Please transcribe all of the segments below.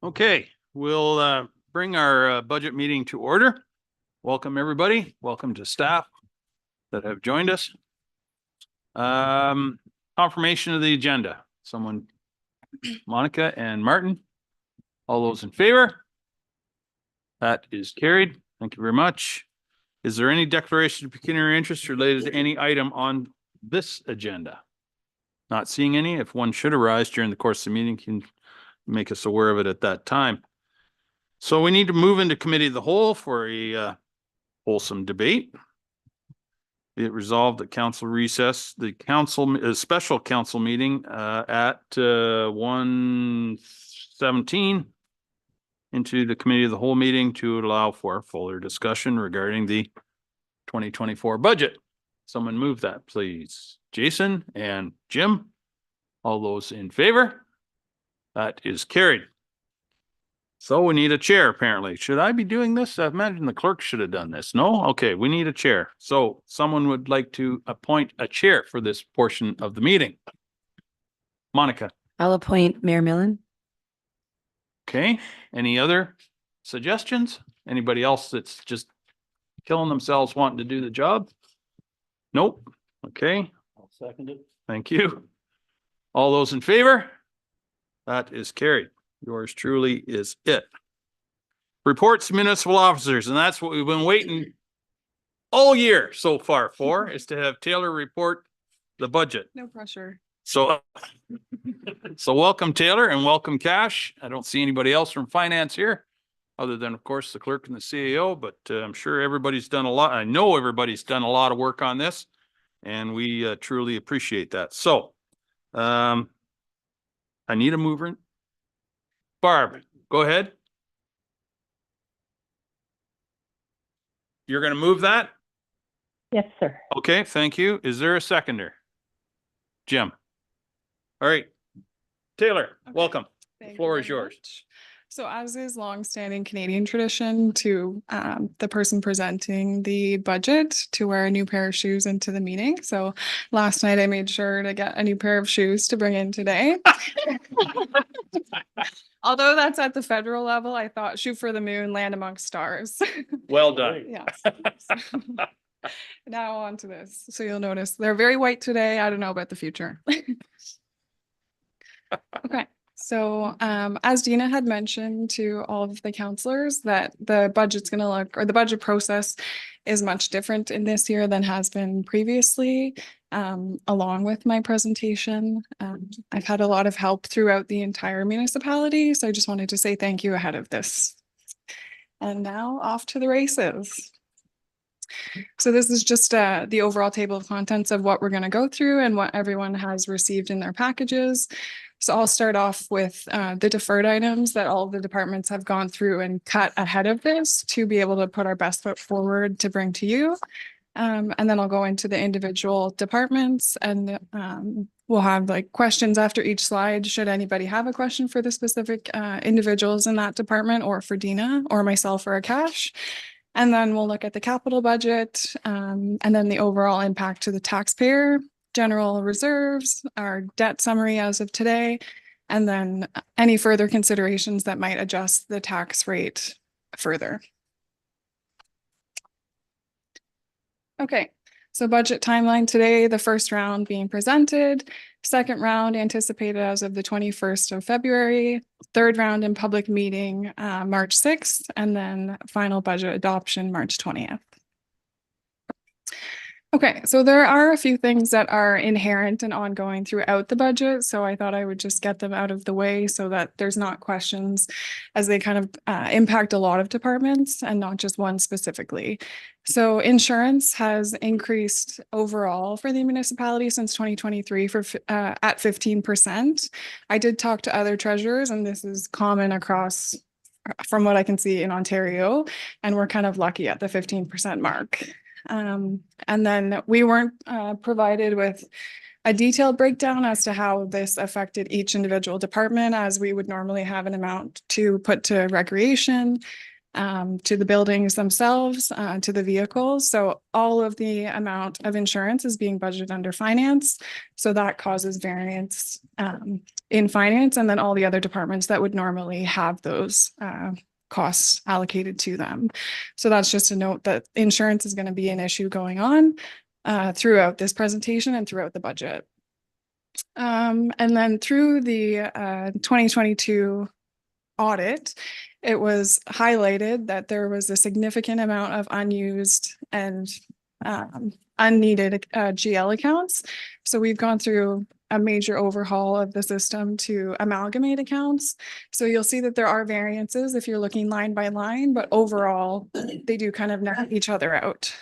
Okay, we'll bring our budget meeting to order. Welcome, everybody. Welcome to staff that have joined us. Confirmation of the agenda. Someone, Monica and Martin. All those in favor? That is carried. Thank you very much. Is there any declaration of pecuniary interest related to any item on this agenda? Not seeing any. If one should arise during the course of the meeting, can make us aware of it at that time. So we need to move into committee of the whole for a wholesome debate. Be it resolved that council recess, the council, special council meeting at 1:17 into the committee of the whole meeting to allow for fuller discussion regarding the 2024 budget. Someone move that, please. Jason and Jim, all those in favor? That is carried. So we need a chair, apparently. Should I be doing this? I imagine the clerk should have done this. No? Okay, we need a chair. So someone would like to appoint a chair for this portion of the meeting. Monica. I'll appoint Mayor Millen. Okay, any other suggestions? Anybody else that's just killing themselves wanting to do the job? Nope. Okay. I'll second it. Thank you. All those in favor? That is carried. Yours truly is it. Reports to municipal officers, and that's what we've been waiting all year so far for, is to have Taylor report the budget. No pressure. So welcome Taylor and welcome Cash. I don't see anybody else from finance here, other than of course the clerk and the CAO, but I'm sure everybody's done a lot. I know everybody's done a lot of work on this, and we truly appreciate that. So I need a mover. Barb, go ahead. You're going to move that? Yes, sir. Okay, thank you. Is there a seconder? Jim. All right. Taylor, Okay. welcome. Thank The you floor is very yours. much. So as is longstanding Canadian tradition to the person presenting the budget to wear a new pair of shoes into the meeting. So last night I made sure to get a new pair of shoes to bring in today. Although that's at the federal level, I thought shoot for the moon, land amongst stars. Well done. Yes. Now on to this. So you'll notice they're very white today. I don't know about the future. Okay. So as Dina had mentioned to all of the counselors that the budget's going to look, or the budget process is much different in this year than has been previously. Along with my presentation, I've had a lot of help throughout the entire municipality. So I just wanted to say thank you ahead of this. And now off to the races. So this is just the overall table of contents of what we're going to go through and what everyone has received in their packages. So I'll start off with the deferred items that all of the departments have gone through and cut ahead of this to be able to put our best foot forward to bring to you. And then I'll go into the individual departments, and we'll have like questions after each slide. Should anybody have a question for the specific individuals in that department, or for Dina or myself or Akash. And then we'll look at the capital budget and then the overall impact to the taxpayer, general reserves, our debt summary as of today, and then any further considerations that might adjust the tax rate further. Okay, so budget timeline today, the first round being presented, second round anticipated as of the 21st of February, third round in public meeting March 6th, and then final budget adoption March 20th. Okay, so there are a few things that are inherent and ongoing throughout the budget. So I thought I would just get them out of the way so that there's not questions, as they kind of impact a lot of departments and not just one specifically. So insurance has increased overall for the municipality since 2023 for at 15%. I did talk to other treasurers, and this is common across from what I can see in Ontario, and we're kind of lucky at the 15% mark. And then we weren't provided with a detailed breakdown as to how this affected each individual department, as we would normally have an amount to put to recreation, to the buildings themselves, to the vehicles. So all of the amount of insurance is being budgeted under finance. So that causes variance in finance, and then all the other departments that would normally have those costs allocated to them. So that's just a note that insurance is going to be an issue going on throughout this presentation and throughout the budget. And then through the 2022 audit, it was highlighted that there was a significant amount of unused and unneeded GL accounts. So we've gone through a major overhaul of the system to amalgamate accounts. So you'll see that there are variances if you're looking line by line, but overall they do kind of net each other out.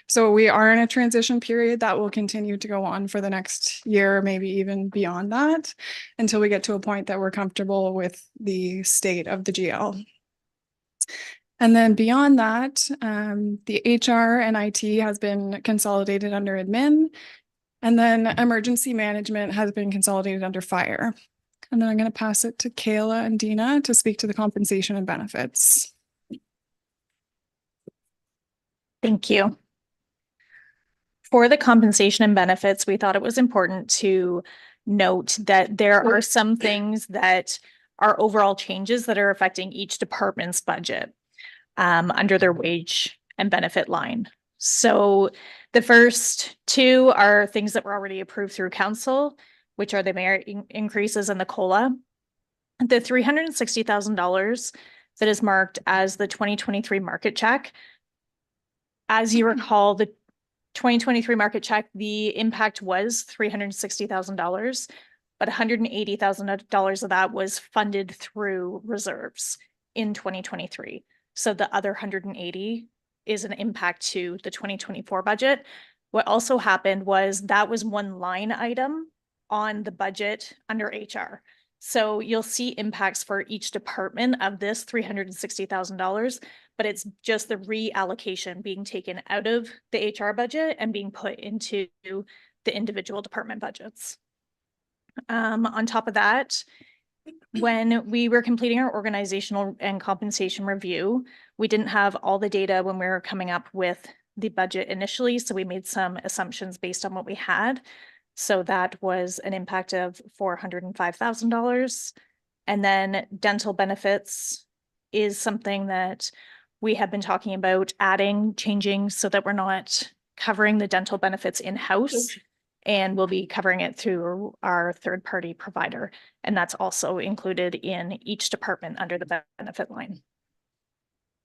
So we are in a transition period that will continue to go on for the next year, maybe even beyond that, until we get to a point that we're comfortable with the state of the GL. And then beyond that, the HR and IT has been consolidated under admin, and then emergency management has been consolidated under fire. And then I'm going to pass it to Kayla and Dina to speak to the compensation and benefits. Thank you. For the compensation and benefits, we thought it was important to note that there are some things that are overall changes that are affecting each department's budget under their wage and benefit line. So the first two are things that were already approved through council, which are the merit increases and the COLA. The $360,000 that is marked as the 2023 market check. As you recall, the 2023 market check, the impact was $360,000, but $180,000 of that was funded through reserves in 2023. So the other 180 is an impact to the 2024 budget. What also happened was that was one line item on the budget under HR. So you'll see impacts for each department of this $360,000, but it's just the reallocation being taken out of the HR budget and being put into the individual department budgets. On top of that, when we were completing our organizational and compensation review, we didn't have all the data when we were coming up with the budget initially, so we made some assumptions based on what we had. So that was an impact of $405,000. And then dental benefits is something that we have been talking about adding, changing so that we're not covering the dental benefits in-house, and we'll be covering it through our third-party provider. And that's also included in each department under the benefit line.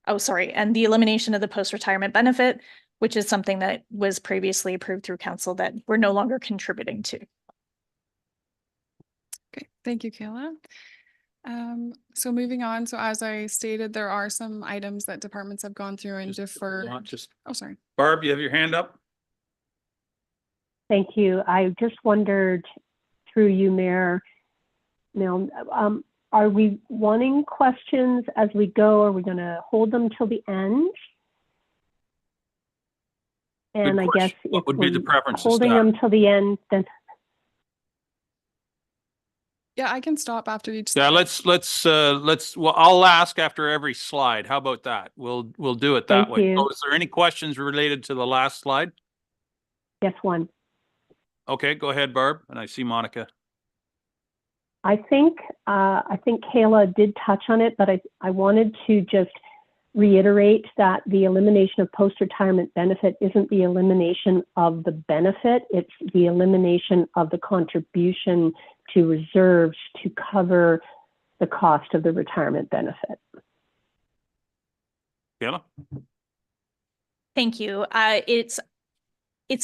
Oh, sorry. And the elimination of the post-retirement benefit, which is something that was previously approved through council that we're no longer contributing to. Okay, thank you, Kayla. So moving on, so as I stated, there are some items that departments have gone through and deferred. Oh, sorry. Barb, you have your hand up? Thank you. I just wondered through you, Mayor, are we wanting questions as we go? Are we going to hold them till the end? And I guess what would be the preference? Holding them till the end, then. Yeah, I can stop after each. Yeah, well, I'll ask after every slide. How about that? We'll do it that way. So is there any questions related to the last slide? Yes, one. Okay, go ahead, Barb. And I see Monica. I think Kayla did touch on it, but I wanted to just reiterate that the elimination of post-retirement benefit isn't the elimination of the benefit, it's the elimination of the contribution to reserves to cover the cost of the retirement benefit. Kayla? Thank you. It's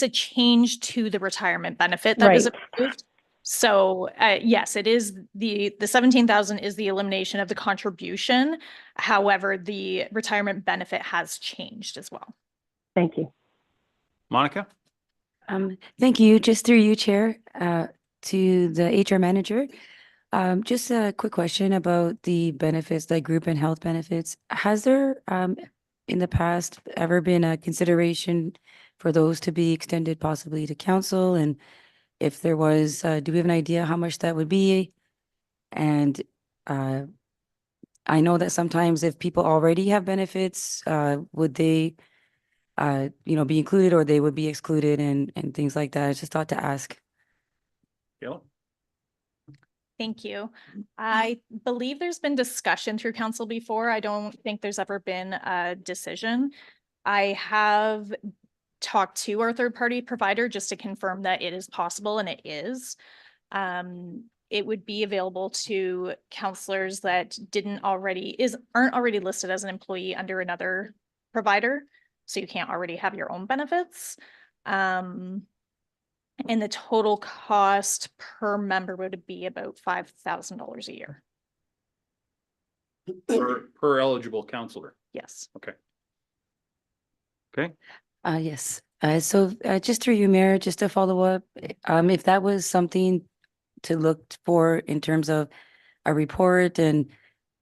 a change to the retirement benefit that was approved. So yes, it is the 17,000 is the elimination of the contribution. However, the retirement benefit has changed as well. Thank you. Monica? Thank you. Just through you, Chair, to the HR manager. Just a quick question about the benefits, like group and health benefits. Has there in the past ever been a consideration for those to be extended possibly to council? And if there was, do we have an idea how much that would be? And I know that sometimes if people already have benefits, would they, be included or they would be excluded and things like that. I just thought to ask. Gail? Thank you. I believe there's been discussion through council before. I don't think there's ever been a decision. I have talked to our third-party provider just to confirm that it is possible, and it is. It would be available to counselors that aren't already listed as an employee under another provider, so you can't already have your own benefits. And the total cost per member would be about $5,000 a year. Per eligible counselor. Yes. Okay. Yes. So just through you, Mayor, just to follow up, if that was something to look for in terms of a report and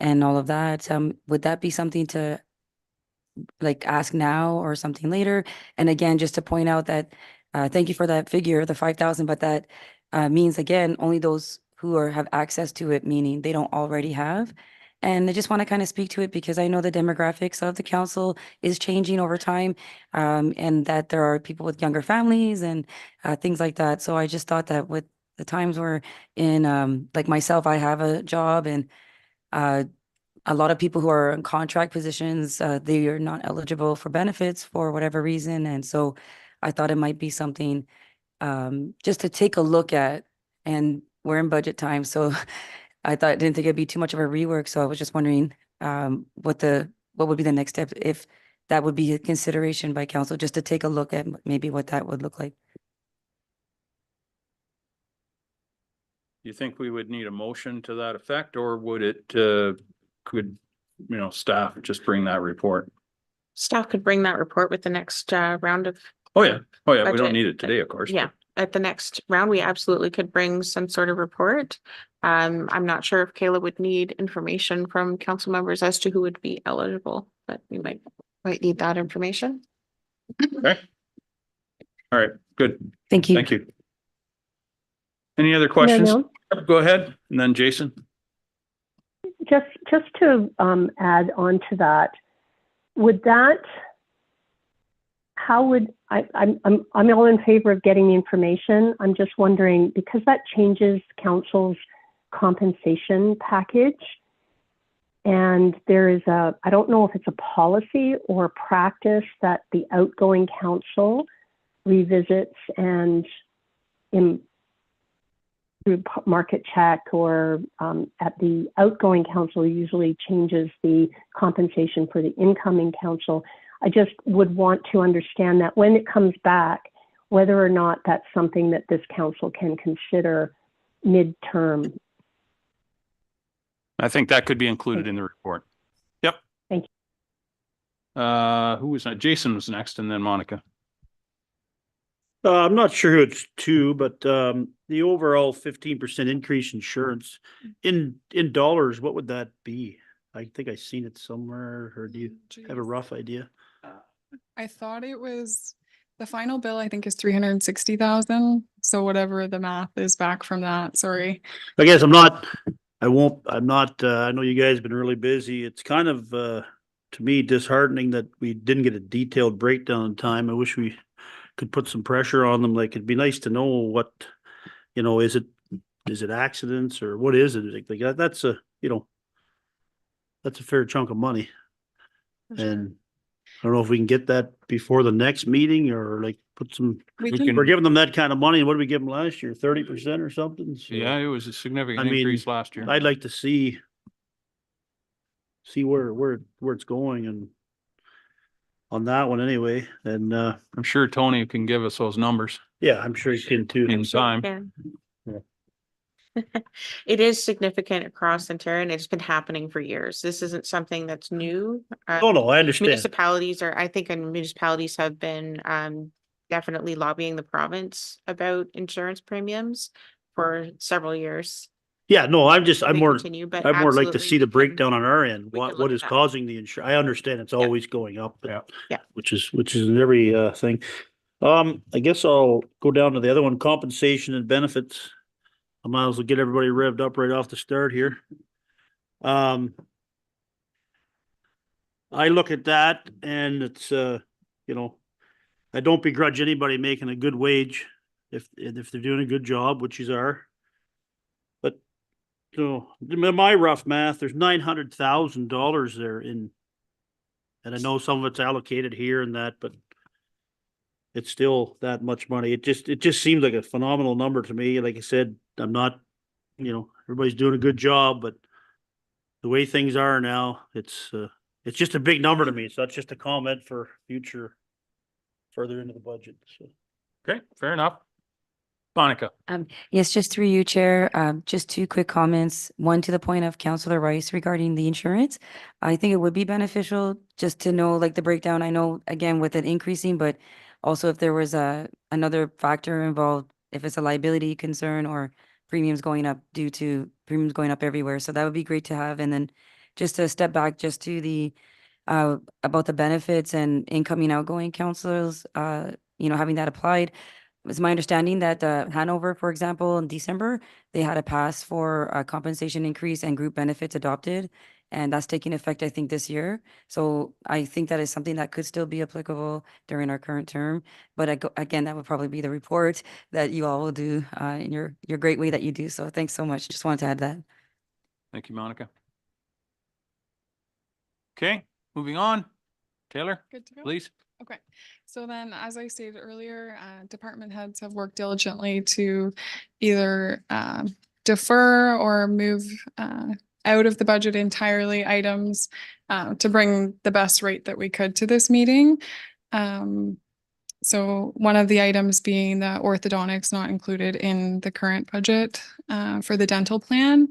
all of that, would that be something to like ask now or something later? And again, just to point out that, thank you for that figure, the 5,000, but that means again, only those who have access to it, meaning they don't already have. And I just want to kind of speak to it because I know the demographics of the council is changing over time, and that there are people with younger families and things like that. So I just thought that with the times we're in, like myself, I have a job and a lot of people who are in contract positions, they are not eligible for benefits for whatever reason. And so I thought it might be something just to take a look at. And we're in budget time, so didn't think it'd be too much of a rework. So I was just wondering what would be the next step if that would be a consideration by council, just to take a look at maybe what that would look like. You think we would need a motion to that effect, or would it, could, staff just bring that report? Staff could bring that report with the next round of, Oh, yeah. We don't Budget. need it today, of course. yeah, at the next round, we absolutely could bring some sort of report. I'm not sure if Kayla would need information from council members as to who would be eligible, but we might need that information. Okay. All right, good. Thank you. Thank you. Any other Mayor questions? Milne? Go ahead, and then Jason. Just to add on to that, I'm all in favor of getting the information. I'm just wondering, because that changes council's compensation package, and there is I don't know if it's a policy or a practice that the outgoing council revisits and through market check or at the outgoing council usually changes the compensation for the incoming council. I just would want to understand that when it comes back, whether or not that's something that this council can consider midterm. I think that could be included in the report. Yep. Thank you. Who was that? Jason was next, and then Monica. I'm not sure who it's to, but the overall 15% increase insurance in dollars, what would that be? I think I seen it somewhere, or do you have a rough idea? I thought it was, the final bill I think is 360,000. So whatever the math is back from that, sorry. I guess I'm not, I know you guys have been really busy. It's kind of, to me, disheartening that we didn't get a detailed breakdown in time. I wish we could put some pressure on them. Like, it'd be nice to know what, is it accidents or what is it? Like that's a fair chunk of money. And I don't know if we can get that before the next meeting or like put some, We We can, can- we're giving them that kind of money. What did we give them last year? 30% or something? So Yeah, it was a significant I mean, increase last year. I'd like to see where it's going and on that one anyway. And I'm sure Tony can give us those numbers yeah, I'm sure you can too. in time. Yeah. Yeah. It is significant across Ontario, and it's been happening for years. This isn't something that's new. Oh, no, I understand. Municipalities have been definitely lobbying the province about insurance premiums for several years. Yeah, no, I'm They more continue, but I'd more like to absolutely see the we can- breakdown on our end. we can What look at is that. causing the insurance? I understand it's always going up. But Yeah. Yeah. Which is in every thing. I guess I'll go down to the other one, compensation and benefits. I might as well get everybody revved up right off the start here. I look at that and it's, you know, I don't begrudge anybody making a good wage if they're doing a good job, which is are. But, you know, my rough math, there's $900,000 there in, and I know some of it's allocated here and that, but it's still that much money. It just seems like a phenomenal number to me. Like I said, I'm not, you know, everybody's doing a good job, but the way things are now, it's just a big number to me. So that's just a comment for future further into the budget. So. Okay, fair enough. Monica, Yes, just through you, Chair, just two quick comments. One to the point of Councillor Rice regarding the insurance. I think it would be beneficial just to know like the breakdown. I know, again, with it increasing, but also if there was another factor involved, if it's a liability concern or premiums going up due to premiums going up everywhere. So that would be great to have. And then just to step back just to the about the benefits and incoming, outgoing councillors, you know, having that applied. It's my understanding that Hanover, for example, in December, they had a pass for a compensation increase and group benefits adopted. And that's taking effect, I think, this year. So I think that is something that could still be applicable during our current term. But again, that would probably be the report that you all will do in your great way that you do. So thanks so much. Just wanted to add that. thank you, Monica. Okay, moving on. Taylor, Good to go? please. Okay, so then, as I stated earlier, department heads have worked diligently to either defer or move out of the budget entirely items to bring the best rate that we could to this meeting. So one of the items being the orthodontics not included in the current budget for the dental plan.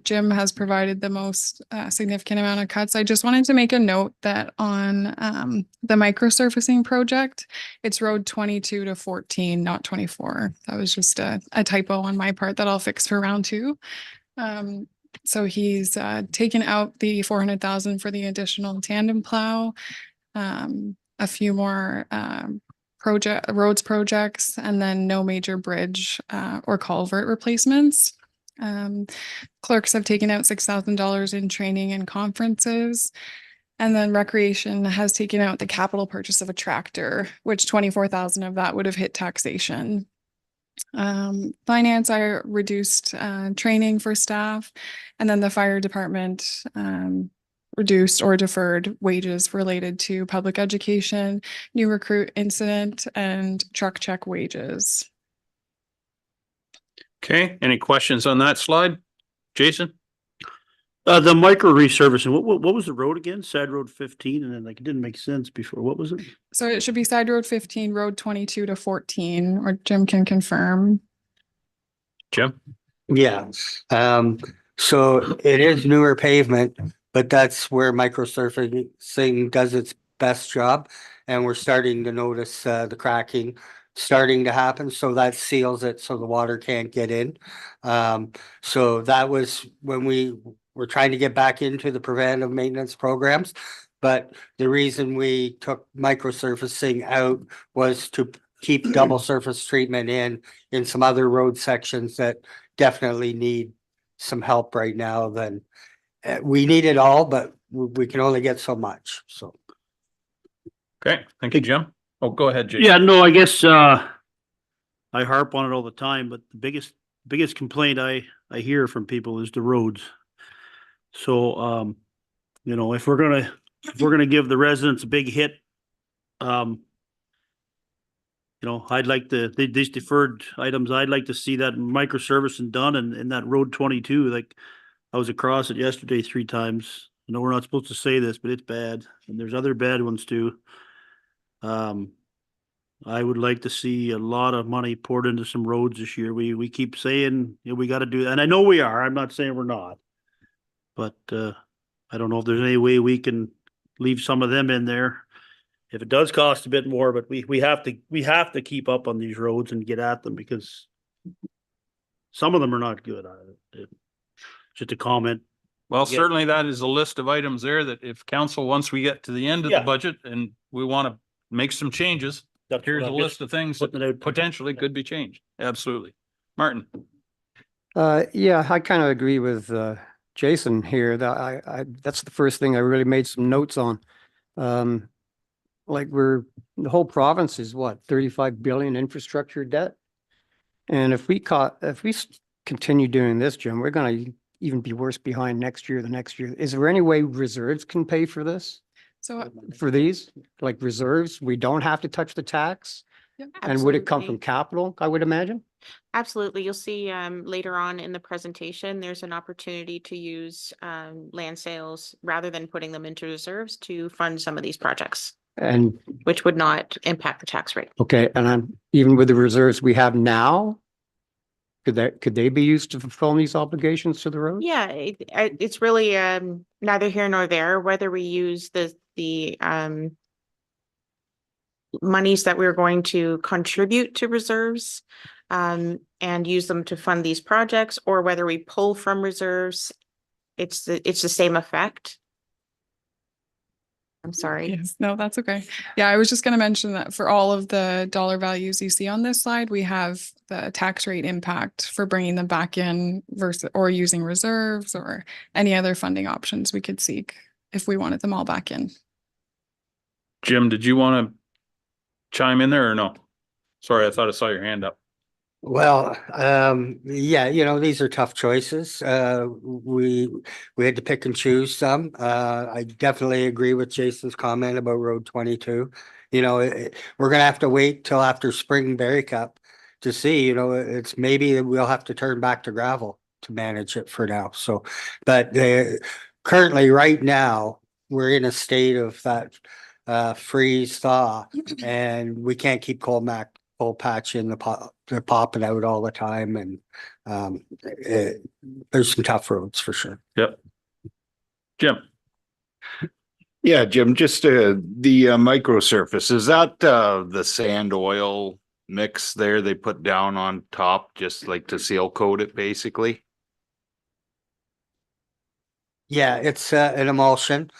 Jim has provided the most significant amount of cuts. I just wanted to make a note that on the microsurfacing project, it's road 22 to 14, not 24. That was just a typo on my part that I'll fix for round 2. So he's taken out the 400,000 for the additional tandem plow, a few more roads projects, and then no major bridge or culvert replacements. Clerks have taken out $6,000 in training and conferences. And then recreation has taken out the capital purchase of a tractor, which 24,000 of that would have hit taxation. Finance, I reduced training for staff, and then the fire department reduced or deferred wages related to public education, new recruit incident, and truck check wages. Okay, any questions on that slide? Jason? The micro resurfacing, what was the road again? Side Road 15, and then like it didn't make sense before. What was it? So it should be side road 15, road 22 to 14, or Jim can confirm. Jim? Yeah, so it is newer pavement, but that's where microsurfacing does its best job. And we're starting to notice the cracking starting to happen, so that seals it so the water can't get in. So that was when we were trying to get back into the preventive maintenance programs. But the reason we took microsurfacing out was to keep double surface treatment in some other road sections that definitely need some help right now. Then we need it all, but we can only get so much. So. Okay, thank you, Jim. Oh, go ahead, Jason. Yeah, no, I guess I harp on it all the time, but the biggest complaint I hear from people is the roads. So you know, if we're gonna give the residents a big hit, you know, I'd like these deferred items, I'd like to see that microservicing done in that road 22. Like I was across it yesterday 3 times. I know we're not supposed to say this, but it's bad, and there's other bad ones too. I would like to see a lot of money poured into some roads this year. We keep saying, you know, we got to do that, and I know we are. I'm not saying we're not, but I don't know if there's any way we can leave some of them in there. If it does cost a bit more, but we have to keep up on these roads and get at them, because some of them are not good. Just a comment. Well, Yeah. certainly that is a list of items there that if council, once we get to the end of the Yeah. budget and we want to make some changes, That's here's what a I'm just list of things that putting it out. potentially could be changed. Absolutely. Martin? Yeah, I kind of agree with Jason here, that that's the first thing I really made some notes on. Like the whole province is what, 35 billion infrastructure debt? And if we continue doing this, Jim, we're gonna even be worse behind next year, the next year. Is there any way reserves can pay for this? So, For these, like reserves, we don't have to touch the tax? yeah, And would it come Absolutely. from capital, I would imagine? Absolutely. You'll see later on in the presentation, there's an opportunity to use land sales rather than putting them into reserves to fund some of these projects, And, which would not impact the tax rate. okay, and I'm, even with the reserves we have now, could they be used to fulfill these obligations to the road? Yeah, it's really neither here nor there, whether we use the monies that we're going to contribute to reserves and use them to fund these projects, or whether we pull from reserves, it's the same effect. I'm sorry. yes, no, that's okay. Yeah, I was just gonna mention that for all of the dollar values you see on this slide, we have the tax rate impact for bringing them back in versus, or using reserves or any other funding options we could seek if we wanted them all back in. Jim, did you want to chime in there or no? Sorry, I thought I saw your hand up. Well, yeah, these are tough choices. We had to pick and choose some. I definitely agree with Jason's comment about Road 22. We're gonna have to wait till after spring Berry Cup to see, it's maybe we'll have to turn back to gravel to manage it for now. So, but currently, right now, we're in a state of that freeze thaw, and we can't keep coal patch in they're popping out all the time, and there's some tough roads for sure. Yep. Jim, Yeah, Jim, just the micro surface, is that the sand oil mix there they put down on top just like to seal coat it basically? Yeah, it's an emulsion.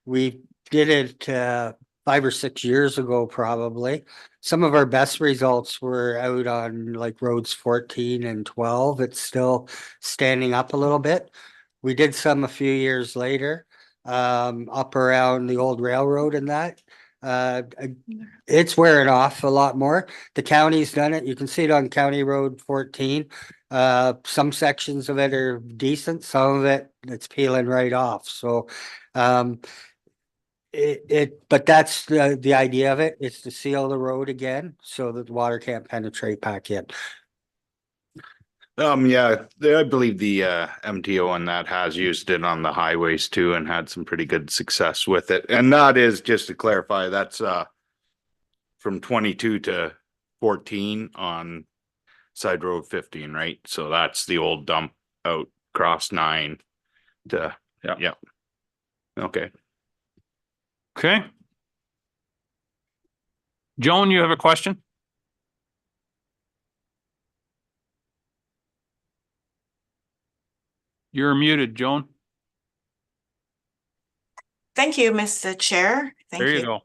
We did it 5 or 6 years ago, probably. Some of our best results were out on like roads 14 and 12. It's still standing up a little bit. We did some a few years later, up around the old railroad and that. It's wearing off a lot more. The county's done it. You can see it on County Road 14. Some sections of it are decent, some of it's peeling right off. So, but that's the idea of it, is to seal the road again so that the water can't penetrate back in. Yeah, I believe the MTO on that has used it on the highways too and had some pretty good success with it. And that is, just to clarify, that's from 22 to 14 on side road 15, right? So that's the old dump out cross 9 to, yeah. Okay. okay. Joan, you have a question? You're muted, Joan. Thank you, Mr. Chair. Thank There you go.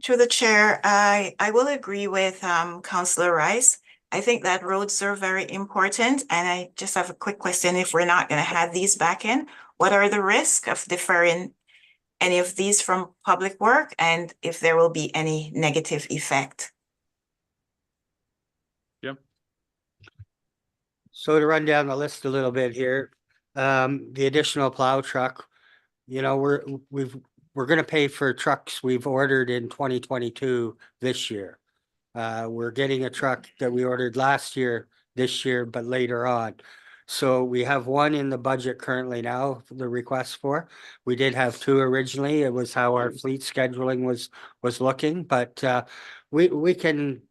To the chair, I will agree with Councillor Rice. I think that roads are very important, and I just have a quick question. If we're not going to have these back in, what are the risks of deferring any of these from public work, and if there will be any negative effect? Yep. So to run down the list a little bit here, the additional plow truck, we're gonna pay for trucks we've ordered in 2022 this year. We're getting a truck that we ordered last year, this year, but later on. So we have one in the budget currently now, the request for. We did have 2 originally. It was how our fleet scheduling was looking, but we can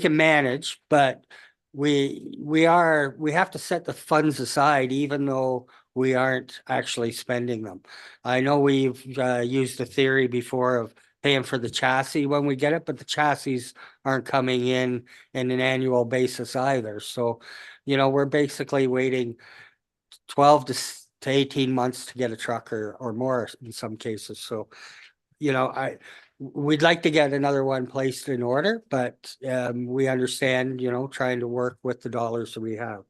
manage, but we have to set the funds aside even though we aren't actually spending them. I know we've used the theory before of paying for the chassis when we get it, but the chassis aren't coming in an annual basis either. So, we're basically waiting 12 to 18 months to get a truck or more in some cases. So, we'd like to get another one placed in order, but we understand, trying to work with the dollars that we have.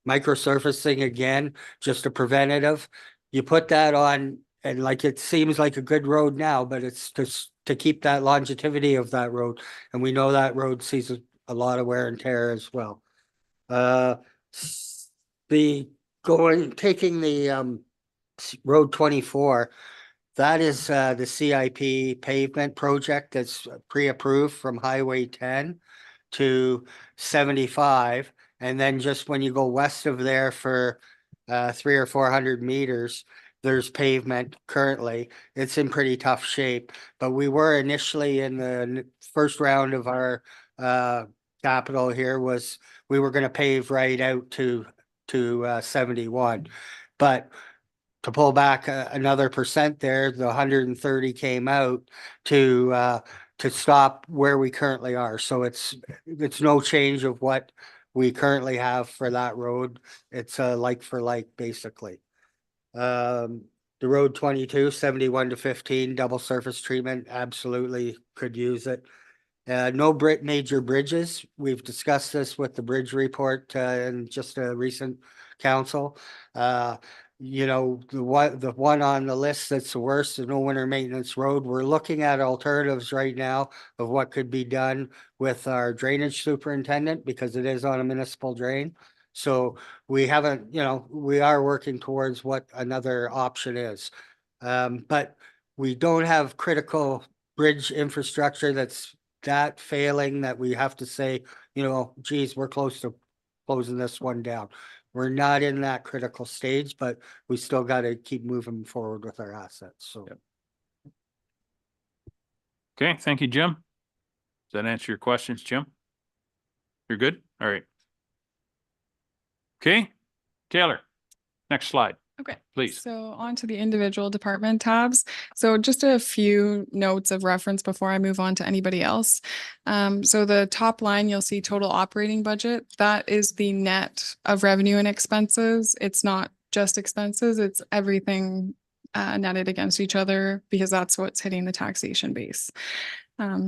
microsurfacing again, just a preventative. You put that on and like it seems like a good road now, but it's just to keep that longevity of that road. And we know that road sees a lot of wear and tear as well. Taking the Road 24, that is the CIP pavement project that's pre-approved from Highway 10 to 75. And then just when you go west of there for 300 or 400 meters, there's pavement currently. It's in pretty tough shape, but we were initially in the first round of our capital here was we were going to pave right out to 71, but to pull back another percent there, the 130 came out to stop where we currently are. So it's no change of what we currently have for that road. It's like for like, basically. The road 22, 71 to 15, double surface treatment, absolutely could use it. No major bridges. We've discussed this with the bridge report in just a recent council. You know, the one on the list that's the worst, the no winter maintenance road. We're looking at alternatives right now of what could be done with our drainage superintendent because it is on a municipal drain. So we haven't, you know, we are working towards what another option is. But we don't have critical bridge infrastructure that's that failing that we have to say, you know, geez, we're close to closing this one down. We're not in that critical stage, but we still got to keep moving forward with our assets. So. Yep. Okay, thank you, Jim. Does that answer your questions, Jim? You're good? All right. Okay, Taylor, next slide, Okay. please. So on to the individual department tabs. So just a few notes of reference before I move on to anybody else. So the top line, you'll see total operating budget. That is the net of revenue and expenses. It's not just expenses, it's everything netted against each other because that's what's hitting the taxation base.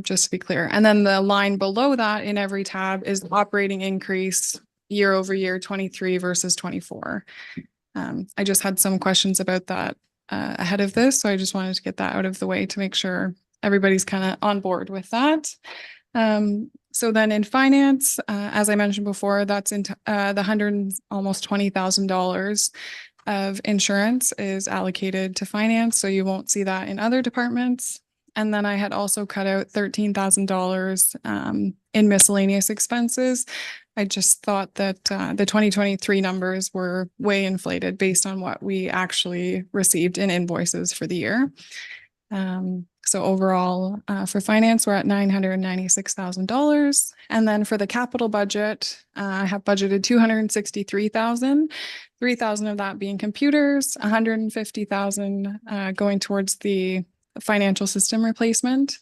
Just to be clear. And then the line below that in every tab is operating increase year over year, 23 versus 24. I just had some questions about that ahead of this, so I just wanted to get that out of the way to make sure everybody's kind of on board with that. So then in finance, as I mentioned before, that's in the almost $20,000 of insurance is allocated to finance, so you won't see that in other departments. And then I had also cut out $13,000 in miscellaneous expenses. I just thought that the 2023 numbers were way inflated based on what we actually received in invoices for the year. So overall, for finance, we're at $996,000. And then for the capital budget, I have budgeted $263,000, $3,000 of that being computers, $150,000 going towards the financial system replacement,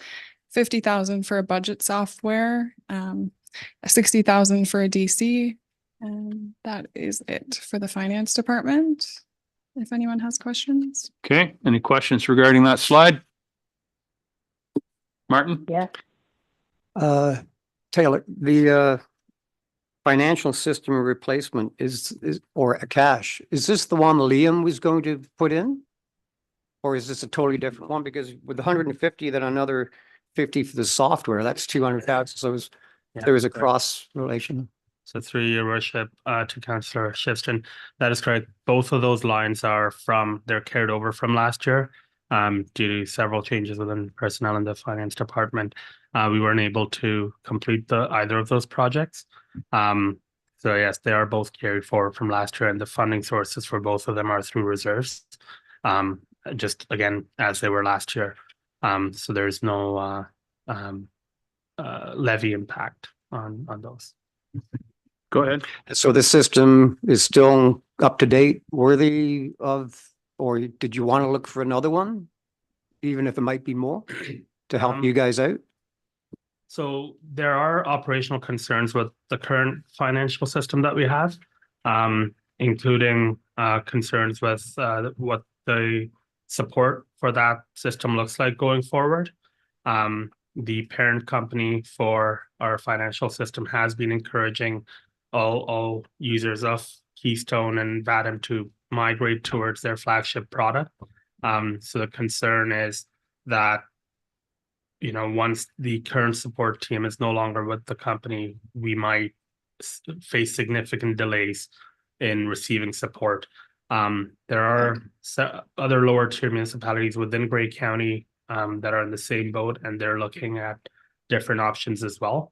$50,000 for a budget software, $60,000 for a DC, and that is it for the finance department. If anyone has questions. Okay, any questions regarding that slide? Martin? Yes. Taylor, the financial system replacement is or a cash, is this the one Liam was going to put in? Or is this a totally different one? Because with the 150, then another 50 for the software, that's 200,000. So there was a cross relation. So through your worship to Councillor Shifston, that is correct. Both of those lines they're carried over from last year due to several changes within personnel in the finance department. We weren't able to complete either of those projects. So yes, they are both carried forward from last year, and the funding sources for both of them are through reserves. Just again, as they were last year. So there's no levy impact on those. Go ahead. So the system is still up to date, worthy of, or did you want to look for another one? Even if it might be more to help you guys out? So there are operational concerns with the current financial system that we have, including concerns with what the support for that system looks like going forward. The parent company for our financial system has been encouraging all users of Keystone and Vadim to migrate towards their flagship product. So the concern is that, you know, once the current support team is no longer with the company, we might face significant delays in receiving support. There are other lower tier municipalities within Grey County that are in the same boat, and they're looking at different options as well.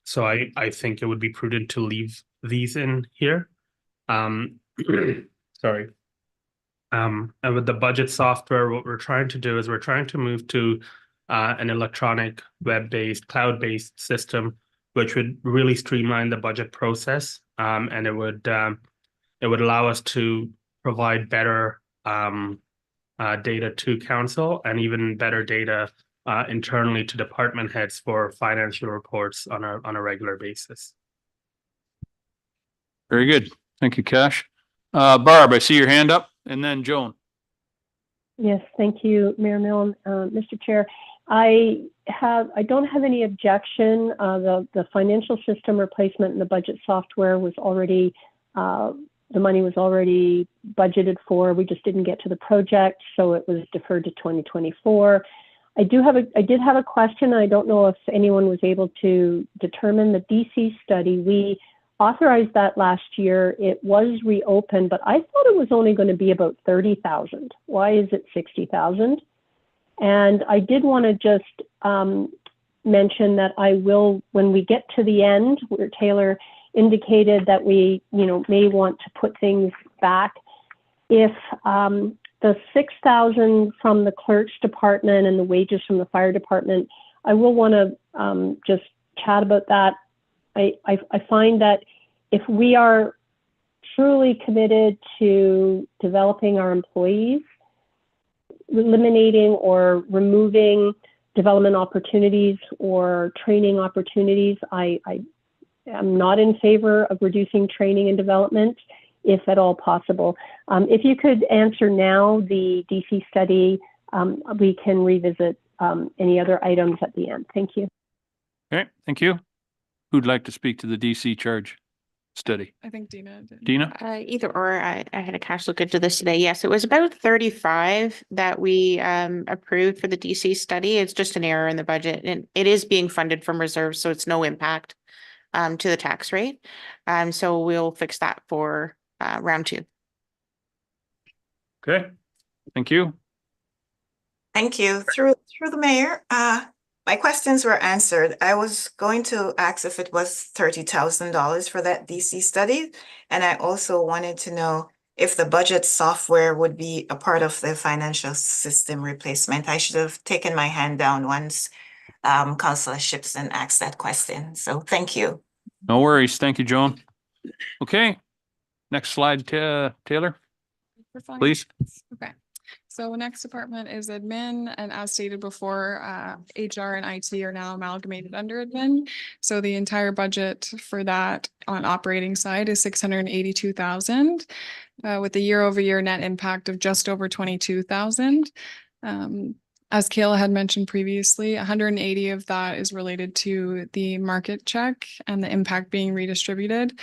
So I think it would be prudent to leave these in here. Sorry. And with the budget software, what we're trying to do is we're trying to move to an electronic, web-based, cloud-based system, which would really streamline the budget process. And it would allow us to provide better data to council and even better data internally to department heads for financial reports on a regular basis. Very good. Thank you, Cash. Barb, I see your hand up, and then Joan. Yes, thank you, Mayor Milne. Mr. Chair, I don't have any objection. The financial system replacement and the budget software was already, the money was already budgeted for. We just didn't get to the project, so it was deferred to 2024. I did have a question. I don't know if anyone was able to determine the DC study. We authorized that last year. It was reopened, but I thought it was only going to be about 30,000. Why is it 60,000? And I did want to just mention that I will, when we get to the end, where Taylor indicated that we, may want to put things back, if the 6,000 from the clerk's department and the wages from the fire department, I will want to just chat about that. I find that if we are truly committed to developing our employees, eliminating or removing development opportunities or training opportunities, I am not in favor of reducing training and development, if at all possible. If you could answer now the DC study, we can revisit any other items at the end. Thank you. Okay, thank you. Who'd like to speak to the DC charge study? I think Dina did. Dina? Either or, I had a cash look into this today. Yes, it was about 35 that we approved for the DC study. It's just an error in the budget, and it is being funded from reserves, so it's no impact to the tax rate. So we'll fix that for round 2. Okay, thank you. Thank you. Through the mayor, my questions were answered. I was going to ask if it was $30,000 for that DC study. And I also wanted to know if the budget software would be a part of the financial system replacement. I should have taken my hand down once Councillor Shipson asked that question. So thank you. No worries. Thank you, Joan. Okay, next slide, Taylor, We're fine. please. Okay. So next department is admin, and as stated before, HR and IT are now amalgamated under admin. So the entire budget for that on operating side is 682,000, with a year-over-year net impact of just over 22,000. As Kayla had mentioned previously, 180 of that is related to the market check and the impact being redistributed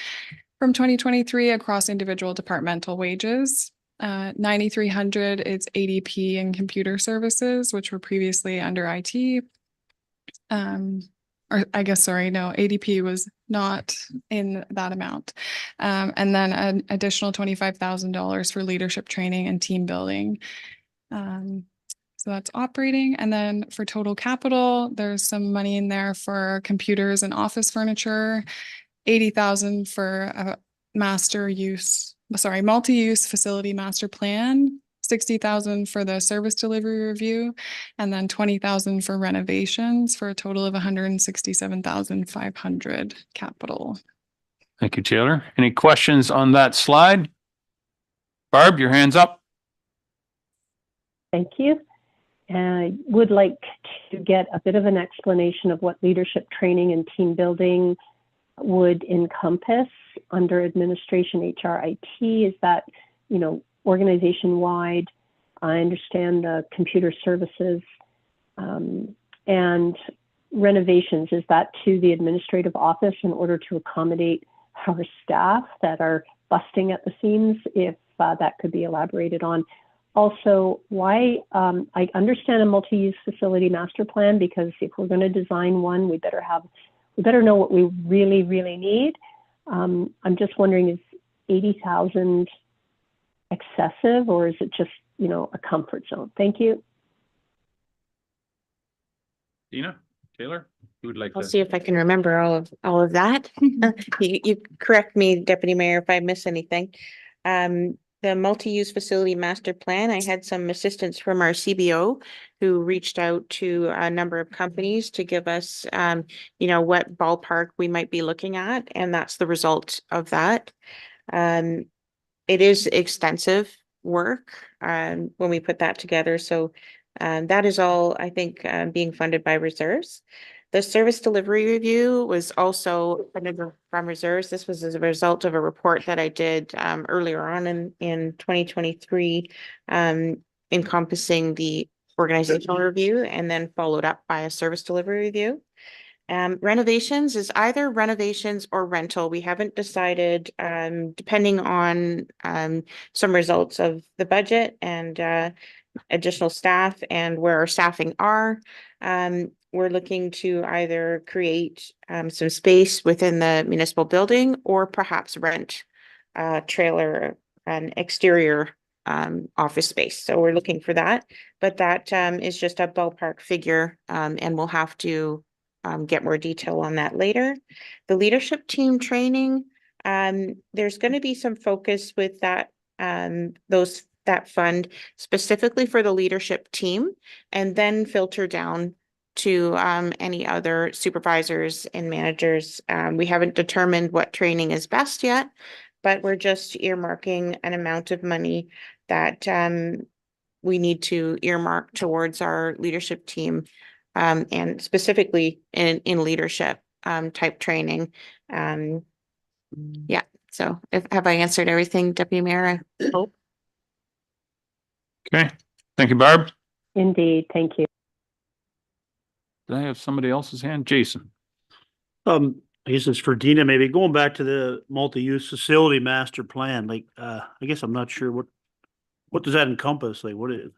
from 2023 across individual departmental wages. 9,300 is ADP and computer services, which were previously under IT. Or I guess, sorry, no, ADP was not in that amount. And then an additional $25,000 for leadership training and team building. So that's operating. And then for total capital, there's some money in there for computers and office furniture, 80,000 for a multi-use facility master plan, 60,000 for the service delivery review, and then 20,000 for renovations for a total of 167,500 capital. Thank you, Taylor. Any questions on that slide? Barb, your hand's up. Thank you. I would like to get a bit of an explanation of what leadership training and team building would encompass under administration, HR, IT. Is that, organization-wide? I understand the computer services and renovations. Is that to the administrative office in order to accommodate our staff that are busting at the seams, if that could be elaborated on. Also, why, I understand a multi-use facility master plan, because if we're going to design one, we better know what we really, really need. I'm just wondering, is 80,000 excessive, or is it just, you know, a comfort zone? Thank you. Dina, Taylor, who would like I'll to? see if I can remember all of that. You correct me, Deputy Mayor, if I miss anything. The multi-use facility master plan, I had some assistance from our CBO who reached out to a number of companies to give us, you know, what ballpark we might be looking at, and that's the result of that. It is extensive work when we put that together. So that is all, I think, being funded by reserves. The service delivery review was also funded from reserves. This was as a result of a report that I did earlier on in 2023, encompassing the organizational review and then followed up by a service delivery review. Renovations is either renovations or rental. We haven't decided, depending on some results of the budget and additional staff and where our staffing are. We're looking to either create some space within the municipal building or perhaps rent a trailer, an exterior office space. So we're looking for that, but that is just a ballpark figure, and we'll have to get more detail on that later. The leadership team training, there's going to be some focus with that, that fund specifically for the leadership team, and then filter down to any other supervisors and managers. We haven't determined what training is best yet, but we're just earmarking an amount of money that we need to earmark towards our leadership team, and specifically in leadership type training. Yeah, so have I answered everything, Deputy Mayor? I hope. Okay, thank you, Barb. Indeed, thank you. Did I have somebody else's hand? Jason? I guess it's for Dina, maybe going back to the multi-use facility master plan, like, I guess I'm not sure what does that encompass? Like, what is?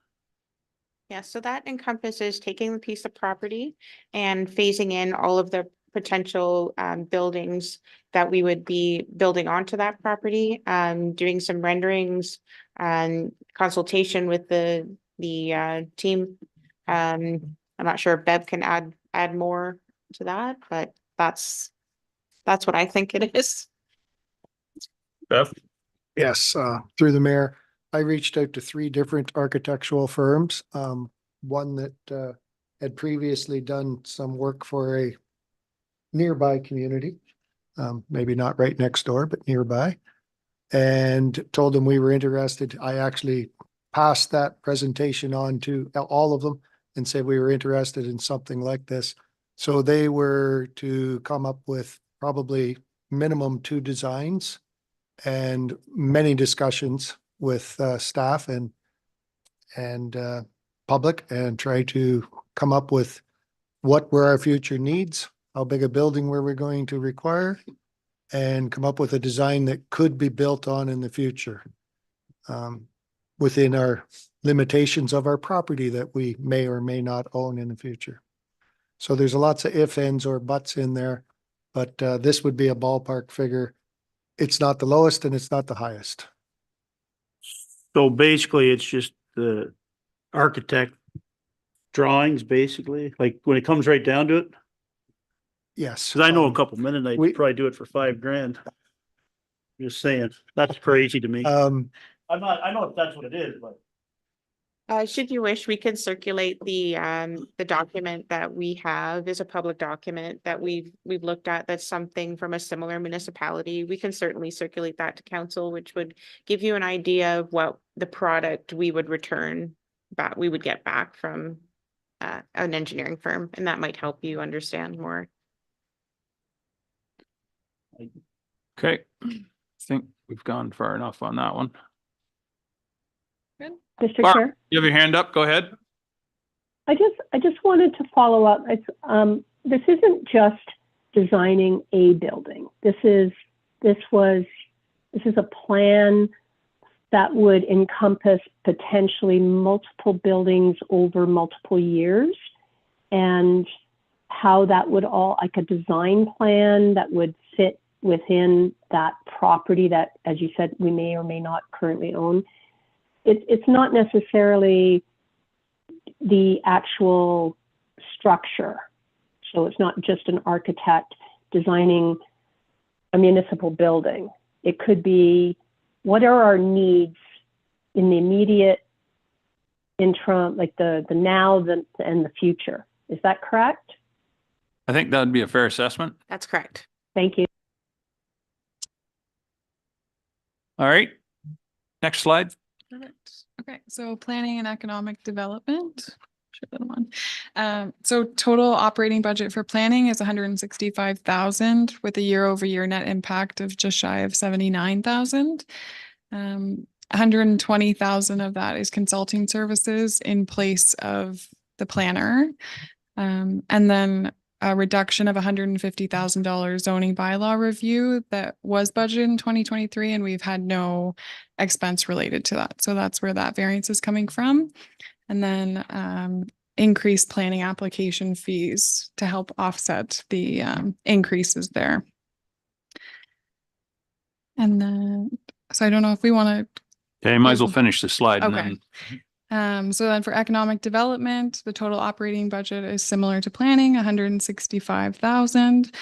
Yeah, so that encompasses taking the piece of property and phasing in all of the potential buildings that we would be building onto that property, doing some renderings and consultation with the team. I'm not sure if Bev can add more to that, but that's what I think it is. Bev? Yes, through the mayor, I reached out to 3 different architectural firms. One that had previously done some work for a nearby community, maybe not right next door, but nearby, and told them we were interested. I actually passed that presentation on to all of them and said we were interested in something like this. So they were to come up with probably minimum 2 designs and many discussions with staff and public, and try to come up with what were our future needs, how big a building were we going to require, and come up with a design that could be built on in the future, within our limitations of our property that we may or may not own in the future. So there's lots of if, ands, or buts in there, but this would be a ballpark figure. It's not the lowest and it's not the highest. So basically, it's just the architect drawings, basically, like when it comes right down to it. Yes. Cause I know a couple Mennonites we- probably do it for $5,000. Just saying, that's crazy to me. I know if that's what it is, but. Should you wish, we could circulate the document that we have is a public document that we've looked at. That's something from a similar municipality. We can certainly circulate that to council, which would give you an idea of what the product we would return back, we would get back from an engineering firm, and that might help you understand more. Okay, I think we've gone far enough on that one. Mr. Barb, Chair? you have your hand up, go ahead. I just wanted to follow up. It's, this isn't just designing a building. This was This is a plan that would encompass potentially multiple buildings over multiple years, and how that would all, like a design plan that would fit within that property that, as you said, we may or may not currently own. It's not necessarily the actual structure. So it's not just an architect designing a municipal building. It could be, what are our needs in the immediate interim, like the now, and the future? Is that correct? I think that would be a fair assessment. That's correct. Thank you. All right. Next slide. Perfect. Okay, so planning and economic development. Sure, that one. So total operating budget for planning is 165,000 with a year-over-year net impact of just shy of 79,000. 120,000 of that is consulting services in place of the planner. And then a reduction of $150,000 zoning bylaw review that was budgeted in 2023, and we've had no expense related to that. So that's where that variance is coming from. And then increased planning application fees to help offset the increases there. And then, so I don't know if we want to. Okay, might as well finish this slide. And Okay. then So then for economic development, the total operating budget is similar to planning, 165,000,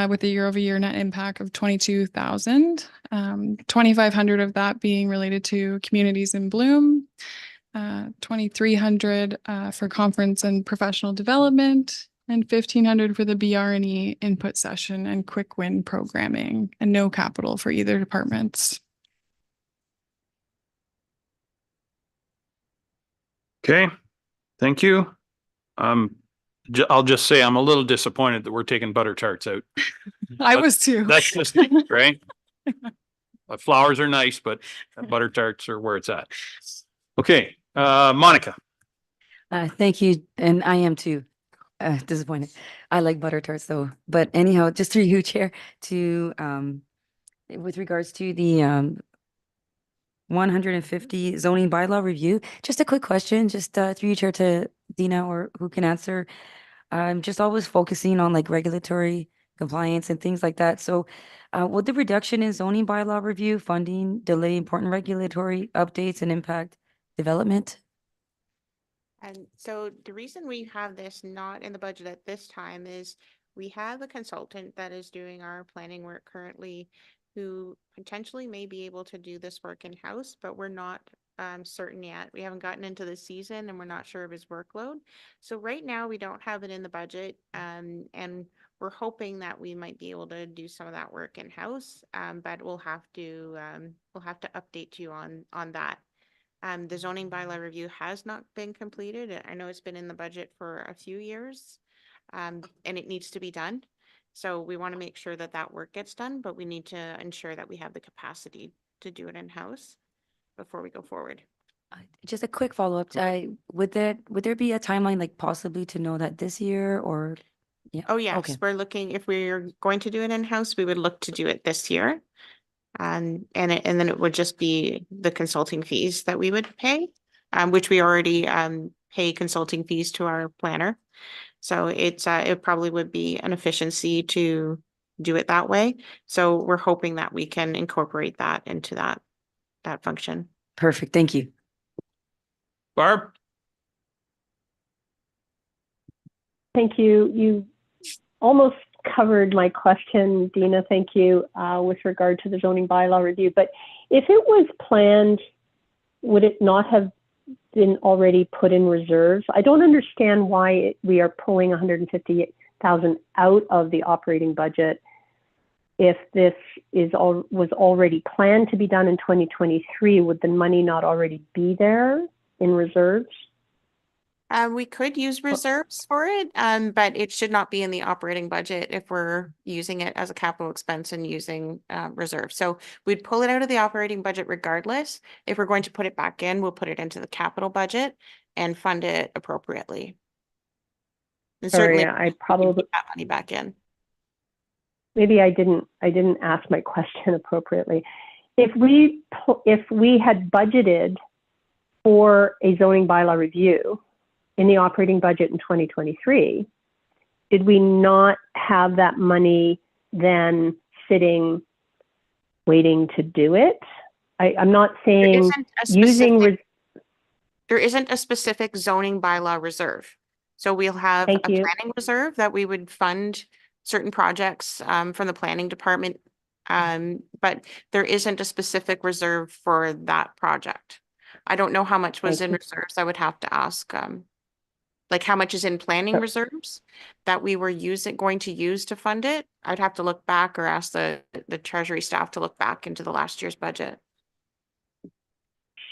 with a year-over-year net impact of 22,000. 2,500 of that being related to communities in bloom, 2,300 for conference and professional development, and 1,500 for the BR&E input session and quick win programming, and no capital for either departments. okay, thank you. I'll just say I'm a little disappointed that we're taking butter tarts out. I was too. That's just right. Flowers are nice, but butter tarts are where it's at. Okay, Monica. Thank you, and I am too disappointed. I like butter tarts though, but anyhow, just through you, Chair, to with regards to the 150 zoning bylaw review, just a quick question, just through you, Chair, to Dina or who can answer. I'm just always focusing on like regulatory compliance and things like that. So would the reduction in zoning bylaw review funding delay important regulatory updates and impact development? And so the reason we have this not in the budget at this time is we have a consultant that is doing our planning work currently who potentially may be able to do this work in-house, but we're not certain yet. We haven't gotten into the season and we're not sure of his workload. So right now we don't have it in the budget, and we're hoping that we might be able to do some of that work in-house, but we'll have to update you on that. The zoning bylaw review has not been completed. I know it's been in the budget for a few years, and it needs to be done. So we want to make sure that that work gets done, but we need to ensure that we have the capacity to do it in-house before we go forward. Just a quick follow-up. Would there be a timeline, like possibly to know that this year or? Yeah. Oh, yes, Okay. we're looking, if we're going to do it in-house, we would look to do it this year. And then it would just be the consulting fees that we would pay, which we already pay consulting fees to our planner. So it probably would be an efficiency to do it that way. So we're hoping that we can incorporate that into that function. Perfect. Thank you. Barb? Thank you. You almost covered my question, Dina. Thank you, with regard to the zoning bylaw review. But if it was planned, would it not have been already put in reserves? I don't understand why we are pulling 150,000 out of the operating budget if this was already planned to be done in 2023. Would the money not already be there in reserves? We could use reserves for it, but it should not be in the operating budget if we're using it as a capital expense and using reserves. So we'd pull it out of the operating budget regardless. If we're going to put it back in, we'll put it into the capital budget and fund it appropriately. And Sorry, certainly I probably put that money back in. maybe I didn't ask my question appropriately. if we had budgeted for a zoning bylaw review in the operating budget in 2023, did we not have that money then sitting, waiting to do it? I'm not saying using. There isn't a specific zoning bylaw reserve. So we'll have a Thank you. planning reserve that we would fund certain projects from the planning department. But there isn't a specific reserve for that project. I don't know how much was in reserves. I would have to ask, like how much is in planning reserves that we were going to use to fund it. I'd have to look back or ask the treasury staff to look back into the last year's budget.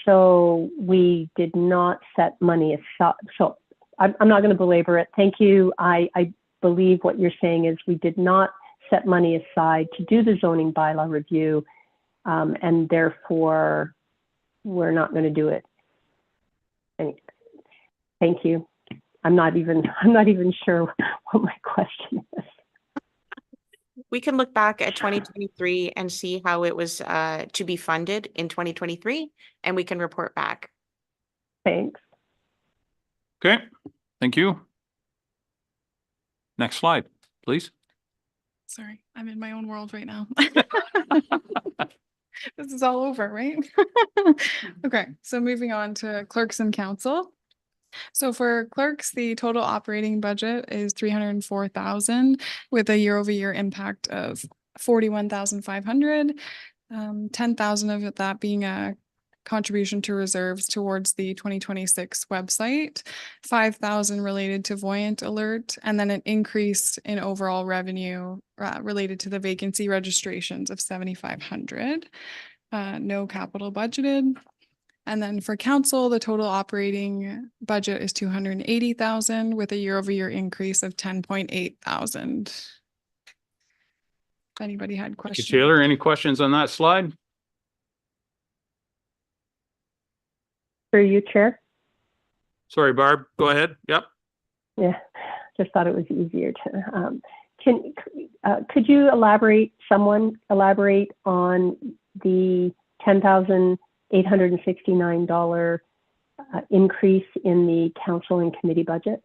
So we did not set money aside. So I'm not going to belabor it. Thank you. I believe what you're saying is we did not set money aside to do the zoning bylaw review, and therefore we're not going to do it. Thank you. I'm not even sure what my question is. We can look back at 2023 and see how it was to be funded in 2023, and we can report back. Thanks. Okay, thank you. Next slide, please. Sorry, I'm in my own world right now. This is all over, right? Okay, so moving on to clerks and council. So for clerks, the total operating budget is 304,000 with a year-over-year impact of 41,500. 10,000 of that being a contribution to reserves towards the 2026 website, 5,000 related to Voyant Alert, and then an increase in overall revenue related to the vacancy registrations of 7,500. No capital budgeted. And then for council, the total operating budget is 280,000 with a year-over-year increase of 10.8 thousand. If anybody had questions. Taylor, any questions on that slide? Through you, Chair. Sorry, Barb, go ahead. Yep. Yeah, just thought it was easier to. Could you elaborate on the $10,869 increase in the council and committee budget?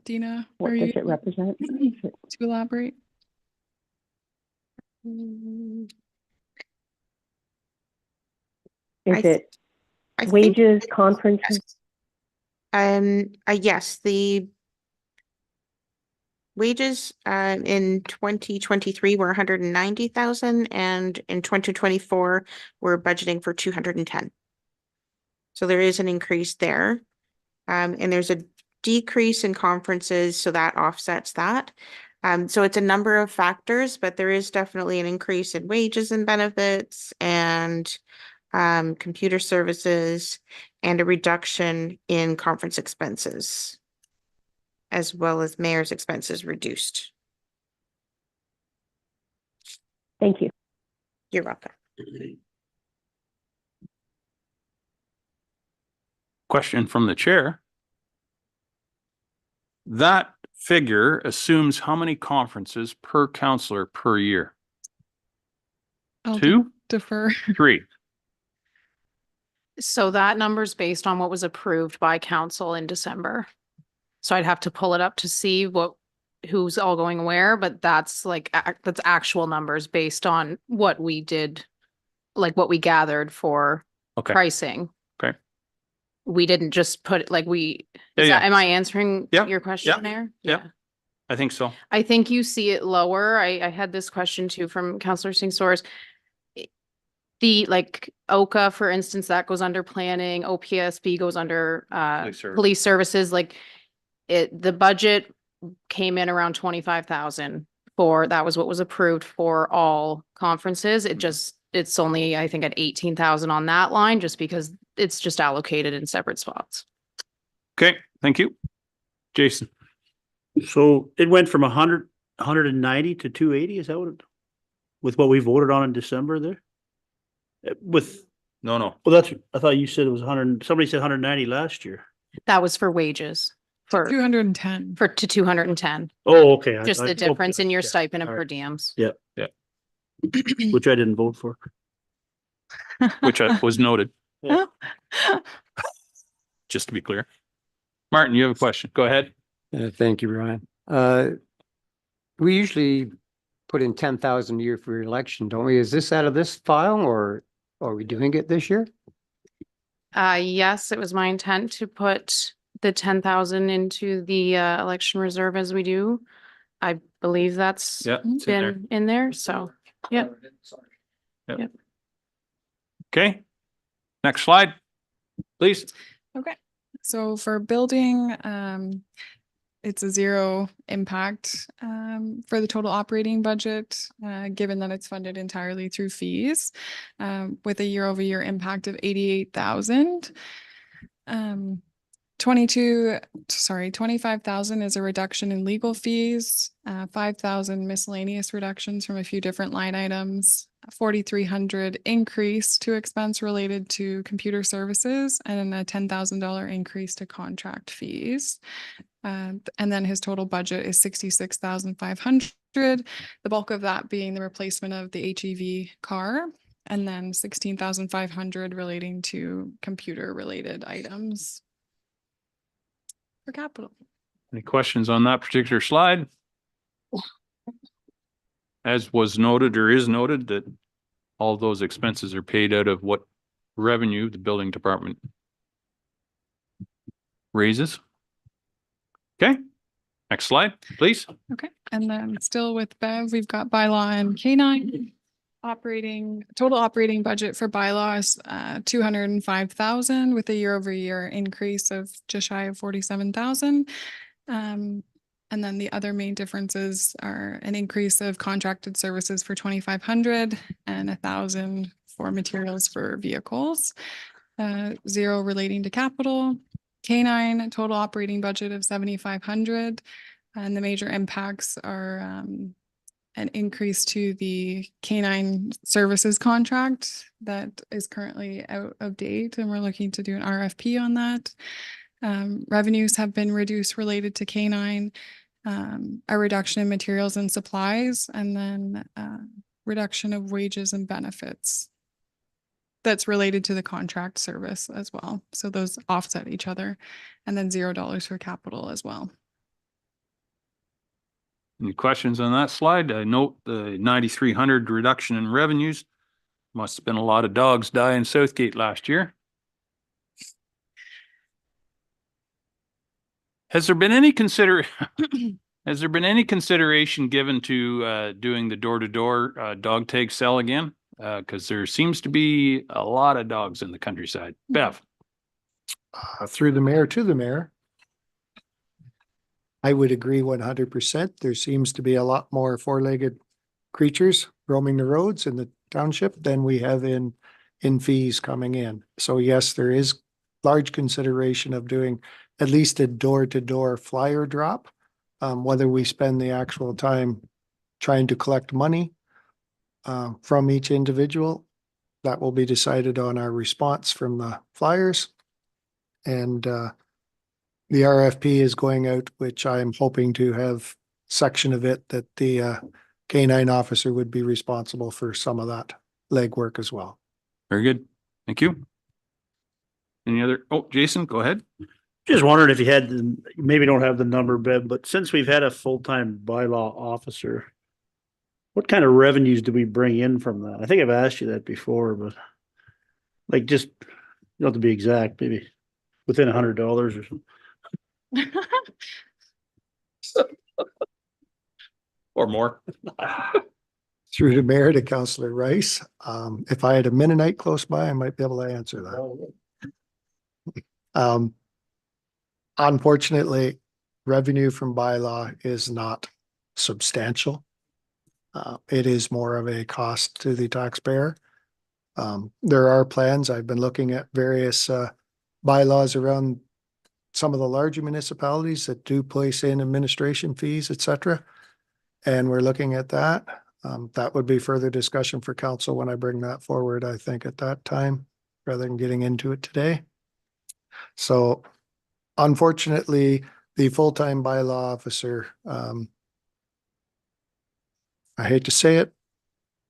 Dina, what does it represent? To elaborate. Is it wages, conferences? Yes, the wages in 2023 were 190,000, and in 2024 we're budgeting for 210. So there is an increase there, and there's a decrease in conferences, so that offsets that. So it's a number of factors, but there is definitely an increase in wages and benefits and computer services, and a reduction in conference expenses, as well as mayor's expenses reduced. Thank you. You're welcome. Question from the chair. That figure assumes how many conferences per counselor per year? I'll 2? Defer. 3? So that number's based on what was approved by council in December. So I'd have to pull it up to see who's all going where, but that's like, that's actual numbers based on what we did, like what we gathered for pricing. Okay. We didn't just put it like am I answering your question there? Yeah. I think so. I think you see it lower. I had this question too from Councillor Singh Soares. The like OCA, for instance, that goes under planning, OPSB goes under police services. Like the budget came in around 25,000 that was what was approved for all conferences. It's only, I think, at 18,000 on that line, just because it's just allocated in separate spots. Okay, thank you. Jason. So it went from 190 to 280, is that with what we voted on in December there? No. Well, I thought you said it was 100, somebody said 190 last year. That was for wages. For 210. To 210. Oh, okay. Just the difference in your yeah. stipend and All per right. diems. Yeah. which I didn't vote for. which was noted, Yeah. just to be clear. Martin, you have a question? Go ahead. Thank you, Brian. We usually put in 10,000 a year for election, don't we? Is this out of this file or are we doing it this year? Yes, it was my intent to put the 10,000 into the election reserve as we do. I believe that's Yeah, it's in there. been in there, so, yeah. Okay. Next slide, please. Okay, so for building, it's a zero impact for the total operating budget, given that it's funded entirely through fees, with a year-over-year impact of 88,000. 25,000 is a reduction in legal fees, 5,000 miscellaneous reductions from a few different line items, 4,300 increase to expense related to computer services, and a $10,000 increase to contract fees. And then his total budget is 66,500. The bulk of that being the replacement of the HEV car, and then 16,500 relating to computer related items for capital. Any questions on that particular slide? As was noted or is noted that all those expenses are paid out of what revenue the building department raises. Okay, next slide, please. Okay, and then still with Bev, we've got bylaw and K9. Total operating budget for bylaws, 205,000 with a year-over-year increase of just shy of 47,000. And then the other main differences are an increase of contracted services for 2,500 and 1,000 for materials for vehicles. Zero relating to capital. K9 total operating budget of 7,500, and the major impacts are an increase to the K9 services contract that is currently out of date, and we're looking to do an RFP on that. Revenues have been reduced related to K9, a reduction in materials and supplies, and then reduction of wages and benefits that's related to the contract service as well. So those offset each other, and then $0 for capital as well. Any questions on that slide? I note the 9,300 reduction in revenues. Must have been a lot of dogs die in Southgate last year. Has there been any consideration given to doing the door-to-door dog tag sell again? Because there seems to be a lot of dogs in the countryside. Bev? Through the mayor to the mayor, I would agree 100%. There seems to be a lot more four-legged creatures roaming the roads in the township than we have in fees coming in. So yes, there is large consideration of doing at least a door-to-door flyer drop. Whether we spend the actual time trying to collect money from each individual, that will be decided on our response from the flyers. And the RFP is going out, which I'm hoping to have section of it that the K9 officer would be responsible for some of that legwork as well. Very good. Thank you. Any other? Oh, Jason, go ahead. Just wondered if you had, you maybe don't have the number, Bev, but since we've had a full-time bylaw officer, what kind of revenues do we bring in from that? I think I've asked you that before, but like just, you don't have to be exact, maybe within $100 or something. Or more. Through the mayor to Councillor Rice. If I had a Mennonite close by, I might be able to answer that. Unfortunately, revenue from bylaw is not substantial. It is more of a cost to the taxpayer. There are plans. I've been looking at various bylaws around some of the larger municipalities that do place in administration fees, etc. And we're looking at that. That would be further discussion for council when I bring that forward, I think at that time, rather than getting into it today. So unfortunately, the full-time bylaw officer, I hate to say it,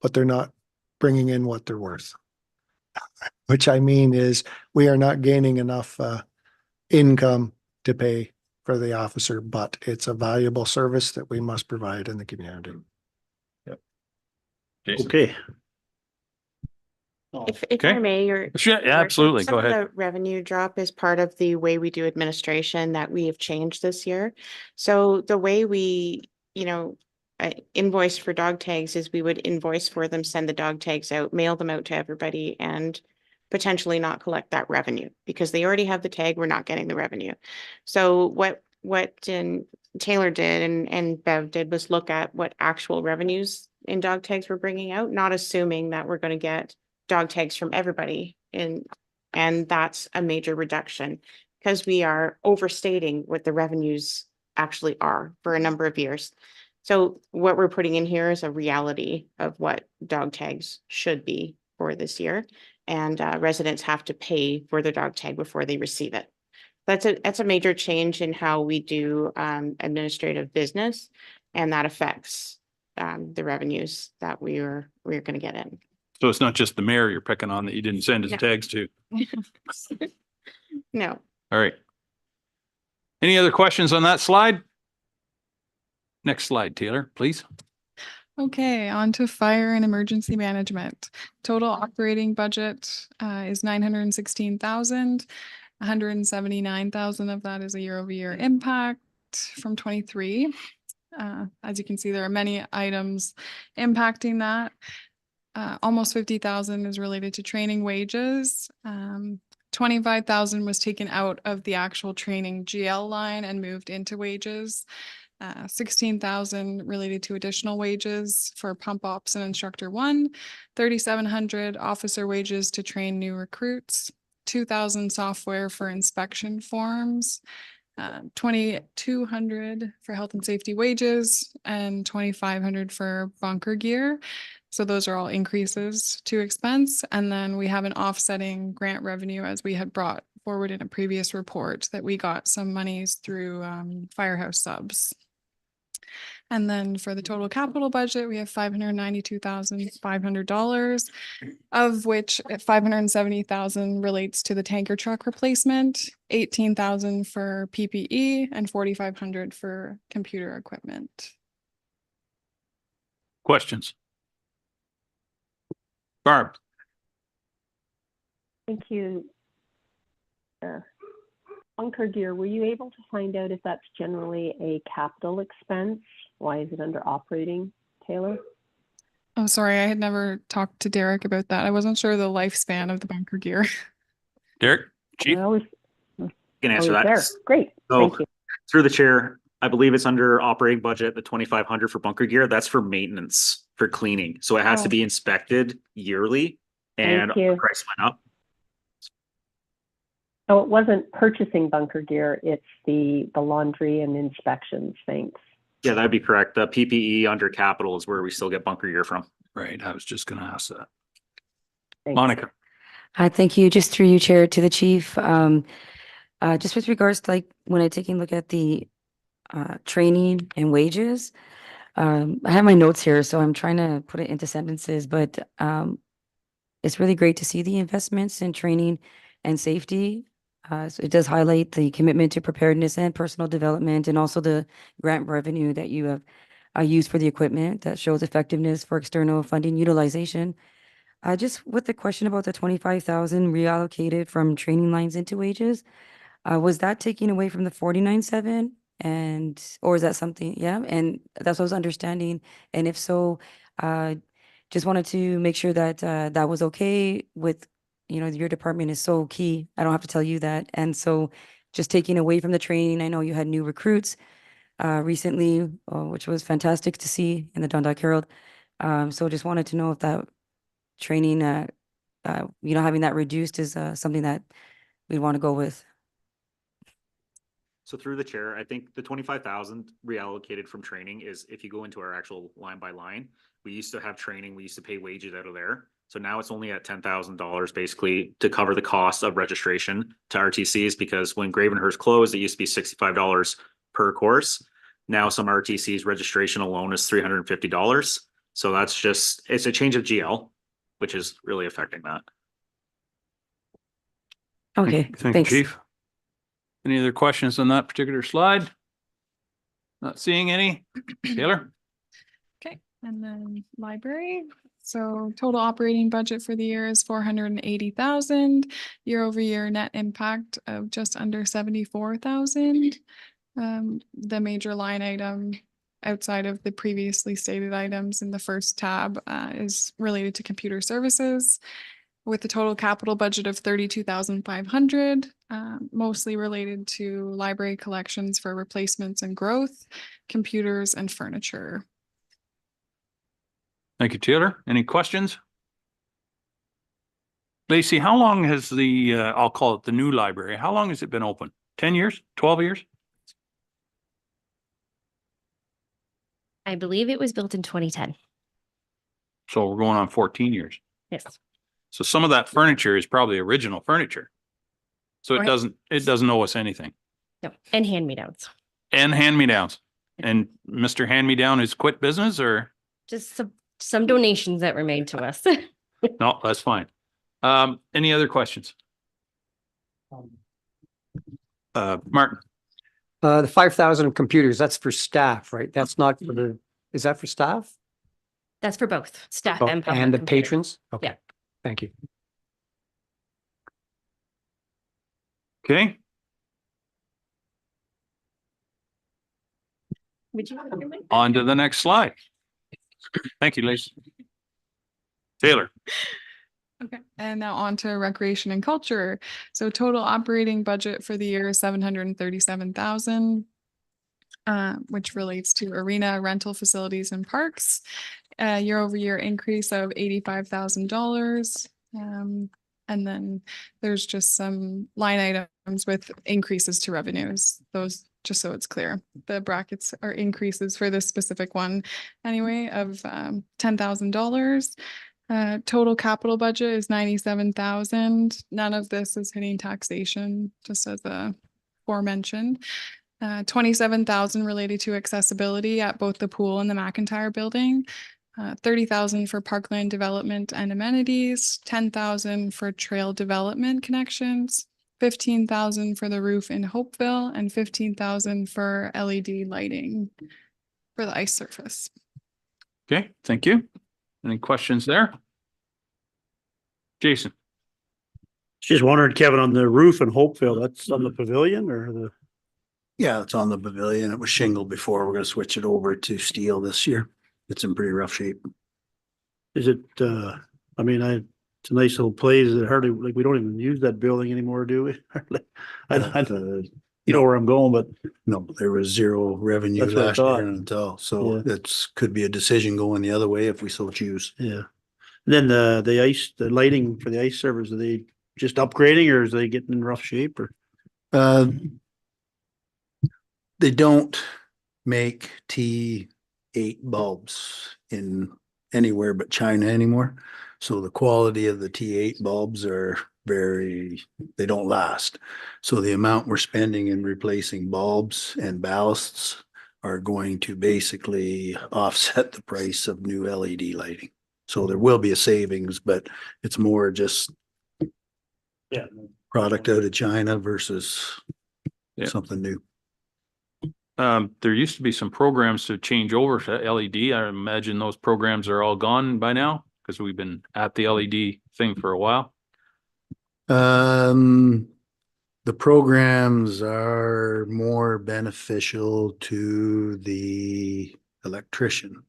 but they're not bringing in what they're worth. Which I mean is we are not gaining enough income to pay for the officer, but it's a valuable service that we must provide in the community. Jason? Okay. If I Okay. may, or. Sure, yeah, absolutely. Go Some of ahead. the revenue drop is part of the way we do administration that we have changed this year. So the way we, invoice for dog tags is we would invoice for them, send the dog tags out, mail them out to everybody, and potentially not collect that revenue because they already have the tag, we're not getting the revenue. So what Taylor did and Bev did was look at what actual revenues in dog tags we're bringing out, not assuming that we're going to get dog tags from everybody. And that's a major reduction because we are overstating what the revenues actually are for a number of years. So what we're putting in here is a reality of what dog tags should be for this year. And residents have to pay for their dog tag before they receive it. That's a major change in how we do administrative business, and that affects the revenues that we're going to get in. So it's not just the mayor you're picking on that you didn't send his No. tags to. No. All right. Any other questions on that slide? Next slide, Taylor, please. Okay, on to fire and emergency management. Total operating budget is 916,000. 179,000 of that is a year-over-year impact from 23. As you can see, there are many items impacting that. Almost 50,000 is related to training wages. 25,000 was taken out of the actual training GL line and moved into wages. 16,000 related to additional wages for pump ops and instructor 1, 3,700 officer wages to train new recruits, 2,000 software for inspection forms, 2,200 for health and safety wages, and 2,500 for bunker gear. So those are all increases to expense. And then we have an offsetting grant revenue as we had brought forward in a previous report that we got some monies through firehouse subs. And then for the total capital budget, we have $592,500, of which 570,000 relates to the tanker truck replacement, 18,000 for PPE, and 4,500 for computer equipment. Questions? Barb? Thank you. Bunker gear, were you able to find out if that's generally a capital expense? Why is it under operating, Taylor? Oh, sorry, I had never talked to Derek about that. I wasn't sure the lifespan of the bunker gear. Derek? Chief? Can answer that. There. Great, So thank you. through the chair, I believe it's under operating budget, the 2,500 for bunker gear. That's for maintenance, for cleaning. So it has to Oh. be inspected yearly, and Thank you. the price went up. Oh, it wasn't purchasing bunker gear, it's the laundry and inspections, thanks. Yeah, that'd be correct. The PPE under capital is where we still get bunker gear from. Right, I was just gonna ask that. Thanks. Monica? Thank you. Just through you, Chair, to the chief. Just with regards to like when I taking a look at the training and wages, I have my notes here, so I'm trying to put it into sentences, but it's really great to see the investments in training and safety. So it does highlight the commitment to preparedness and personal development, and also the grant revenue that you have used for the equipment that shows effectiveness for external funding utilization. Just with the question about the 25,000 reallocated from training lines into wages, was that taking away from the 49.7? Or is that something? Yeah, and that's what I was understanding. And if so, just wanted to make sure that that was okay with, your department is so key. I don't have to tell you that. And so just taking away from the training, I know you had new recruits recently, which was fantastic to see in the Dundalk Herald. So just wanted to know if that training, having that reduced is something that we'd want to go with. So through the chair, I think the 25,000 reallocated from training is if you go into our actual line by line, we used to have training, we used to pay wages out of there. So now it's only at $10,000 basically to cover the cost of registration to RTCs, because when Gravenhurst closed, it used to be $65 per course. Now some RTCs registration alone is $350. So that's just, it's a change of GL, which is really affecting that. Okay, Thank you, thanks. Chief. Any other questions on that particular slide? Not seeing any. Taylor? Okay, and then library. So total operating budget for the year is 480,000, year over year net impact of just under 74,000. The major line item outside of the previously stated items in the first tab is related to computer services, with a total capital budget of 32,500, mostly related to library collections for replacements and growth, computers and furniture. Thank you, Taylor. Any questions? Lacey, how long has the, I'll call it the new library, how long has it been open? 10 years, 12 years? I believe it was built in 2010. So we're going on 14 years. Yes. So some of that furniture is probably original furniture. So Right. it doesn't owe us anything. No, and hand-me-downs. And hand-me-downs. And Mr. Hand-Me-Down has quit business or? Just some donations that were made to us. No, that's fine. Any other questions? Martin? The 5,000 computers, that's for staff, right? That's not for the, is that for staff? That's for both staff Oh, and public. and the computers. patrons? Okay, Yeah. thank you. Okay, Would you recommend that? on to the next slide. Thank you, Lacey. Taylor? Okay, and now on to recreation and culture. So total operating budget for the year is 737,000, which relates to arena rental facilities and parks, year over year increase of $85,000. And then there's just some line items with increases to revenues. Those, just so it's clear, the brackets are increases for this specific one anyway of $10,000. Total capital budget is 97,000. None of this is hitting taxation, just as a aforementioned. 27,000 related to accessibility at both the pool and the McIntyre building. 30,000 for parkland development and amenities, 10,000 for trail development connections, 15,000 for the roof in Hopeville, and 15,000 for LED lighting for the ice surface. Okay, thank you. Any questions there? Jason? Just wondering, Kevin, on the roof in Hopeville, that's on the pavilion or the? Yeah, it's on the pavilion. It was shingled before. We're gonna switch it over to steel this year. It's in pretty rough shape. Is it, I mean, it's a nice little place. Is it hardly, like, we don't even use that building anymore, do we? You know where I'm going, but. No, there was zero revenue That's what I last year thought. until, so Yeah. that's, could be a decision going the other way if we so choose. Yeah. Then the lighting for the ice servers, are they just upgrading or is they getting in rough shape or? They don't make T8 bulbs in anywhere but China anymore. So the quality of the T8 bulbs are they don't last. So the amount we're spending in replacing bulbs and ballasts are going to basically offset the price of new LED lighting. So there will be a savings, but it's more just Yeah. product out of China versus Yeah. something new. There used to be some programs to change over to LED. I imagine those programs are all gone by now because we've been at the LED thing for a while. The programs are more beneficial to the electrician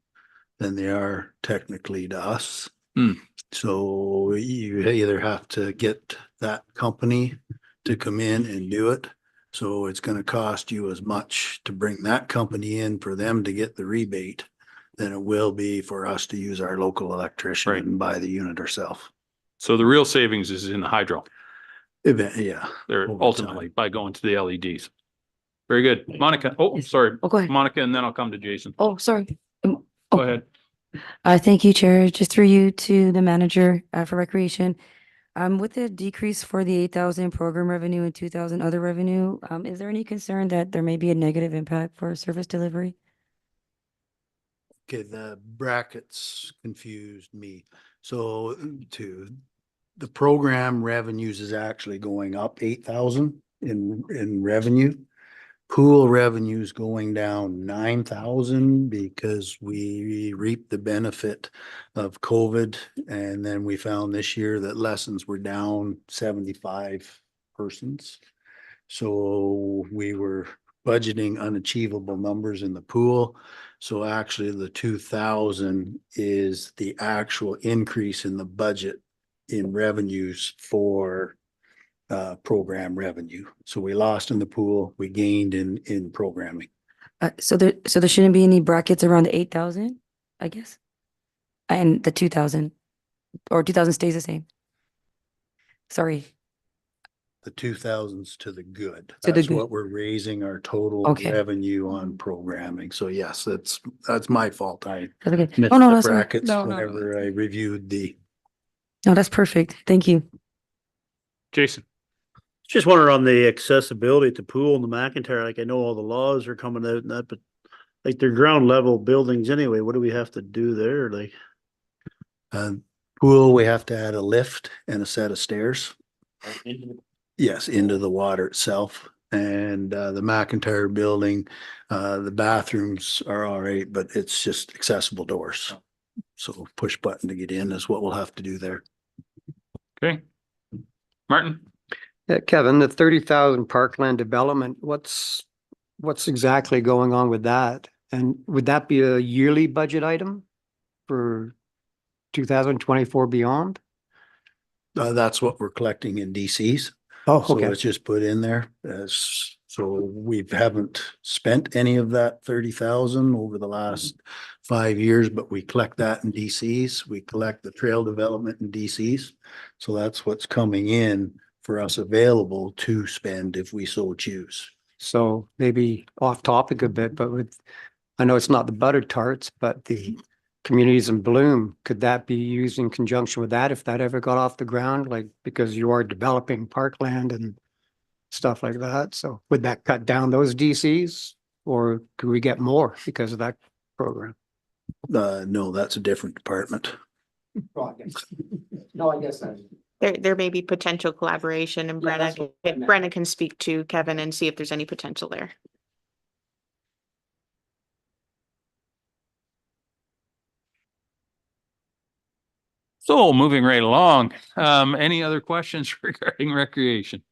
than they are technically to us. Hmm. So you either have to get that company to come in and do it. So it's gonna cost you as much to bring that company in for them to get the rebate than it will be for us to use our local electrician Right. and buy the unit ourselves. So the real savings is in the hydro. Yeah. They're Over ultimately by going to the LEDs. Very good. Monica, oh, sorry. Oh, go ahead. Monica, and then I'll come to Jason. Oh, sorry. Go ahead. Thank you, Chair. Just through you to the manager for recreation. With the decrease for the 8,000 program revenue and 2,000 other revenue, is there any concern that there may be a negative impact for service delivery? Okay, the brackets confused me. So the program revenues is actually going up 8,000 in revenue. Pool revenues going down 9,000 because we reaped the benefit of COVID. And then we found this year that lessons were down 75 persons. So we were budgeting unachievable numbers in the pool. So actually the 2,000 is the actual increase in the budget in revenues for program revenue. So we lost in the pool, we gained in programming. So there shouldn't be any brackets around the 8,000, I guess? And the 2,000 or 2,000 stays the same? Sorry. The 2,000s to the good. To the That's good. what we're raising our total Okay. revenue on programming. So yes, that's my fault. I That's okay. missed Oh, no, the that's all right. brackets No, no, whenever I reviewed the. No, that's perfect. Thank you. Jason. Just wondering on the accessibility to pool in the McIntyre, like I know all the laws are coming out and that, but like they're ground level buildings anyway, what do we have to do there? Like, Pool, we have to add a lift and a set of stairs. Yes, into the water itself. And the McIntyre building, the bathrooms are all right, but it's just accessible doors. So push button to get in is what we'll have to do there. Okay. Martin? Yeah, Kevin, the 30,000 parkland development, what's exactly going on with that? And would that be a yearly budget item for 2024 beyond? That's what we're collecting in DCs. Oh, So okay. it's just put in there so we haven't spent any of that 30,000 over the last 5 years, but we collect that in DCs. We collect the trail development in DCs. So that's what's coming in for us available to spend if we so choose. So maybe off topic a bit, but I know it's not the butter tarts, but the communities in bloom, could that be used in conjunction with that if that ever got off the ground? Like, because you are developing parkland and stuff like that. So would that cut down those DCs or could we get more because of that program? No, that's a different department. No, I guess that's. There may be potential collaboration and Yeah, that's what I meant. Brenna can speak to Kevin and see if there's any potential there. So moving right along, any other questions regarding recreation?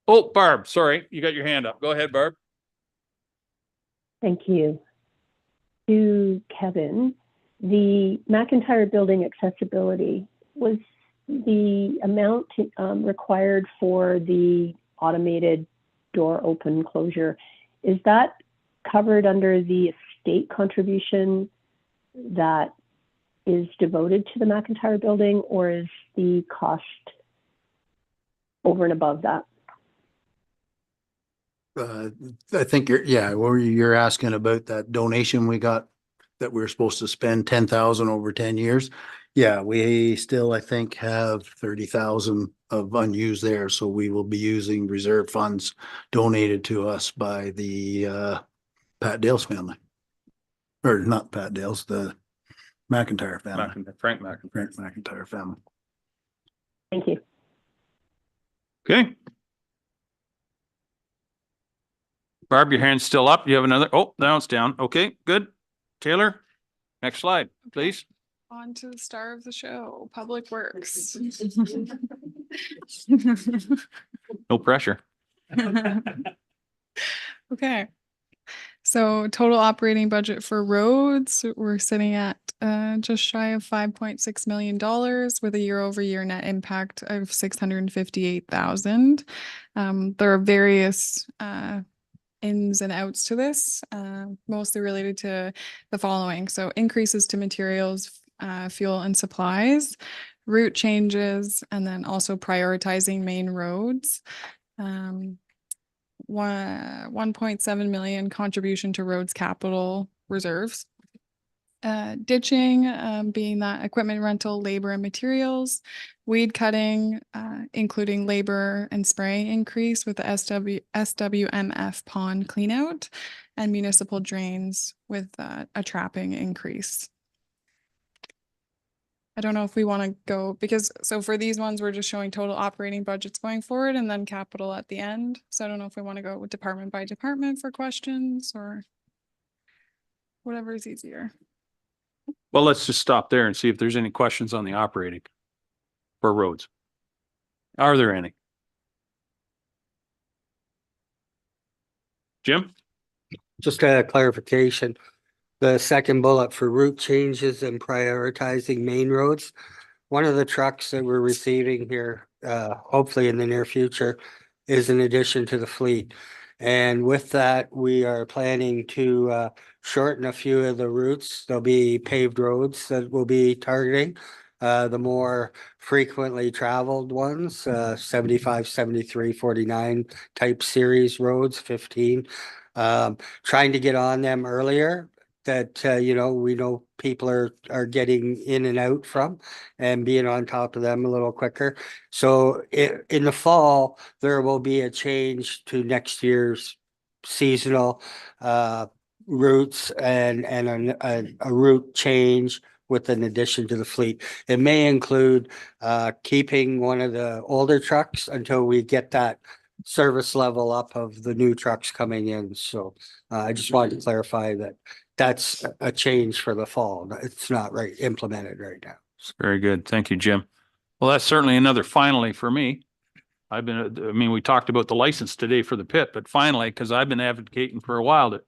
Oh, Barb, sorry, you got your hand up. Go ahead, Barb. Thank you. To Kevin, the McIntyre building accessibility, was the amount required for the automated door open closure, is that covered under the state contribution that is devoted to the McIntyre building, or is the cost over and above that? I think you're asking about that donation we got that we were supposed to spend 10,000 over 10 years. Yeah, we still, I think, have 30,000 of unused there. So we will be using reserve funds donated to us by the Pat Dale's family. Or not Pat Dale's, the McIntyre family. Frank McIntyre. Frank McIntyre family. Thank you. Okay. Barb, your hand's still up. You have another, oh, now it's down. Okay, good. Taylor, next slide, please. On to the star of the show, Public Works. No pressure. Okay. So total operating budget for roads, we're sitting at just shy of $5.6 million with a year-over-year net impact of 658,000. There are various ins and outs to this, mostly related to the following. So increases to materials, fuel and supplies, route changes, and then also prioritizing main roads. 1.7 million contribution to roads capital reserves. Ditching, being that equipment rental, labor and materials, weed cutting, including labor and spraying increase with the SWMF pond cleanout, and municipal drains with a trapping increase. I don't know if we want to go, because so for these ones, we're just showing total operating budgets going forward and then capital at the end. So I don't know if we want to go department by department for questions or whatever is easier. Well, let's just stop there and see if there's any questions on the operating for roads. Are there any? Jim? Just a clarification. The second bullet for route changes and prioritizing main roads. One of the trucks that we're receiving here, hopefully in the near future, is an addition to the fleet. And with that, we are planning to shorten a few of the routes. There'll be paved roads that we'll be targeting. The more frequently traveled ones, 75, 73, 49 type series roads, 15. Trying to get on them earlier that, we know people are getting in and out from and being on top of them a little quicker. So in the fall, there will be a change to next year's seasonal routes and a route change with an addition to the fleet. It may include keeping one of the older trucks until we get that service level up of the new trucks coming in. So I just wanted to clarify that that's a change for the fall. It's not implemented right now. Very good. Thank you, Jim. Well, that's certainly another finally for me. We talked about the license today for the pit, but finally, because I've been advocating for a while that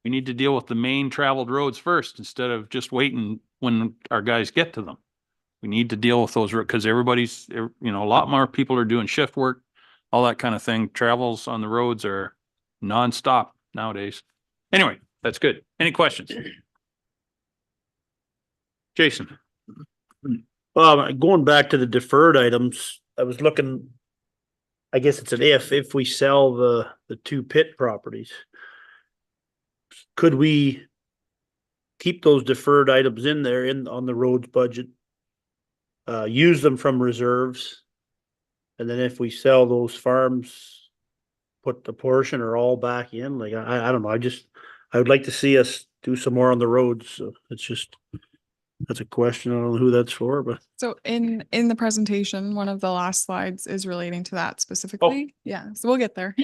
we need to deal with the main traveled roads first instead of just waiting when our guys get to them. We need to deal with those because everybody's, a lot more people are doing shift work, all that kind of thing. Travels on the roads are nonstop nowadays. Anyway, that's good. Any questions? Jason? Going back to the deferred items, I was looking, I guess it's an if we sell the two pit properties, could we keep those deferred items in there on the roads budget? Use them from reserves. And then if we sell those farms, put the portion or all back in, like, I don't know. I would like to see us do some more on the roads. So that's a question. I don't know who that's for, but. So in the presentation, one of the last slides is relating to that specifically. Yeah, so we'll get there.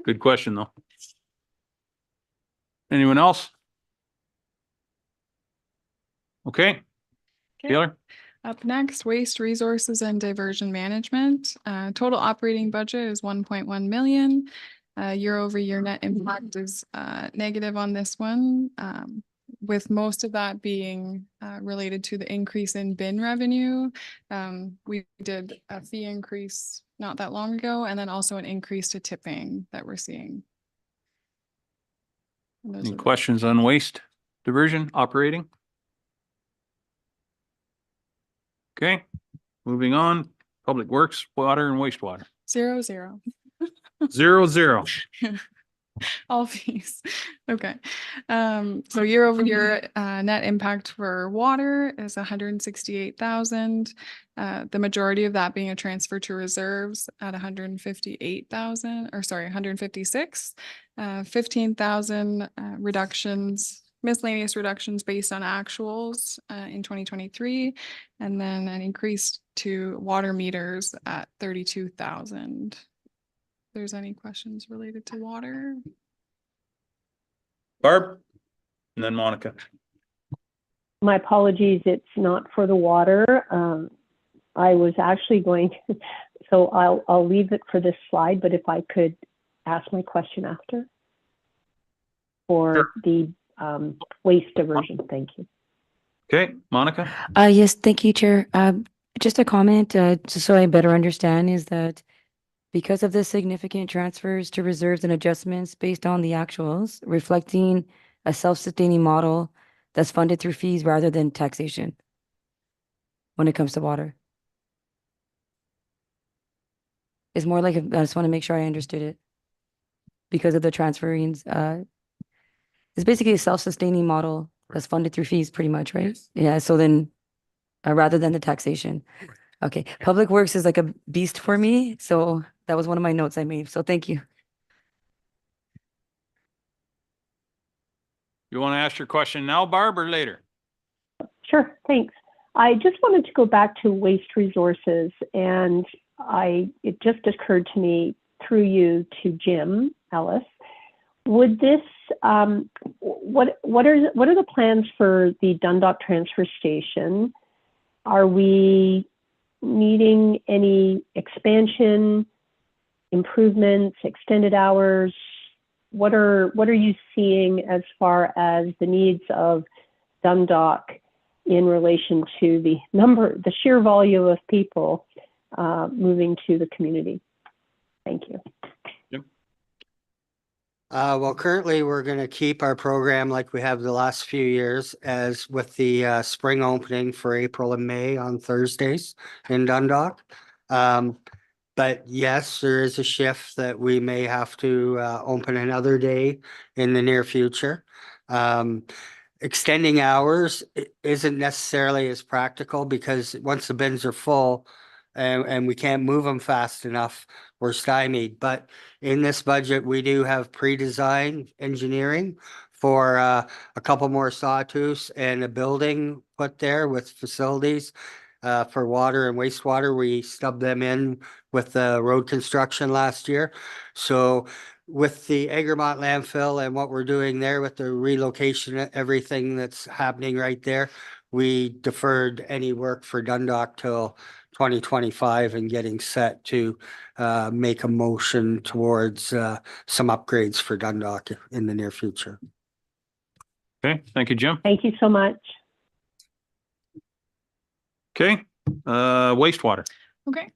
Good question though. Anyone else? Okay. Taylor? Up next, waste resources and diversion management. Total operating budget is 1.1 million. Year over year net impact is negative on this one, with most of that being related to the increase in bin revenue. We did a fee increase not that long ago, and then also an increase to tipping that we're seeing. Any questions on waste diversion operating? Okay, moving on. Public Works, water and wastewater. 0, 0. All fees. Okay. So year over year, net impact for water is 168,000. The majority of that being a transfer to reserves at 158,000, or sorry, 156. 15,000 reductions, miscellaneous reductions based on actuals in 2023, and then an increase to water meters at 32,000. There's any questions related to water? Barb? And then Monica. My apologies, it's not for the water. I was actually going to, so I'll leave it for this slide, but if I could ask my question after for the waste diversion. Thank you. Okay, Monica? Yes, thank you, Chair. Just a comment, just so I better understand, is that because of the significant transfers to reserves and adjustments based on the actuals, reflecting a self-sustaining model that's funded through fees rather than taxation when it comes to water. It's more like, I just want to make sure I understood it. Because of the transferings, it's basically a self-sustaining model That's funded through fees pretty much, right? Yeah, so then, rather than the taxation. Okay, Public Works is like a beast for me, so that was one of my notes I made, so thank you. You want to ask your question now, Barb, or later? Sure, thanks. I just wanted to go back to waste resources, and it just occurred to me through you to Jim Ellis. Would this, what are the plans for the Dundalk transfer station? Are we needing any expansion, improvements, extended hours? What are you seeing as far as the needs of Dundalk in relation to the sheer volume of people moving to the community? Thank you. Well, currently we're going to keep our program like we have the last few years, as with the spring opening for April and May on Thursdays in Dundalk. But yes, there is a shift that we may have to open another day in the near future. Extending hours isn't necessarily as practical, because once the bins are full and we can't move them fast enough, we're stymied. But in this budget, we do have pre-design engineering for a couple more sawtooths and a building put there with facilities for water and wastewater. We stubbed them in with the road construction last year. So with the Egremont landfill and what we're doing there with the relocation, everything that's happening right there, we deferred any work for Dundalk till 2025 and getting set to make a motion towards some upgrades for Dundalk in the near future. Okay, thank you, Jim. Thank you so much. Okay, wastewater. Okay.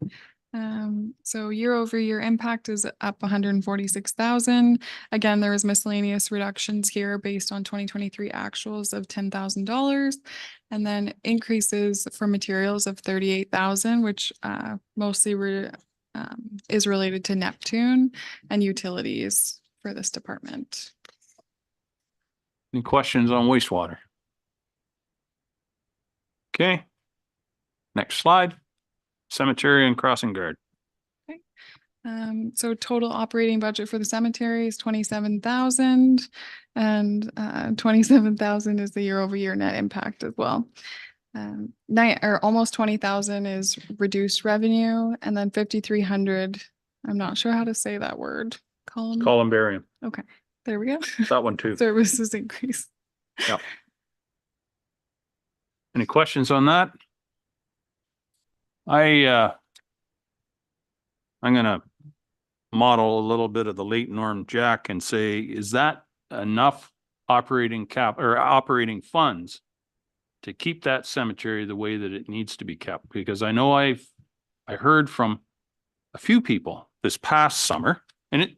So year over year impact is up 146,000. Again, there was miscellaneous reductions here based on 2023 actuals of $10,000. And then increases for materials of 38,000, which mostly is related to Neptune and utilities for this department. Any questions on wastewater? Okay. Next slide. Cemetery and crossing guard. So total operating budget for the cemetery is 27,000, and 27,000 is the year over year net impact as well. Almost 20,000 is reduced revenue, and then 5,300. I'm not sure how to say that word. Columbarium. Okay, there we go. That one too. Services increase. Yeah. Any questions on that? I'm gonna model a little bit of the late Norm Jack and say, is that enough operating funds to keep that cemetery the way that it needs to be kept? Because I know I heard from a few people this past summer, and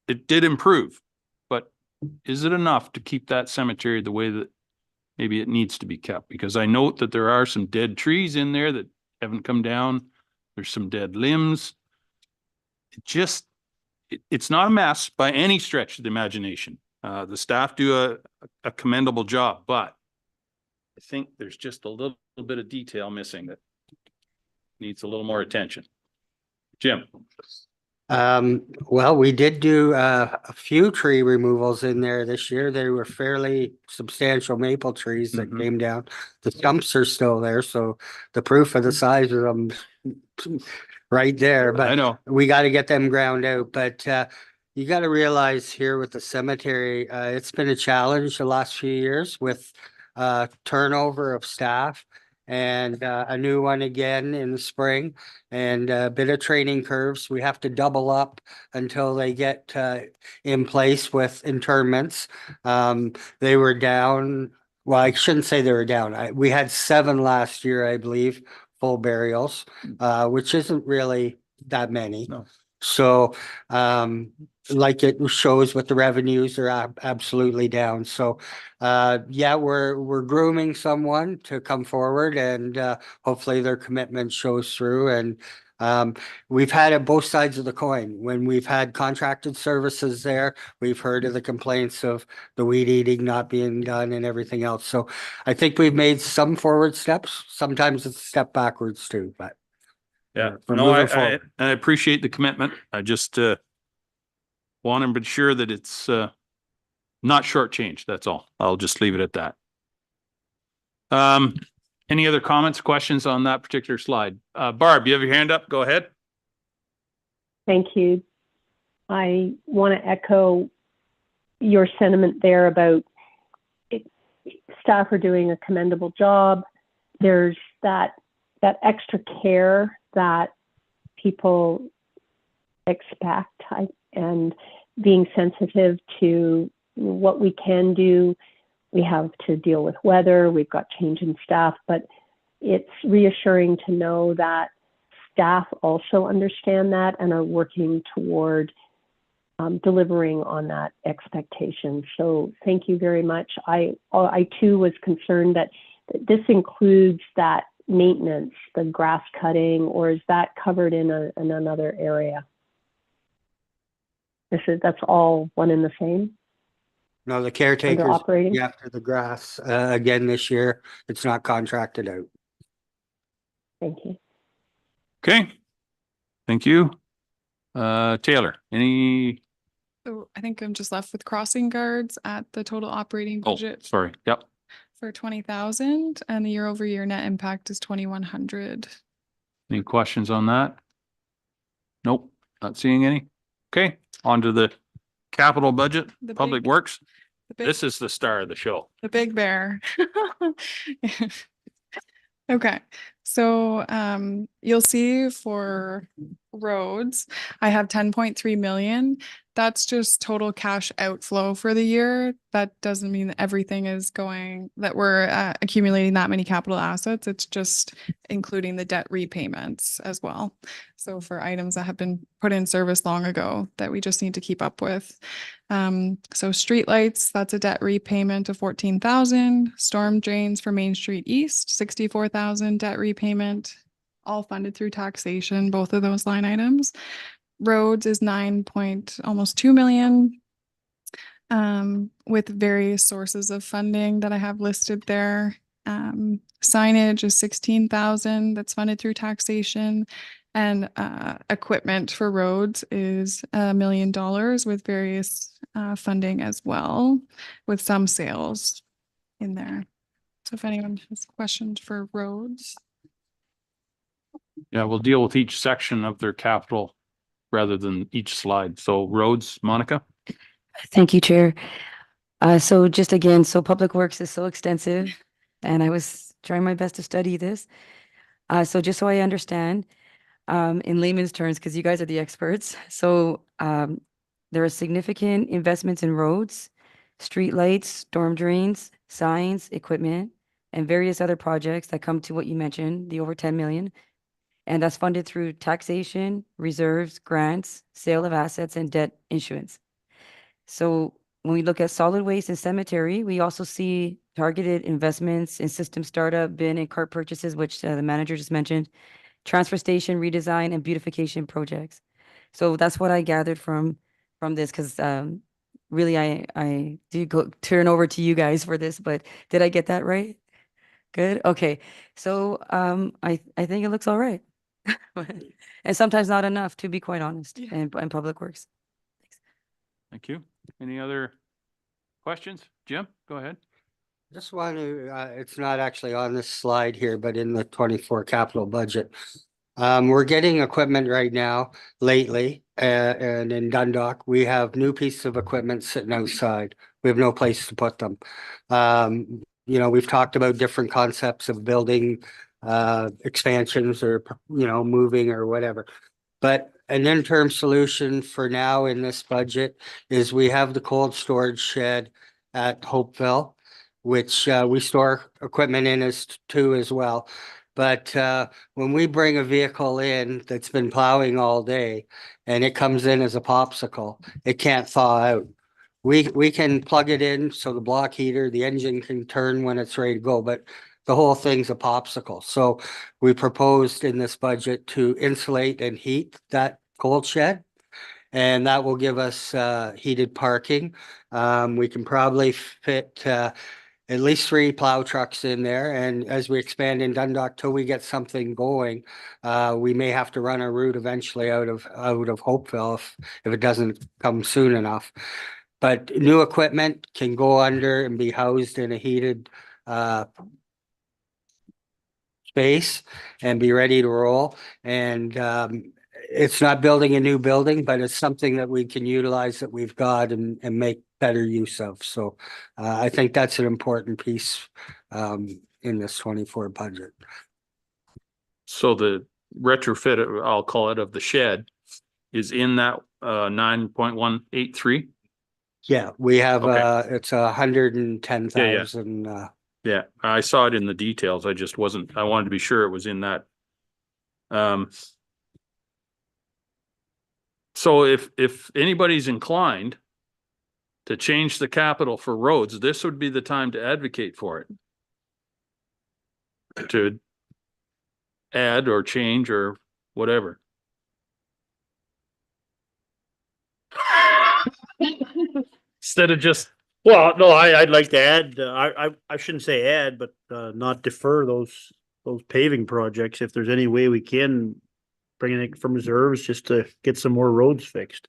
it did improve, but is it enough to keep that cemetery the way that maybe it needs to be kept? Because I note that there are some dead trees in there that haven't come down. There's some dead limbs. It's not a mess by any stretch of the imagination. The staff do a commendable job, but I think there's just a little bit of detail missing that needs a little more attention. Jim. Well, we did do a few tree removals in there this year. They were fairly substantial maple trees that came down. The stumps are still there, so the proof of the size of them right there. But I know we got to get them ground out. But you got to realize here with the cemetery, it's been a challenge the last few years with turnover of staff, and a new one again in the spring, and a bit of training curves. We have to double up until they get in place with interments. They were down. Well, I shouldn't say they were down. We had 7 last year, I believe, full burials, which isn't really that many. No. So, like it shows with the revenues, are absolutely down. So, yeah, we're grooming someone to come forward, and hopefully their commitment shows through. And We've had it both sides of the coin. When we've had contracted services there, we've heard of the complaints of the weed eating not being done and everything else. So I think we've made some forward steps. Sometimes it's a step backwards too, but Yeah, we're no, moving forward. I appreciate the commitment. I just want to be sure that it's not shortchanged. That's all. I'll just leave it at that. Any other comments, questions on that particular slide? Barb, you have your hand up. Go ahead. Thank you. I want to echo your sentiment there about staff are doing a commendable job. There's that extra care that people expect and being sensitive to what we can do. We have to deal with weather, we've got change in staff, but it's reassuring to know that staff also understand that and are working toward delivering on that expectation. So thank you very much. I too was concerned that this includes that maintenance, the grass cutting, or is that covered in another area? That's all one and the same? No, the caretakers, operating? after the grass, again this year, it's not contracted out. Thank you. Okay. Thank you. Taylor, any? So I think I'm just left with crossing guards at the total operating Oh, budget sorry. Yep. for 20,000 and the year-over-year net impact is 2,100. Any questions on that? Nope, not seeing any. Okay, on to the capital budget, The Public big- Works. The big, This is the star of the show. the big bear. Okay, so you'll see for roads, I have 10.3 million. That's just total cash outflow for the year. That doesn't mean that everything is going, that we're accumulating that many capital assets. It's just including the debt repayments as well. So for items that have been put in service long ago that we just need to keep up with. So streetlights, that's a debt repayment of 14,000. Storm drains for Main Street East, 64,000 debt repayment, all funded through taxation, both of those line items. Roads is almost 2 million. With various sources of funding that I have listed there. Signage is 16,000 that's funded through taxation. And equipment for roads is $1 million with various funding as well, with some sales in there. So if anyone has questions for roads. Yeah, we'll deal with each section of their capital rather than each slide. So roads, Monica? Thank you, Chair. So just again, so Public Works is so extensive and I was trying my best to study this. So just so I understand, in layman's terms, because you guys are the experts. So there are significant investments in roads, streetlights, storm drains, signs, equipment, and various other projects that come to what you mentioned, the over 10 million. And that's funded through taxation, reserves, grants, sale of assets, and debt issuance. So when we look at solid waste and cemetery, we also see targeted investments in system startup, bin and cart purchases, which the manager just mentioned, transfer station redesign and beautification projects. So that's what I gathered from this, because really I do turn over to you guys for this, but did I get that right? Good. Okay. So I think it looks all right. And sometimes not enough, to be quite honest, in Public Works. Thank you. Any other questions? Jim, go ahead. Just want to, it's not actually on this slide here, but in the 24 capital budget. We're getting equipment right now lately, and in Dundalk, we have new pieces of equipment sitting outside. We have no place to put them. You know, we've talked about different concepts of building expansions or, you know, moving or whatever. But an interim solution for now in this budget is we have the cold storage shed at Hopeville, which we store equipment in as well. But when we bring a vehicle in that's been plowing all day and it comes in as a popsicle, it can't thaw out. We can plug it in so the block heater, the engine can turn when it's ready to go, but the whole thing's a popsicle. So we proposed in this budget to insulate and heat that cold shed. And that will give us heated parking. We can probably fit at least 3 plow trucks in there. And as we expand in Dundalk till we get something going, we may have to run a route eventually out of Hopeville if it doesn't come soon enough. But new equipment can go under and be housed in a heated space and be ready to roll. And it's not building a new building, but it's something that we can utilize that we've got and make better use of. So I think that's an important piece in this 24 budget. So the retrofit, I'll call it, of the shed is in that 9.183. Yeah, we have Okay. it's 110,000. Yeah, I saw it in the details. I just wasn't, I wanted to be sure it was in that. So if anybody's inclined to change the capital for roads, this would be the time to advocate for it. To add or change or whatever. Instead of just, Well, no, I'd like to add, I shouldn't say add, but not defer those paving projects if there's any way we can bring it from reserves just to get some more roads fixed.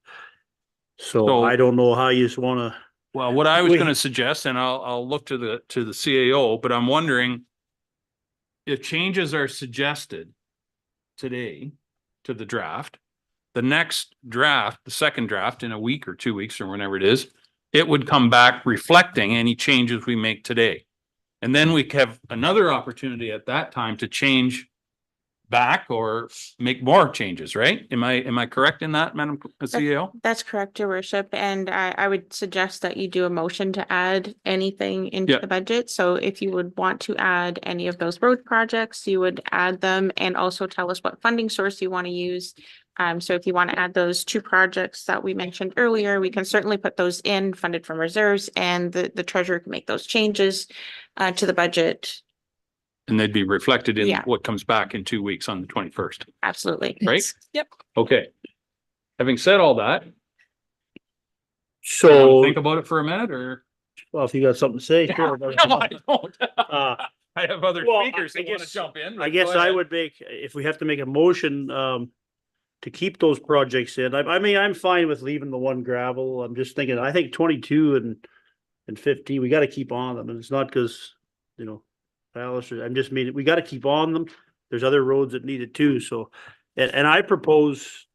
So I don't know how you just wanna. well, what I was gonna suggest, and I'll look to the CAO, but I'm wondering if changes are suggested today to the draft, the next draft, the second draft in a week or 2 weeks or whenever it is, it would come back reflecting any changes we make today. And then we have another opportunity at that time to change back or make more changes, right? Am I correct in that, Madam CEO? That's correct, Your Worship, and I would suggest that you do a motion to add anything into Yeah. the budget. So if you would want to add any of those road projects, you would add them and also tell us what funding source you want to use. So if you want to add those 2 projects that we mentioned earlier, we can certainly put those in funded from reserves, and the treasurer can make those changes to the budget. And they'd be reflected in Yeah. what comes back in 2 weeks on the 21st, Absolutely. right? Yep. Okay. Having said all that, So, think about it for a minute or? well, if you got something to say, sure. No, I don't. Uh, I have other Well, speakers I who want to guess- jump in. I but guess go I ahead. would make, if we have to make a motion, to keep those projects in, I mean, I'm fine with leaving the one gravel. I'm just thinking, I think 22 and 15, we gotta keep on them, and it's not because, you know, Alistair, I'm just meaning, we gotta keep on them. There's other roads that need it too, so, and I propose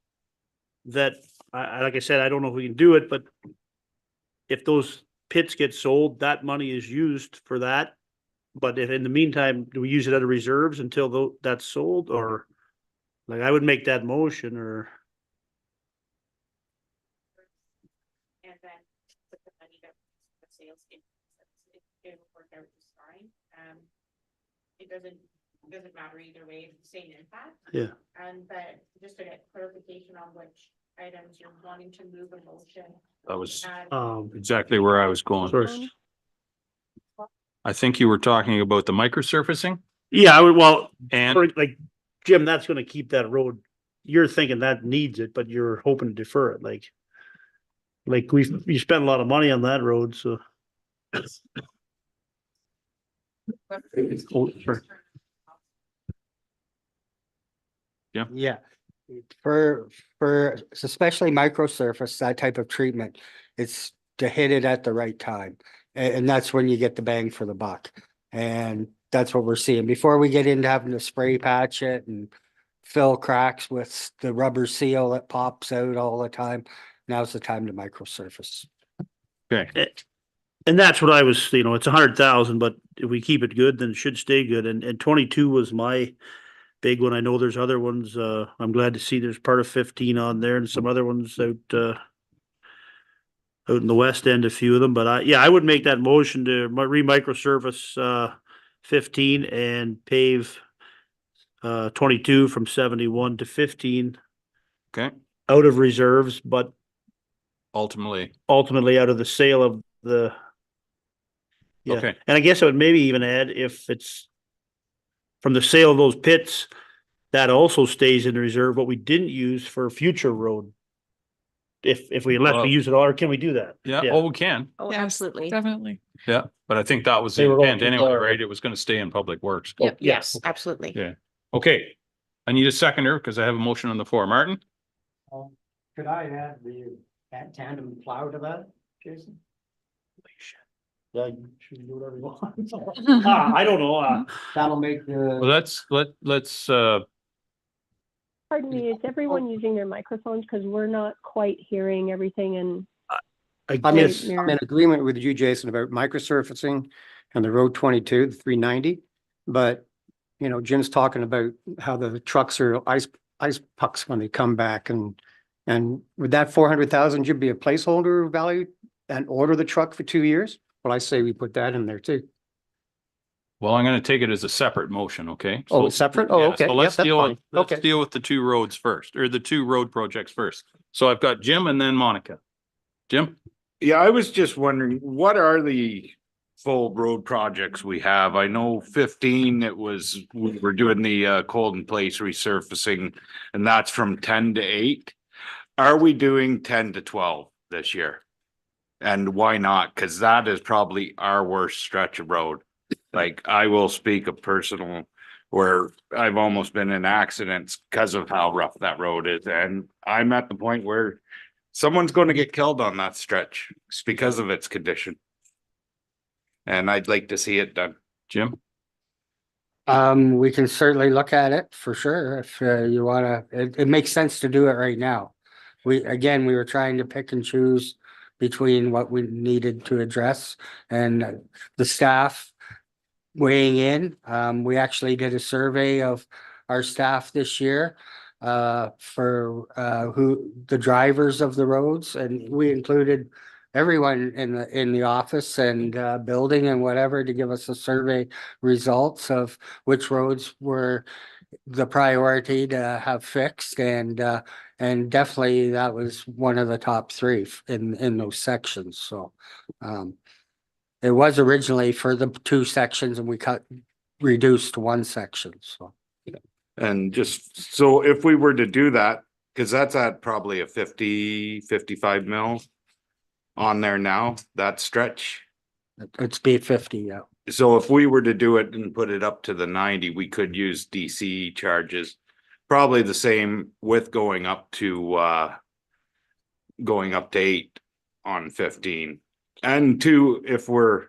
that, like I said, I don't know if we can do it, but if those pits get sold, that money is used for that. But if in the meantime, do we use it out of reserves until that's sold, or like I would make that motion, or And then put the money that the sales in, it will work out just fine. It doesn't matter either way, it's the same impact. yeah. But just to get clarification on which items you're wanting to move a motion. That was add. exactly where I was going. Sorry. I think you were talking about the microsurfacing Yeah, I would, well, and like, Jim, that's gonna keep that road. You're thinking that needs it, but you're hoping to defer it, like you spent a lot of money on that road, so. Oh, sure. Yeah. For especially microsurface, that type of treatment, it's to hit it at the right time. And that's when you get the bang for the buck. And that's what we're seeing. Before we get into having to spray patch it and fill cracks with the rubber seal that pops out all the time, now's the time to microsurface. okay. And that's what I was, you know, it's 100,000, but if we keep it good, then it should stay good. And 22 was my big one. I know there's other ones. I'm glad to see there's part of 15 on there and some other ones out in the west end, a few of them. But I would make that motion to re-microsurface 15 and pave 22 from 71 to 15 Okay. out of reserves, but Ultimately, ultimately out of the sale of the. Yeah, Okay. and I guess I would maybe even add if it's from the sale of those pits, that also stays in reserve, what we didn't use for future road. If we let Well- we use it all, or can we do that? Yeah, oh, we can. Oh, Yes, absolutely. Definitely. Yeah, but I think that was They the were going intent too anyway, far. right? It was gonna stay in Public Works. Oh, Yes, absolutely. Yeah. Okay. I need a seconder because I have a motion on the floor. Martin? Could I add the tandem plow to that, Jason? Yeah, you should do whatever you want. I don't know, That'll make Well, the, let's, Pardon me, is everyone using their microphones? Because we're not quite hearing everything and I'm Right, in, I'm Mayor. in agreement with you, Jason, about microsurfacing and the road 22, the 390. But, you know, Jim's talking about how the trucks are ice pucks when they come back and with that 400,000 should be a placeholder value and order the truck for 2 years. Well, I say we put that in there too. well, I'm gonna take it as a separate motion, okay? Oh, So- it's separate? Oh, yeah, okay. So Yep, let's that's deal with, fine. let's Okay. deal with the two roads first, or the two road projects first. So I've got Jim and then Monica. Jim? Yeah, I was just wondering, what are the full road projects we have? I know 15, we were doing the Colden Place resurfacing, and that's from 10 to 8. Are we doing 10 to 12 this year? And why not? Cause that is probably our worst stretch of road. Like, I will speak of personal where I've almost been in accidents because of how rough that road is, and I'm at the point where someone's going to get killed on that stretch because of its condition. And I'd like to see it done. Jim? We can certainly look at it for sure if you wanna, it makes sense to do it right now. We were trying to pick and choose between what we needed to address and the staff weighing in. We actually did a survey of our staff this year for who the drivers of the roads, and we included everyone in the office and building and whatever to give us a survey results of which roads were the priority to have fixed, and definitely that was one of the top three in those sections. So it was originally for the two sections and we reduced to one section. So And just, so if we were to do that, cause that's at probably a 55 mil on there now, that stretch. it's B50, yeah. So if we were to do it and put it up to the 90, we could use DC charges. Probably the same with going up to 8 on 15. And 2, if we're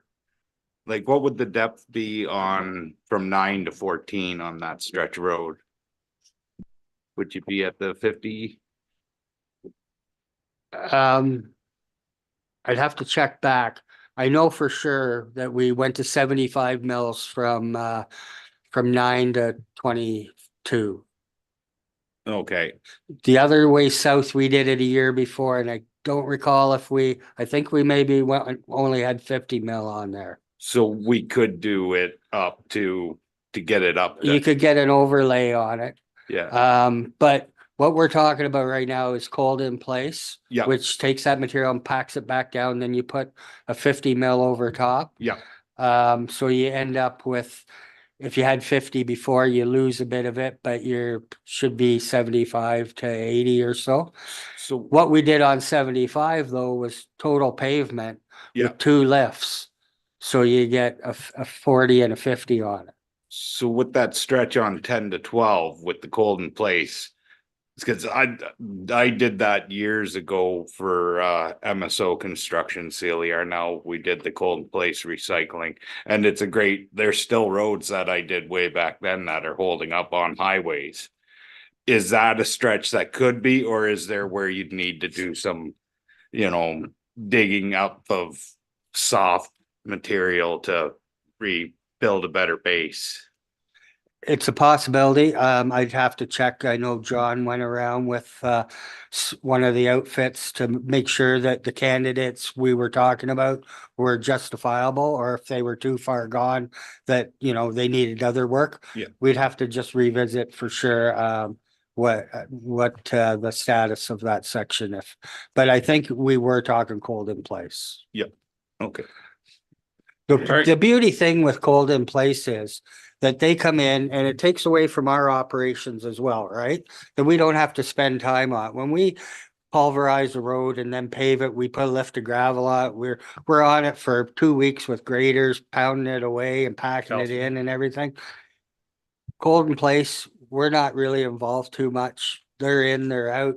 like, what would the depth be on from 9 to 14 on that stretch road? Would you be at the 50? I'd have to check back. I know for sure that we went to 75 mils from 9 to 22. Okay, The other way south, we did it a year before, and I don't recall if I think we maybe only had 50 mil on there. so we could do it up to get it up. You could get an overlay on it. Yeah, But what we're talking about right now is cold in place. Yeah. Which takes that material and packs it back down, then you put a 50 mil over top. yeah. So you end up with, if you had 50 before, you lose a bit of it, but should be 75 to 80 or so. So What we did on 75 though was total pavement Yeah. with 2 lifts. So you get a 40 and a 50 on it. So with that stretch on 10 to 12 with the cold in place, it's because I did that years ago for MSO construction, CLER. Now we did the cold in place recycling, and there's still roads that I did way back then that are holding up on highways. Is that a stretch that could be, or is there where you'd need to do some, digging up of soft material to rebuild a better base? It's a possibility. I'd have to check. I know John went around with one of the outfits to make sure that the candidates we were talking about were justifiable, or if they were too far gone that, they needed other work. Yeah. We'd have to just revisit for sure what the status of that section but I think we were talking cold in place. Okay. The, Right. the beauty thing with cold in place is that they come in and it takes away from our operations as well, right? That we don't have to spend time on. When we pulverize the road and then pave it, we put a lift of gravel on it. We're on it for 2 weeks with graders, pounding it away and packing it in and everything. Golden Place, we're not really involved too much. They're in, they're out.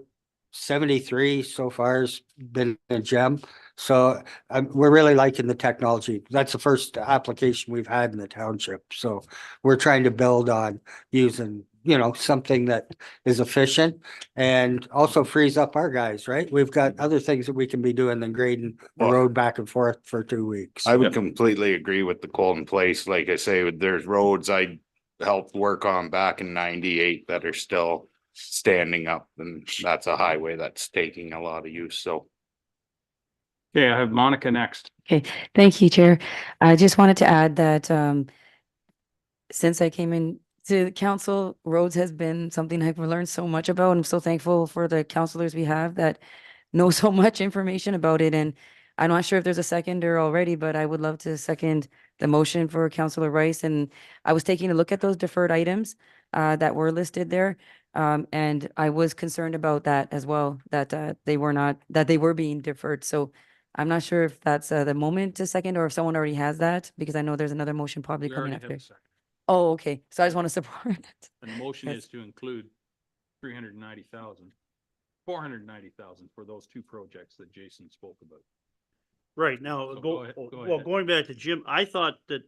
73 so far has been a gem. So we're really liking the technology. That's the first application we've had in the township. So we're trying to build on using, you know, something that is efficient and also frees up our guys, right? We've got other things that we can be doing than grading the Well, road back and forth for 2 weeks. I would completely agree with the Colton Place. Like I say, there's roads I helped work on back in 98 that are still standing up, and that's a highway that's taking a lot of use. So Okay, I have Monica next. Okay, thank you, Chair. I just wanted to add that since I came in to the council, roads has been something I've learned so much about. I'm so thankful for the counselors we have that know so much information about it. And I'm not sure if there's a seconder already, but I would love to second the motion for Councillor Rice. And I was taking a look at those deferred items that were listed there. And I was concerned about that as well, that they were being deferred. So I'm not sure if that's the moment to second or if someone already has that, because I know there's another motion probably We coming already have after. a second. Oh, okay. So I just want to support it. And the motion Yes. is to include 390,000, 490,000 for those two projects that Jason spoke about. Right, now, So go ahead- go well, ahead. going back to Jim, I thought that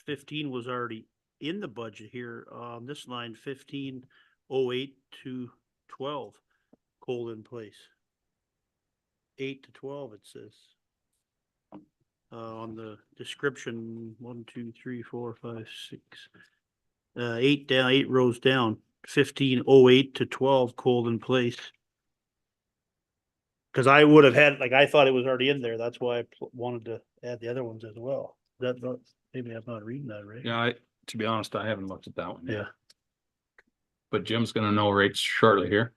15 was already in the budget here, on this line, 1508 to 12, Colden Place. 8 to 12, it says. On the description, 1, 2, 3, 4, 5, 6. 8 rows down, 1508 to 12, Colden Place. Cause I would have had, like, I thought it was already in there. That's why I wanted to add the other ones as well. Maybe I'm not reading that right. Yeah, to be honest, I haven't looked at that one yet. Yeah. But Jim's gonna know rates shortly here.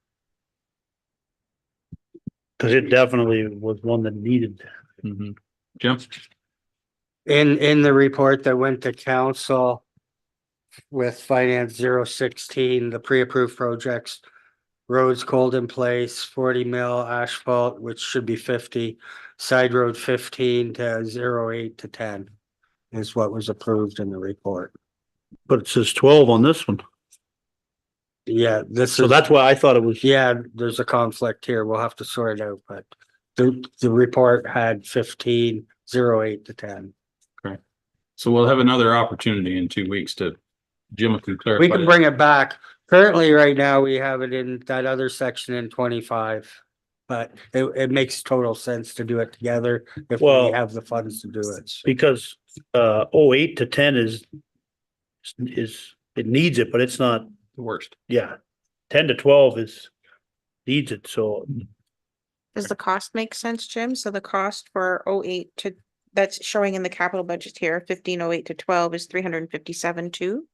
Cause it definitely was one that needed. Mm-hmm. Jim? In the report that went to council with finance 016, the pre-approved projects, roads Colden Place, 40 mil asphalt, which should be 50, side road 15 to 08 to 10 is what was approved in the report. But it says 12 on this one. Yeah, So that's why I thought it was. Yeah, there's a conflict here. We'll have to sort it out, but the report had 15, 08 to 10. Okay. So we'll have another opportunity in 2 weeks to, Jim can clarify. We can bring it back. Currently, right now, we have it in that other section in 25. But it makes total sense to do it together if we Well, have the funds to do it. Because 08 to 10 is it needs it, but it's not. The worst. Yeah, 10 to 12 needs it, so. Does the cost make sense, Jim? So the cost for 08 to, that's showing in the capital budget here, 1508 to 12 is 357 too?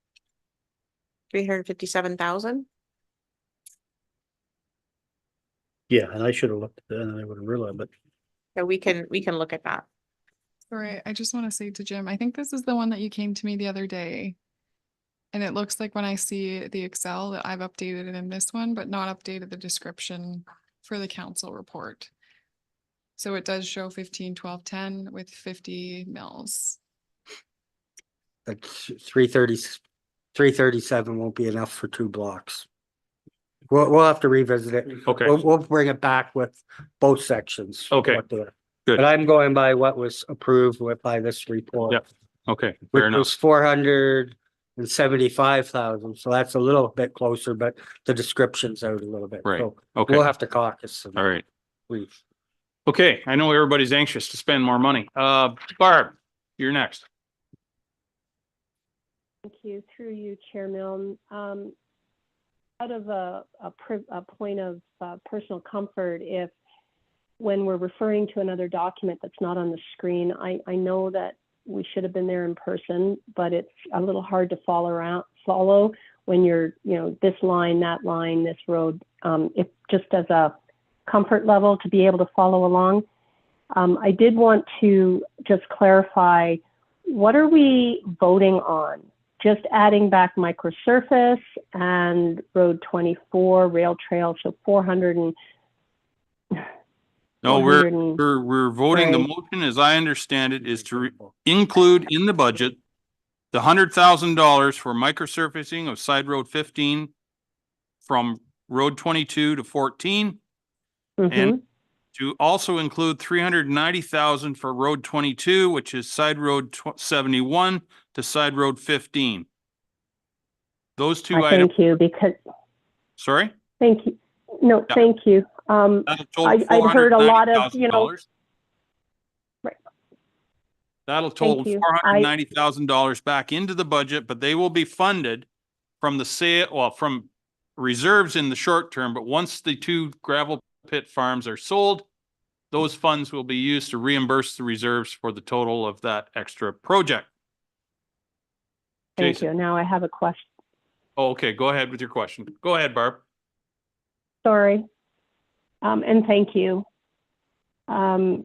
357,000? Yeah, and I should have looked at that and I would have realized, but So we can look at that. Sorry, I just want to say to Jim, I think this is the one that you came to me the other day. And it looks like when I see the Excel that I've updated it in this one, but not updated the description for the council report. So it does show 15, 12, 10 with 50 mils. That's 337 won't be enough for 2 blocks. We'll have to revisit it. Okay. We'll bring it back with both sections. Okay. Good. Good. But I'm going by what was approved by this report. Yep. Okay, fair Which enough. was 475,000, so that's a little bit closer, but the description's out a little bit. Right. So Okay. we'll have to caucus. All right. We Okay, I know everybody's anxious to spend more money. Barb, you're next. Thank you. Through you, Chair Milne. Out of a point of personal comfort, if when we're referring to another document that's not on the screen, I know that we should have been there in person, but it's a little hard to follow when you're, this line, that line, this road. If just as a comfort level to be able to follow along. I did want to just clarify, what are we voting on? just adding back microsurface and Road 24 rail trail, so 400 and. No, 400 and- we're voting, the Right. motion, as I understand it, is to include in the budget the $100,000 for microsurfacing of side road 15 from road 22 to 14, Mhm. and to also include 390,000 for road 22, which is side road 71 to side road 15. Those two items, Thank you, because, sorry? thank you. No, Yeah. thank you. That'll total I'd heard a lot of, $490,000. Right. That'll total Thank you. $490,000 back into the budget, but they will be funded from the sale, well, from reserves in the short term, but once the two gravel pit farms are sold, those funds will be used to reimburse the reserves for the total of that extra project. Thank Jason. you. Now I have a question. Oh, okay, go ahead with your question. Go ahead, Barb. Sorry. And thank you. There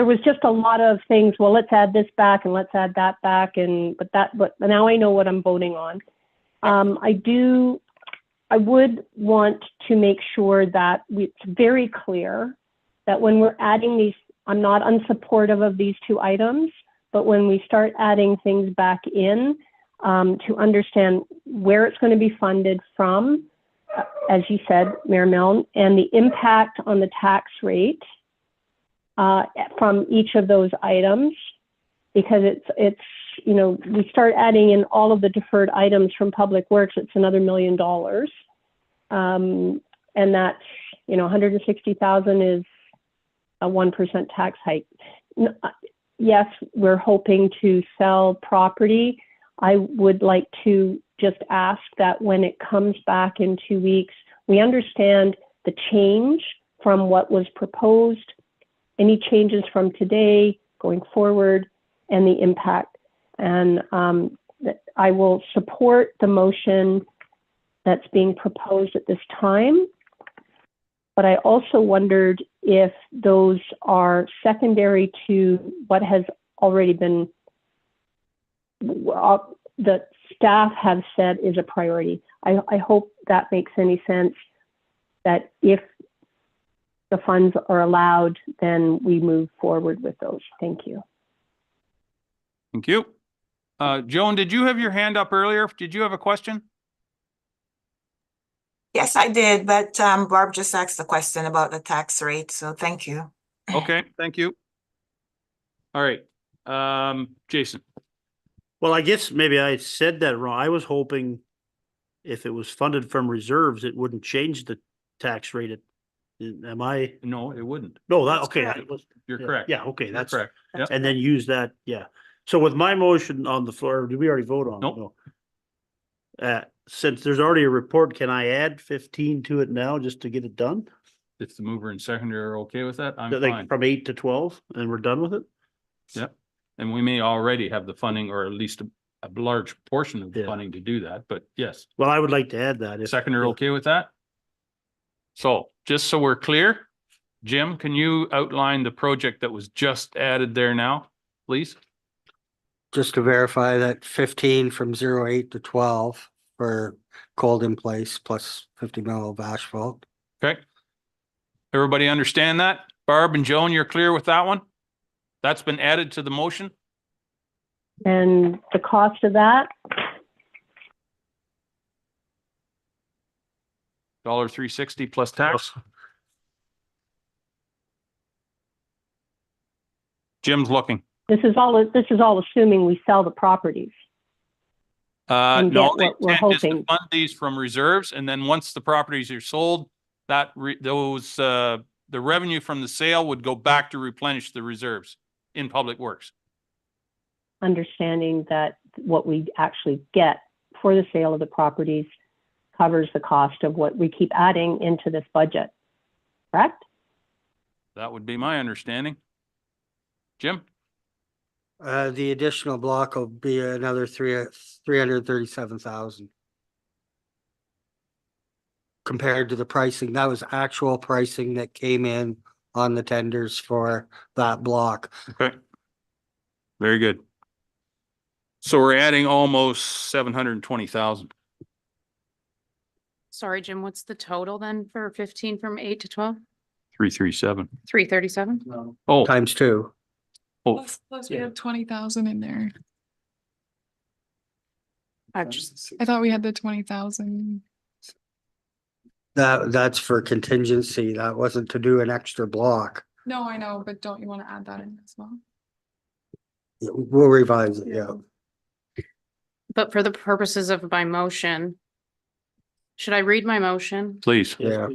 was just a lot of things, well, let's add this back and let's add that back but now I know what I'm voting on. I would want to make sure that it's very clear that when we're adding these, I'm not unsupportive of these two items, but when we start adding things back in, to understand where it's going to be funded from, as you said, Mayor Milne, and the impact on the tax rate from each of those items, because it's we start adding in all of the deferred items from Public Works, it's another $1 million. And that's, 160,000 is a 1% tax hike. Yes, we're hoping to sell property. I would like to just ask that when it comes back in 2 weeks, we understand the change from what was proposed, any changes from today going forward, and the impact. And I will support the motion that's being proposed at this time. But I also wondered if those are secondary to what has already been, the staff have said is a priority. I hope that makes any sense, that if the funds are allowed, then we move forward with those. Thank you. Thank you. Joan, did you have your hand up earlier? Did you have a question? Yes, I did, but Barb just asked the question about the tax rate, so thank you. Okay, thank you. All right, Jason. Well, I guess maybe I said that wrong. I was hoping if it was funded from reserves, it wouldn't change the tax rate. Am I? No, it wouldn't. No, that, That's okay. correct. that was- You're yeah, correct. Yeah, okay, You're that's correct. Yep. And then use that, yeah. So with my motion on the floor, did we already vote on it? Nope. No. Since there's already a report, can I add 15 to it now just to get it done? If the mover and seconder are okay with that, I'm Like fine. from 8 to 12 and we're done with it? Yep. And we may already have the funding, or at least a large portion of the Yeah. funding to do that, but yes. Well, I would like to add that. Seconder, yeah. okay with that? So just so we're clear, Jim, can you outline the project that was just added there now, please? Just to verify that 15 from 08 to 12 for cold in place plus 50 mil of asphalt. Okay. Everybody understand that? Barb and Joan, you're clear with that one? That's been added to the motion? And the cost of that, $360 plus tax? Jim's looking. this is all assuming we sell the properties. And No, get the what we're intent is to hoping. fund these from reserves, and then once the properties are sold, the revenue from the sale would go back to replenish the reserves in Public Works. Understanding that what we actually get for the sale of the properties covers the cost of what we keep adding into this budget, correct? That would be my understanding. Jim? The additional block will be another 337,000. Compared to the pricing, that was actual pricing that came in on the tenders for that block. Okay. Very good. So we're adding almost 720,000. Sorry, Jim, what's the total then for 15 from 8 to 12? 337. 337? Oh, Times two. oh, Plus we have 20,000 in there. I just, I thought we had the 20,000. That's for contingency. That wasn't to do an extra block. No, I know, but don't you want to add that in as well? We'll revise it, yeah. but for the purposes of my motion, should I read my motion? please. Yeah.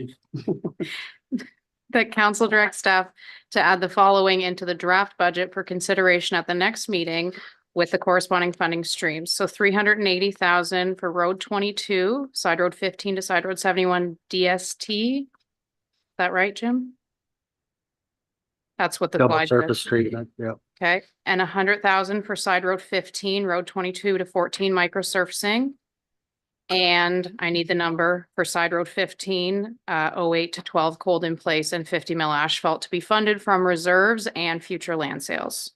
That council direct staff to add the following into the draft budget for consideration at the next meeting with the corresponding funding streams. So 380,000 for Road 22, Side Road 15 to Side Road 71 DST. Is that right, Jim? That's what the Double slide surface says. treatment, yeah. Okay, and 100,000 for Side Road 15, Road 22 to 14 microsurfacing. And I need the number for Side Road 15, 08 to 12 cold in place and 50 mil asphalt to be funded from reserves and future land sales.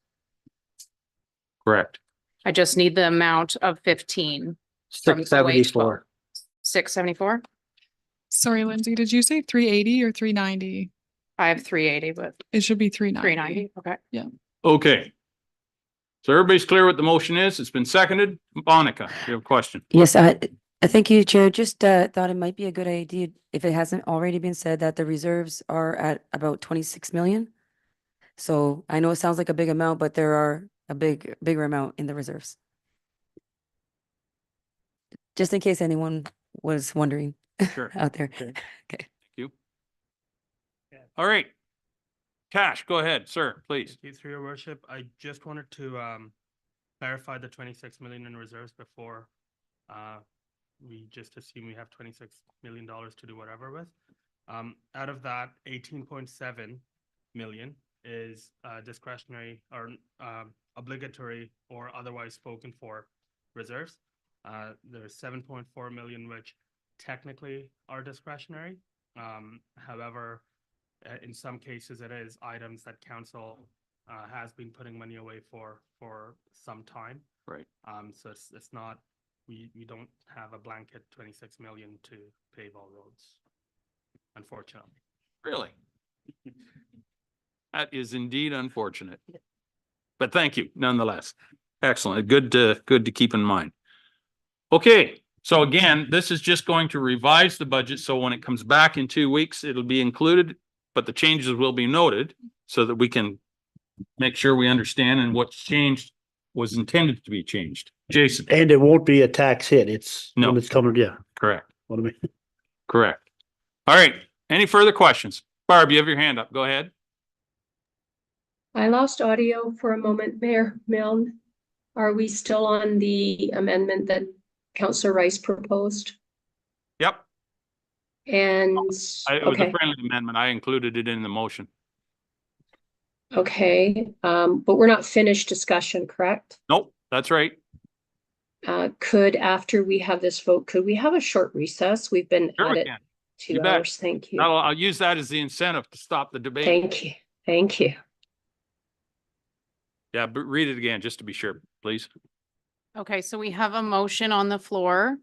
Correct. I just need the amount of 15. from 08 to 12. 674. 674? Sorry, Lindsay, did you say 380 or 390? I have 380, but It should be 390. 390, okay. Yeah. Okay. So everybody's clear what the motion is. It's been seconded. Monica, you have a question? Yes, I thank you, Chair. Just thought it might be a good idea, if it hasn't already been said, that the reserves are at about 26 million. So I know it sounds like a big amount, but there are a bigger amount in the reserves. Just in case anyone was wondering Sure. out there. Okay. Okay. Thank you. All right. Cash, go ahead, sir, please. Thank you, through your worship. I just wanted to clarify the 26 million in reserves before we just assume we have $26 million to do whatever with. Out of that, 18.7 million is discretionary or obligatory or otherwise spoken for reserves. There's 7.4 million which technically are discretionary. However, in some cases, it is items that council has been putting money away for some time. Right. So it's not, we don't have a blanket 26 million to pave all roads, unfortunately. Really? That is indeed unfortunate. But thank you nonetheless. Excellent. Good to keep in mind. Okay, so again, this is just going to revise the budget. So when it comes back in 2 weeks, it'll be included, but the changes will be noted so that we can make sure we understand and what's changed was intended to be changed. Jason. And it won't be a tax hit. It's No. when it's coming, yeah. Correct. What I mean. Correct. All right. Any further questions? Barb, you have your hand up. Go ahead. I lost audio for a moment. Mayor Milne, are we still on the amendment that Councillor Rice proposed? Yep. And, It was a okay, friendly amendment. I included it in the motion. okay, but we're not finished discussion, correct? Nope, that's right. Could, after we have this vote, could we have a short recess? We've been Sure at we it can. 2 You bet. hours. Thank you. I'll use that as the incentive to stop the debate. Thank you. Thank you. Yeah, but read it again just to be sure, please. Okay, so we have a motion on the floor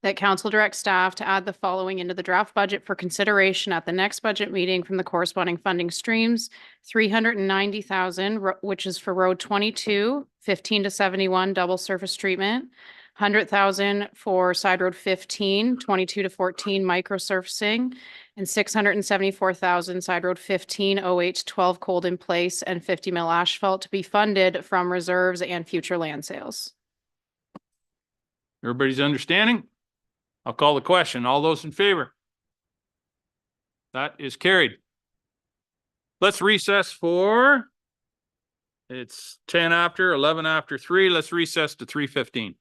that council direct staff to add the following into the draft budget for consideration at the next budget meeting from the corresponding funding streams. 390,000, which is for Road 22, 15 to 71 double surface treatment. 100,000 for Side Road 15, 22 to 14 microsurfacing, and 674,000 Side Road 15, 08 to 12 cold in place, and 50 mil asphalt to be funded from reserves and future land sales. Everybody's understanding? I'll call the question. All those in favor? That is carried. Let's recess for, it's 10 after, 11 after 3. Let's recess to 3:15.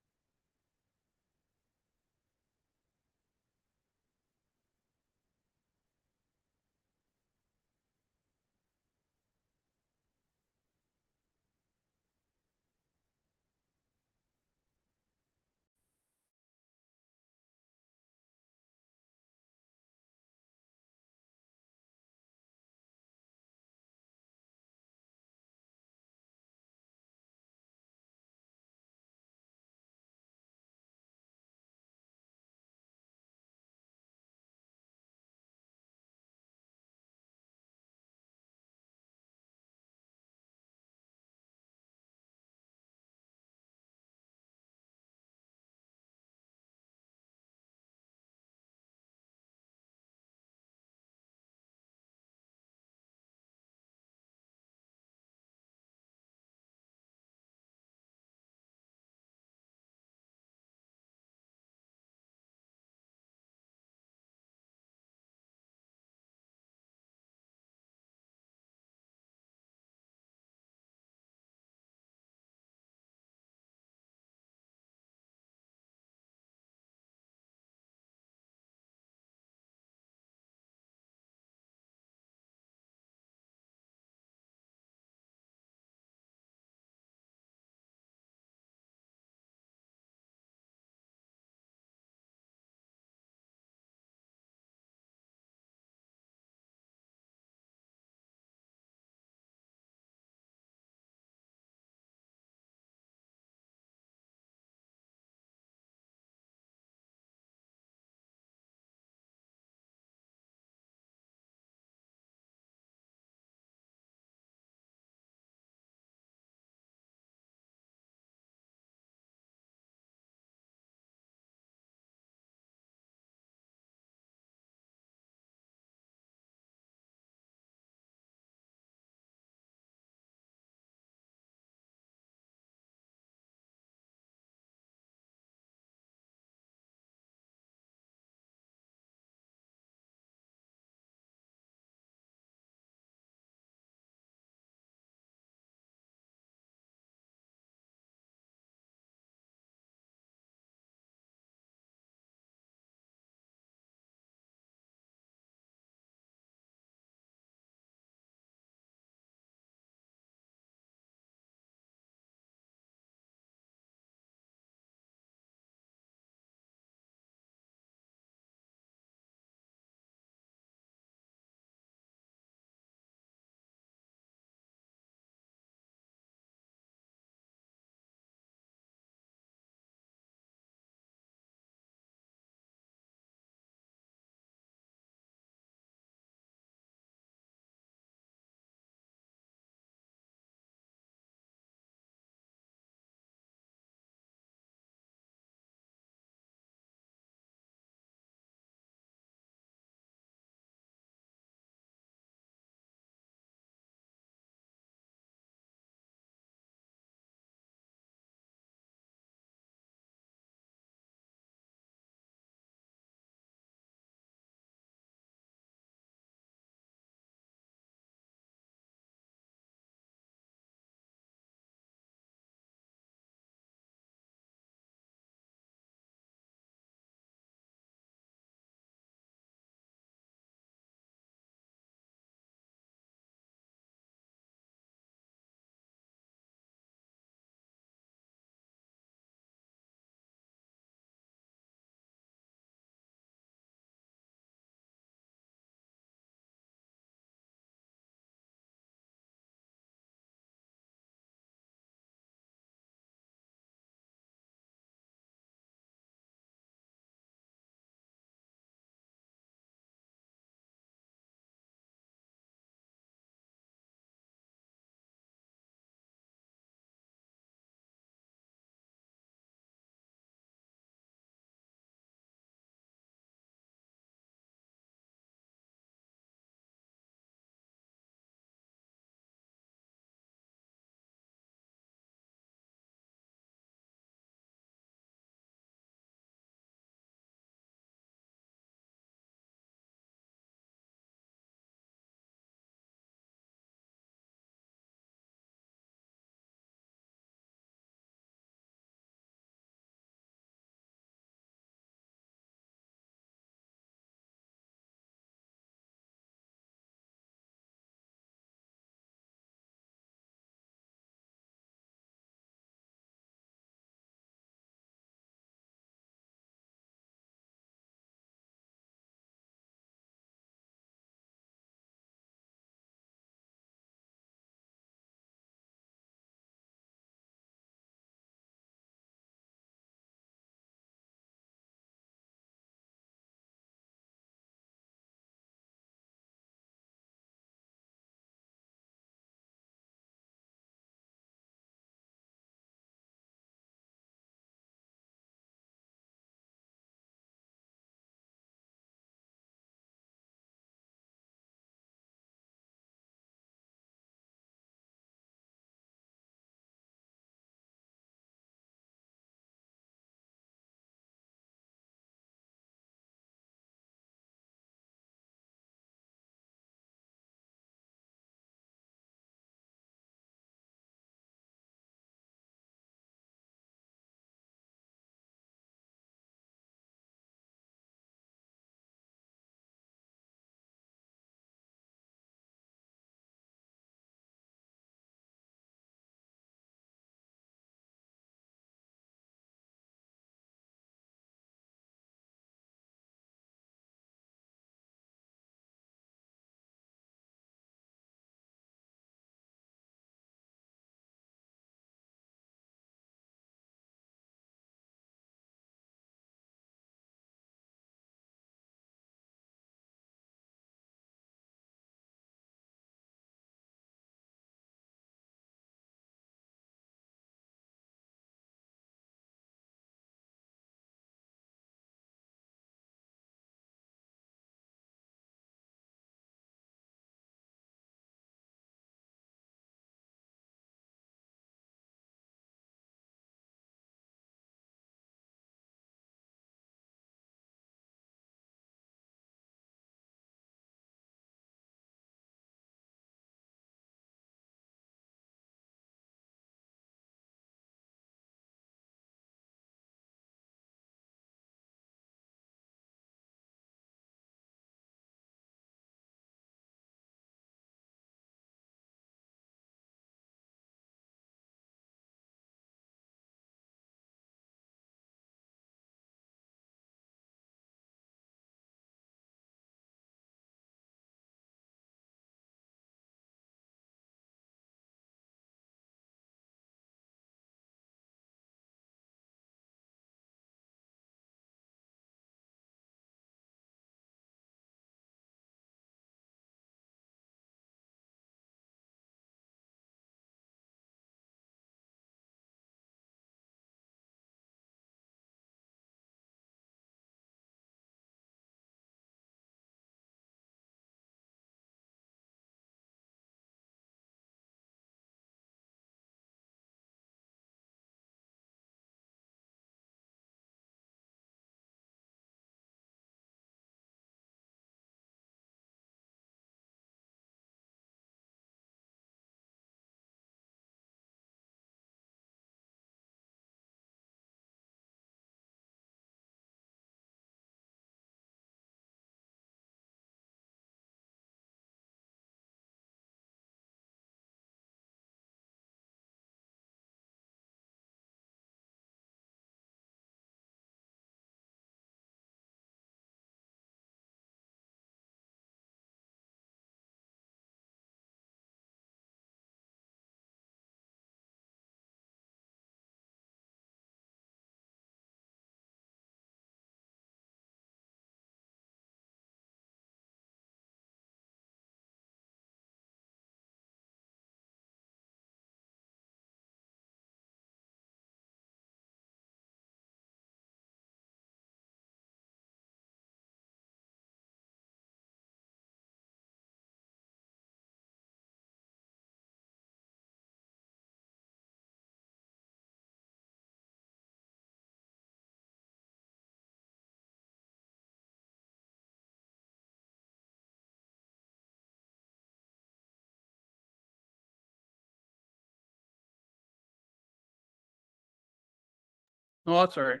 Oh, that's all right.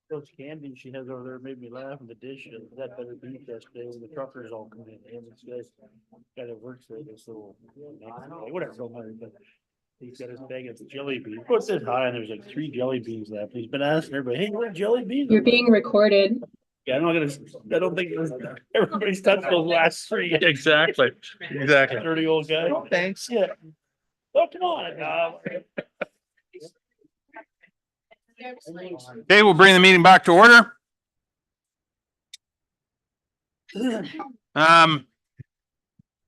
Those candies she has over there made me laugh in the dish. And that better beef yesterday when the truckers all come in. And this guy that works there, this little, whatever, don't matter, but he's got his bag of jelly beans. What's this high? And there's like 3 jelly beans left. He's been asking everybody, hey, you want jelly beans? You're being recorded. Yeah, I'm not gonna, I don't think everybody's touched those last 3. Exactly. Exactly. Dirty old guy. Oh, thanks. Yeah. Oh, come on. Okay, we'll bring the meeting back to order.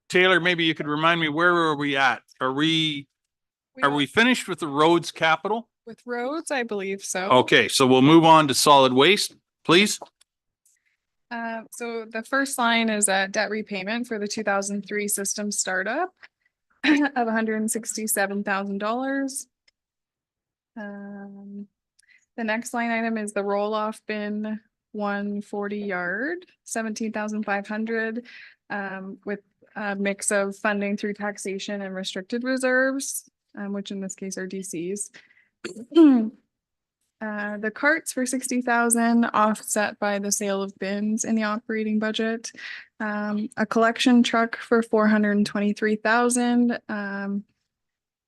Taylor, maybe you could remind me, where were we at? Are we finished with the roads capital? With roads, I believe so. Okay, so we'll move on to solid waste, please. So the first line is a debt repayment for the 2003 system startup of $167,000. The next line item is the roll-off bin 140 yard, 17,500, with a mix of funding through taxation and restricted reserves, which in this case are DCs. The carts for 60,000 offset by the sale of bins in the operating budget. A collection truck for 423,000,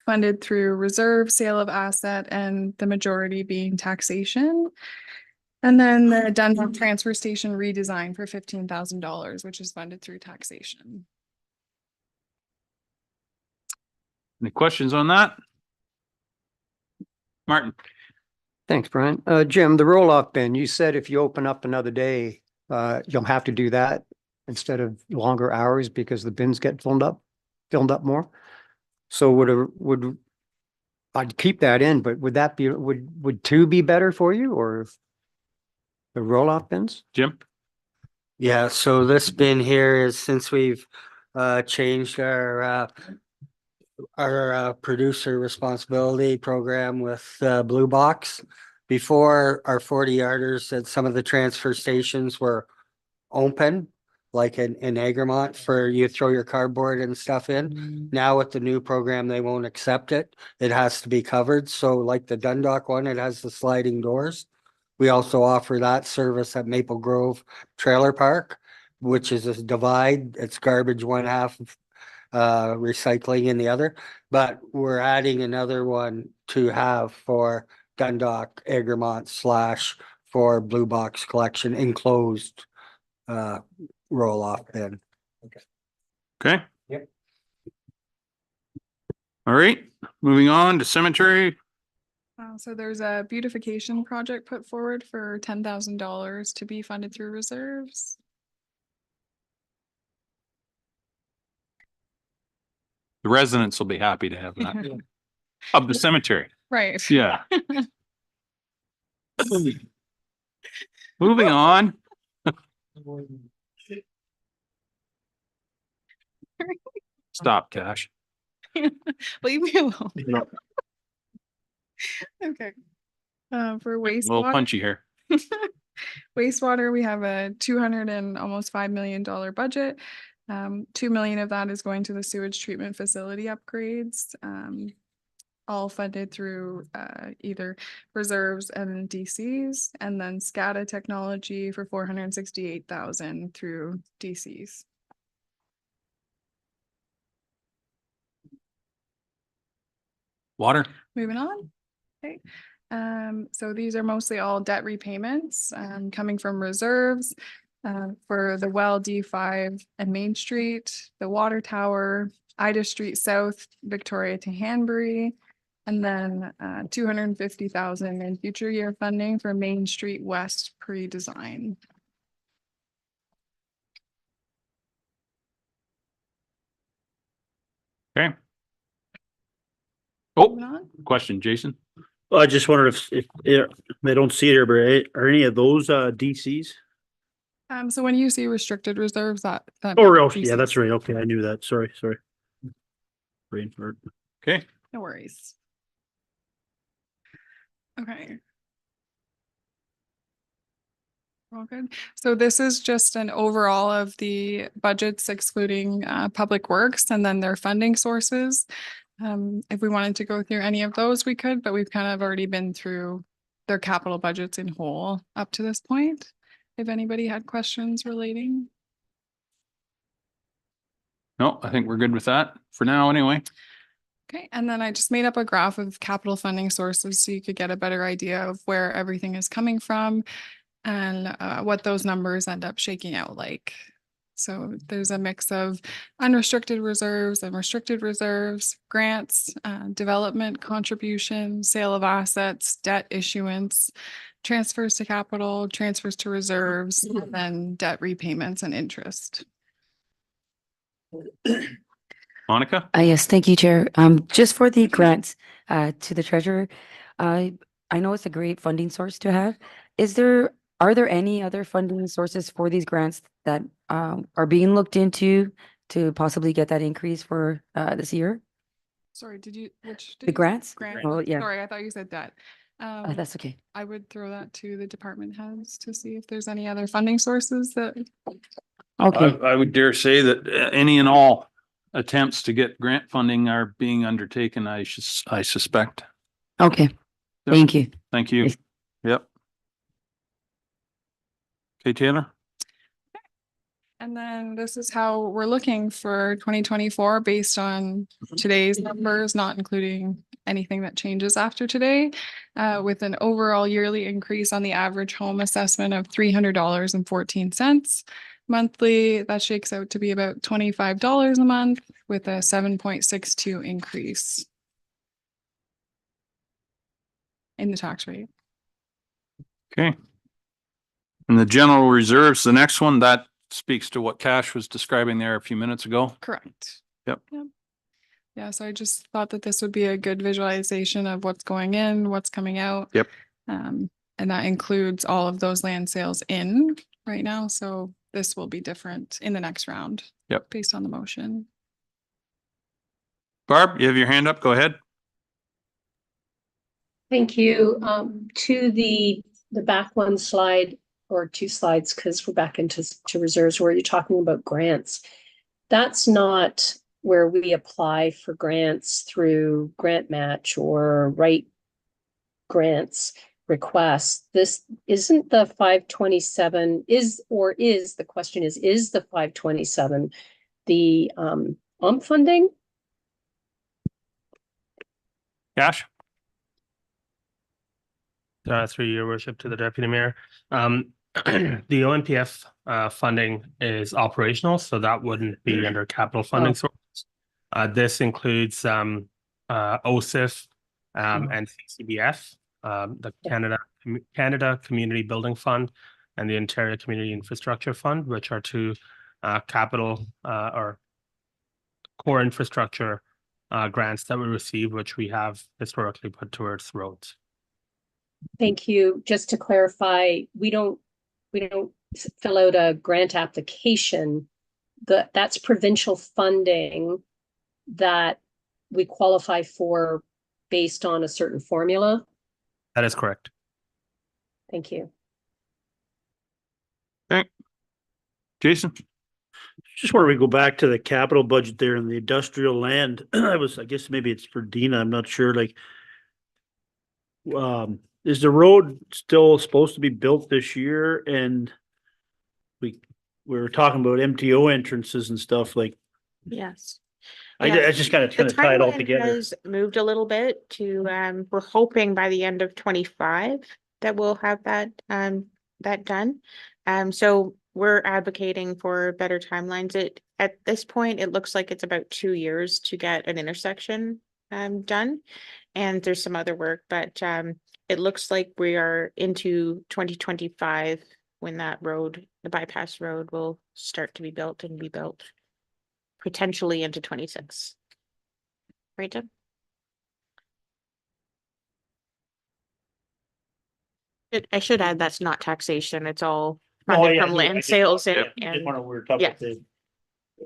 funded through reserve, sale of asset, and the majority being taxation. And then the Dundalk transfer station redesign for $15,000, which is funded through taxation. Any questions on that? Martin? Thanks, Brian. Jim, the roll-off bin, you said if you open up another day, you'll have to do that instead of longer hours because the bins get filled up more. So would I'd keep that in, but would that be, would 2 be better for you, or the roll-off bins? Jim? Yeah, so this bin here is, since we've changed our producer responsibility program with Blue Box. Before, our 40 yarders at some of the transfer stations were open, like in Egremont, for you throw your cardboard and stuff in. Now with the new program, they won't accept it. It has to be covered. So like the Dundalk one, it has the sliding doors. We also offer that service at Maple Grove Trailer Park, which is a divide. It's garbage one half, recycling in the other, but we're adding another one to have for Dundalk, Egremont / for Blue Box collection, enclosed roll off bin. Okay. Yep. All right, moving on to cemetery. So there's a beautification project put forward for $10,000 to be funded through reserves. The residents will be happy to have that. Of the cemetery. Right. Yeah. Moving on. Stop, Cash. Leave me alone. Okay. For A little wastewater. punchy here. Wastewater, we have a $200 and almost $5 million budget. 2 million of that is going to the sewage treatment facility upgrades, all funded through either reserves and DCs, and then SCADA technology for 468,000 through DCs. Water. Moving on. Okay. So these are mostly all debt repayments, coming from reserves, for the well D5 and Main Street, the water tower, Ida Street South, Victoria to Hanbury, and then 250,000 in future year funding for Main Street West pre-design. Okay. Moving Oh, on. question, Jason. Well, I just wondered if I don't see it here, but are any of those DCs? So when you see restricted reserves, that. Oh, yeah, that's right. Okay, I knew that. Sorry. Brain fart. Okay. No worries. Okay. All good. So this is just an overall of the budgets excluding Public Works and then their funding sources. If we wanted to go through any of those, we could, but we've kind of already been through their capital budgets in whole up to this point. If anybody had questions relating. No, I think we're good with that for now anyway. Okay, and then I just made up a graph of capital funding sources so you could get a better idea of where everything is coming from and what those numbers end up shaking out like. So there's a mix of unrestricted reserves and restricted reserves, grants, development contribution, sale of assets, debt issuance, transfers to capital, transfers to reserves, and then debt repayments and interest. Monica? Yes, thank you, Chair. Just for the grants to the treasurer, I know it's a great funding source to have. Are there any other funding sources for these grants that are being looked into to possibly get that increase for this year? Sorry, which? The grants? Grant. Oh, yeah. Sorry, I thought you said debt. That's okay. I would throw that to the department heads to see if there's any other funding sources that. Okay. I would dare say that any and all attempts to get grant funding are being undertaken, I suspect. Okay. Yep. Thank you. Thank you. Yep. Okay, Taylor? And then this is how we're looking for 2024 based on today's numbers, not including anything that changes after today, with an overall yearly increase on the average home assessment of $300.14. Monthly, that shakes out to be about $25 a month with a 7.62 increase in the tax rate. Okay. And the general reserves, the next one, that speaks to what Cash was describing there a few minutes ago. Correct. Yep. Yeah, so I just thought that this would be a good visualization of what's going in, what's coming out. Yep. And that includes all of those land sales in right now. So this will be different in the next round. Yep. Based on the motion. Barb, you have your hand up. Go ahead. Thank you. To the back one slide or two slides, because we're back into reserves where you're talking about grants. That's not where we apply for grants through grant match or write grants requests. This isn't the 527 the question is the 527 the OMP funding? Cash? Through your worship to the deputy mayor. The ONPF funding is operational, so that wouldn't be under capital funding sources. This includes OSIF and CCBF, the Canada Community Building Fund and the Ontario Community Infrastructure Fund, which are two capital or core infrastructure grants that we receive, which we have historically put towards roads. Thank you. Just to clarify, we don't fill out a grant application. That's provincial funding that we qualify for based on a certain formula. That is correct. Thank you. Okay. Jason? Just where we go back to the capital budget there in the industrial land, I guess maybe it's for Dina, I'm not sure, like, is the road still supposed to be built this year? And we were talking about MTO entrances and stuff like. Yes. I just kind of tie it all timeline together. has moved a little bit to, we're hoping by the end of 25 that we'll have that done. So we're advocating for better timelines. At this point, it looks like it's about 2 years to get an intersection done. And there's some other work, but it looks like we are into 2025 when that road, the bypass road, will start to be built and be built potentially into 26. Right, Deb? I should add that's not taxation. It's all funded from land sales and We were talking about the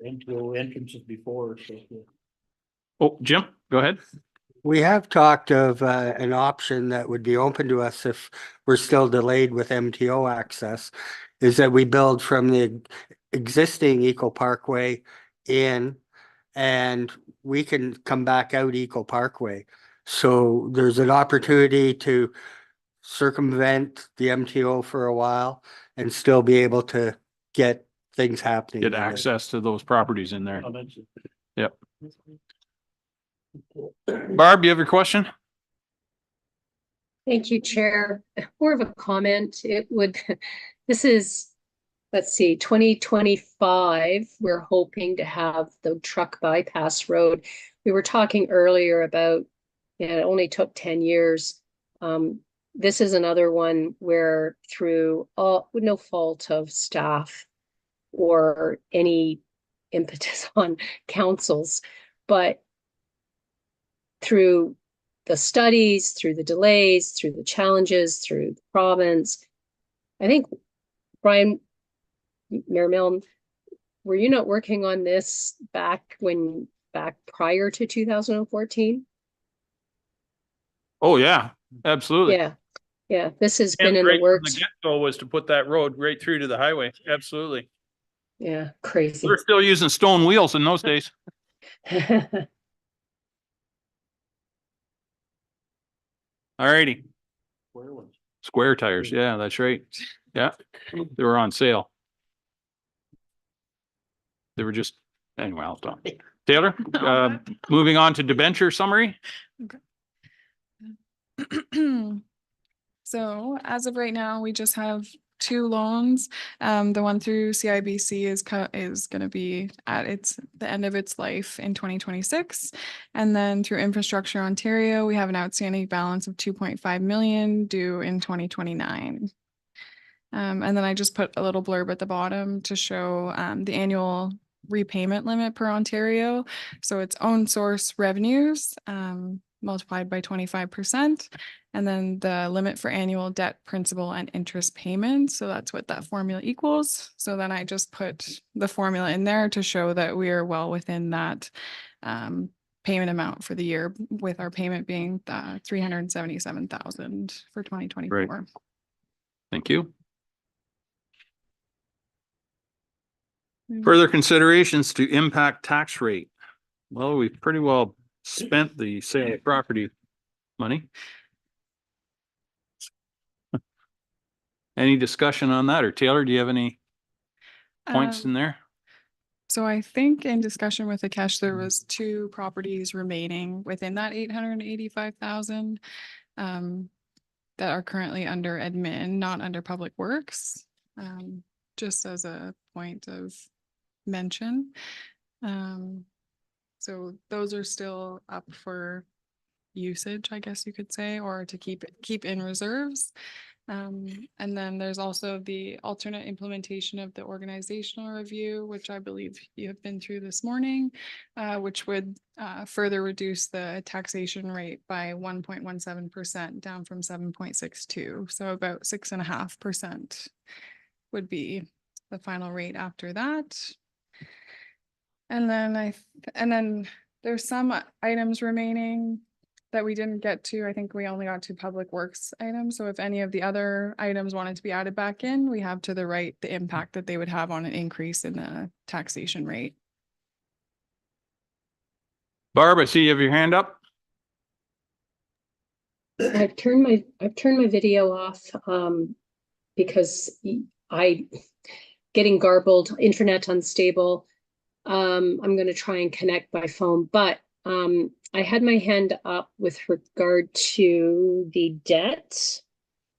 MTO entrances before. So. Oh, Jim, go ahead. We have talked of an option that would be open to us if we're still delayed with MTO access, is that we build from the existing Eco Parkway in, and we can come back out Eco Parkway. So there's an opportunity to circumvent the MTO for a while and still be able to get things happening. Get with it. access to those properties in there. Yep. Barb, you have your question? Thank you, Chair. More of a comment. It would, this is, let's see, 2025. We're hoping to have the truck bypass road. We were talking earlier about, it only took 10 years. This is another one where through no fault of staff or any impetus on councils, but through the studies, through the delays, through the challenges, through the province. I think, Brian, Mayor Milne, were you not working on this back prior to 2014? Oh, yeah, absolutely. Yeah, this has been And in right the from works. The get-go was to put that road right through to the highway. Absolutely. Yeah, crazy. We're still using stone wheels in those days. All righty. Square tires. Yeah, that's right. Yeah, they were on sale. They were just, anyway, I'll stop. Taylor, moving on to debenture summary. So as of right now, we just have 2 loans. The one through CIBC is going to be at the end of its life in 2026. And then through Infrastructure Ontario, we have an outstanding balance of 2.5 million due in 2029. And then I just put a little blurb at the bottom to show the annual repayment limit per Ontario. So it's own source revenues multiplied by 25%. And then the limit for annual debt, principal, and interest payments. So that's what that formula equals. So then I just put the formula in there to show that we are well within that payment amount for the year, with our payment being 377,000 for 2024. Great. Thank you. Further considerations to impact tax rate. Well, we've pretty well spent the sale of property money. Any discussion on that? Or Taylor, do you have any points in there? So I think in discussion with Akesh, there was 2 properties remaining within that 885,000 that are currently under admin, not under public works. Just as a point of mention. So those are still up for usage, I guess you could say, or to keep in reserves. And then there's also the alternate implementation of the organizational review, which I believe you have been through this morning, which would further reduce the taxation rate by 1.17% down from 7.62. So about 6.5% would be the final rate after that. And then there's some items remaining that we didn't get to. I think we only got to public works items. So if any of the other items wanted to be added back in, we have to the right the impact that they would have on an increase in the taxation rate. Barb, I see you have your hand up. I've turned my video off because I getting garbled, internet unstable. I'm going to try and connect by phone, but I had my hand up with regard to the debt,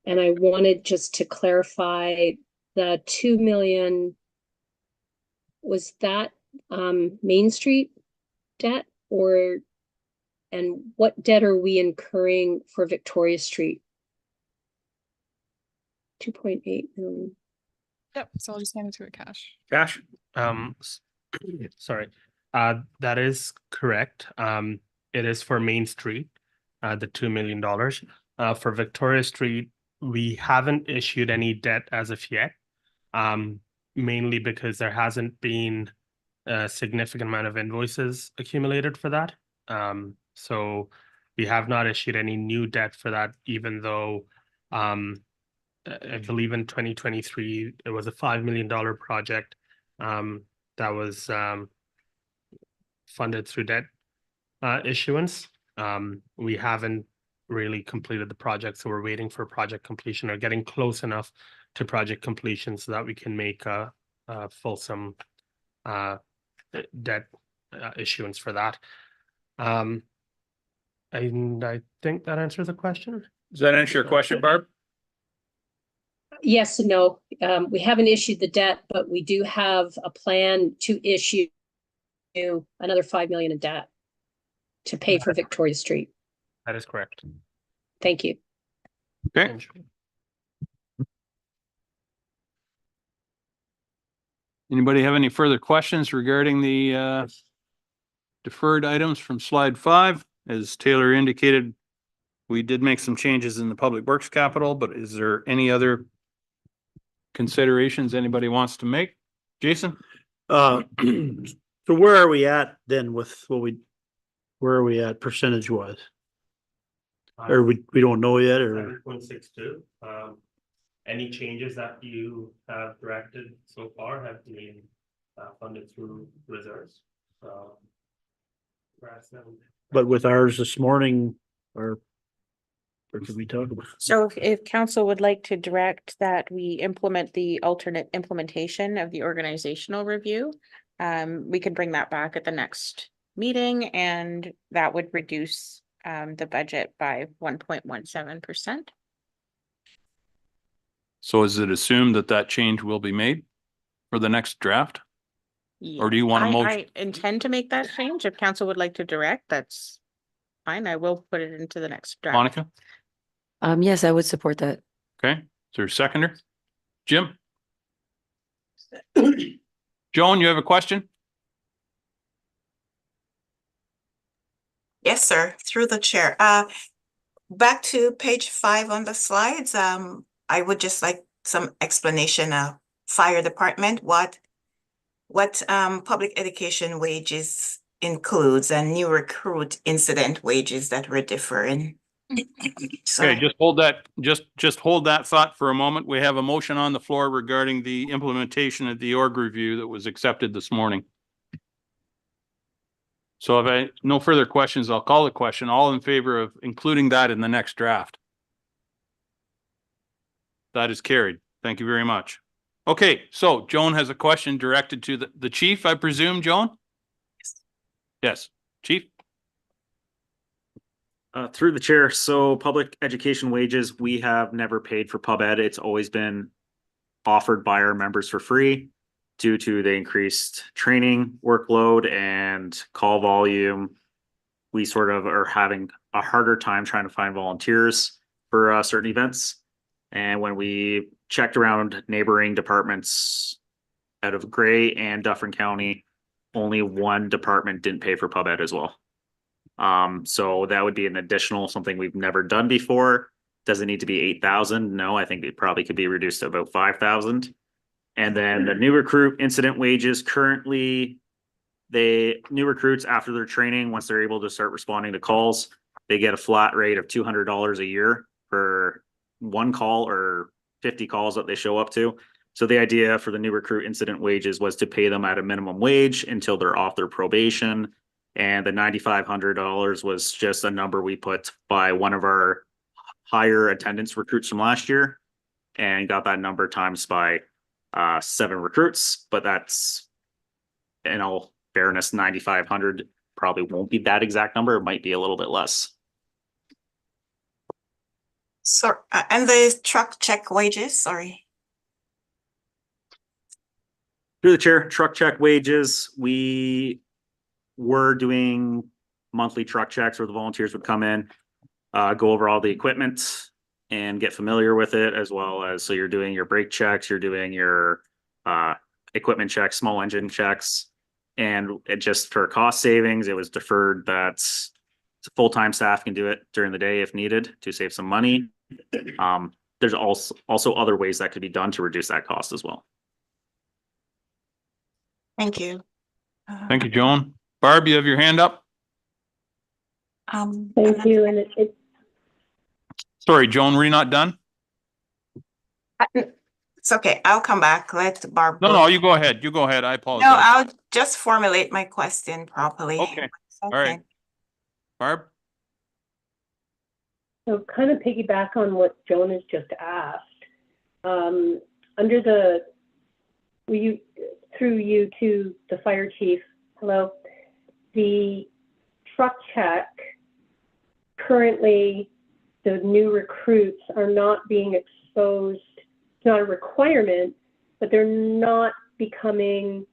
and I wanted just to clarify the 2 million. Was that Main Street debt, and what debt are we incurring for Victoria Street? 2.8 million. Yep. So I'll just hand it to Akesh. Cash. Sorry. That is correct. It is for Main Street, the $2 million. For Victoria Street, we haven't issued any debt as of yet, mainly because there hasn't been a significant amount of invoices accumulated for that. So We have not issued any new debt for that, even though I believe in 2023, it was a $5 million project that was funded through debt issuance. We haven't really completed the project, so we're waiting for project completion or getting close enough to project completion so that we can make a fulsome debt issuance for that. And I think that answers the question. Does that answer your question, Barb? Yes and no. We haven't issued the debt, but we do have a plan to issue another 5 million in debt to pay for Victoria Street. That is correct. Thank you. Okay. Anybody have any further questions regarding the deferred items from slide 5? As Taylor indicated, we did make some changes in the public works capital, but is there any other considerations anybody wants to make? Jason? So where are we at then with where are we at percentage wise? Or we don't know yet, or? 7.62. Any changes that you have directed so far have been funded through reserves. So, But with ours this morning, or could we talk about? So if council would like to direct that we implement the alternate implementation of the organizational review, we could bring that back at the next meeting, and that would reduce the budget by 1.17%. So is it assumed that that change will be made for the next draft? Or do you want a motion? I intend to make that change. If council would like to direct, that's fine. I will put it into the next draft. Monica? Yes, I would support that. Okay, is there a seconder? Jim? Joan, you have a question? Yes, sir, through the chair. Back to page 5 on the slides. I would just like some explanation of fire department, what public education wages includes and new recruit incident wages that we're deferring. Okay, just hold that, just hold that thought for a moment. We have a motion on the floor regarding the implementation of the org review that was accepted this morning. So if no further questions, I'll call the question. All in favor of including that in the next draft? That is carried. Thank you very much. Okay, so Joan has a question directed to the chief, I presume, Joan? Yes, chief? Through the chair, so public education wages, we have never paid for pub ed. It's always been offered by our members for free due to the increased training workload and call volume. We sort of are having a harder time trying to find volunteers for certain events. And when we checked around neighboring departments out of Gray and Dufferin County, only one department didn't pay for pub ed as well. So that would be an additional something we've never done before. Does it need to be 8,000? No, I think it probably could be reduced to about 5,000. And then the new recruit incident wages, currently new recruits after their training, once they're able to start responding to calls, they get a flat rate of $200 a year for one call or 50 calls that they show up to. So the idea for the new recruit incident wages was to pay them at a minimum wage until they're off their probation. And the $9,500 was just a number we put by one of our higher attendance recruits from last year, and got that number times by 7 recruits. But that's, in all fairness, 9,500 probably won't be that exact number. It might be a little bit less. So, and the truck check wages, sorry. Through the chair, truck check wages, we were doing monthly truck checks where the volunteers would come in, go over all the equipment and get familiar with it, as well as, so you're doing your brake checks, you're doing your equipment checks, small engine checks, and it just for cost savings, it was deferred that full-time staff can do it during the day if needed to save some money. There's also other ways that could be done to reduce that cost as well. Thank you. Thank you, Joan. Barb, you have your hand up? Thank you. And Sorry, Joan, were you not done? It's okay. I'll come back. Let Barb. No, go. no, you go ahead. You go ahead. I No, apologize. I'll just formulate my question properly. Okay. All right. Barb? So kind of piggyback on what Joan has just asked. Under the, through you to the fire chief, hello, the truck check, currently the new recruits are not being exposed, it's not a requirement, but they're not becoming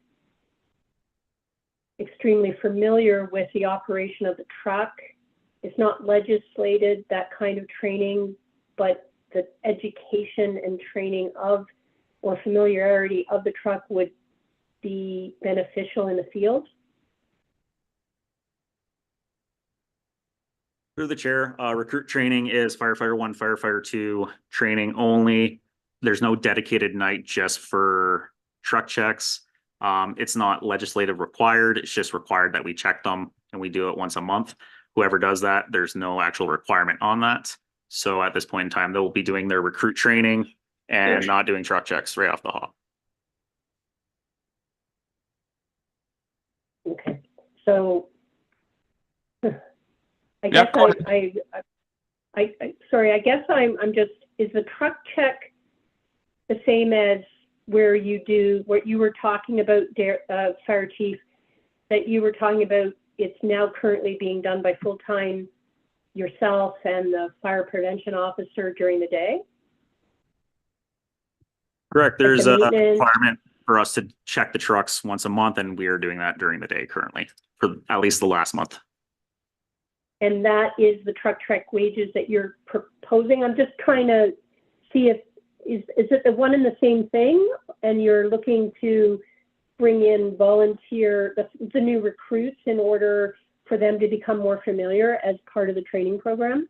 extremely familiar with the operation of the truck. It's not legislated, that kind of training, but the education and training of or familiarity of the truck would be beneficial in the field. Through the chair, recruit training is firefighter 1, firefighter 2 training only. There's no dedicated night just for truck checks. It's not legislative required. It's just required that we check them and we do it once a month. Whoever does that, there's no actual requirement on that. So at this point in time, they'll be doing their recruit training and not doing truck checks right off the hop. Okay, so I Yeah, guess go sorry, I guess I'm just, is the truck check the same as where you do what you were talking about, Fire Chief, that you were talking about? It's now currently being done by full-time yourself and the fire prevention officer during the day? Correct. There's a maintenance. requirement for us to check the trucks once a month, and we are doing that during the day currently for at least the last month. And that is the truck check wages that you're proposing? I'm just trying to see if, is it the one and the same thing? And you're looking to bring in volunteer, the new recruits in order for them to become more familiar as part of the training program?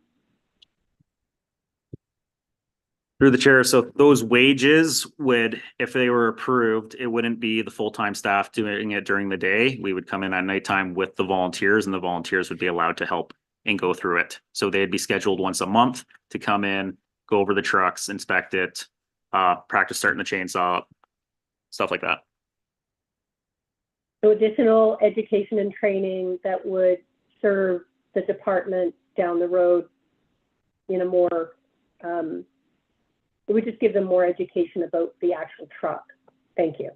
Through the chair, so those wages would, if they were approved, it wouldn't be the full-time staff doing it during the day. We would come in at nighttime with the volunteers, and the volunteers would be allowed to help and go through it. So they'd be scheduled once a month to come in, go over the trucks, inspect it, practice starting the chainsaw, stuff like that. So additional education and training that would serve the department down the road in a more, it would just give them more education about the actual truck. Thank you.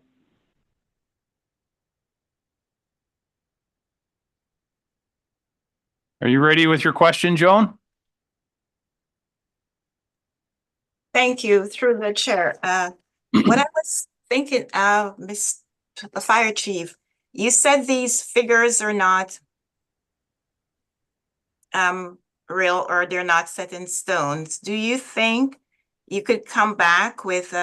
Are you ready with your question, Joan? Thank you. Through the chair. When I was thinking, the fire chief, you said these figures are not real, or they're not set in stones. Do you think you could come back with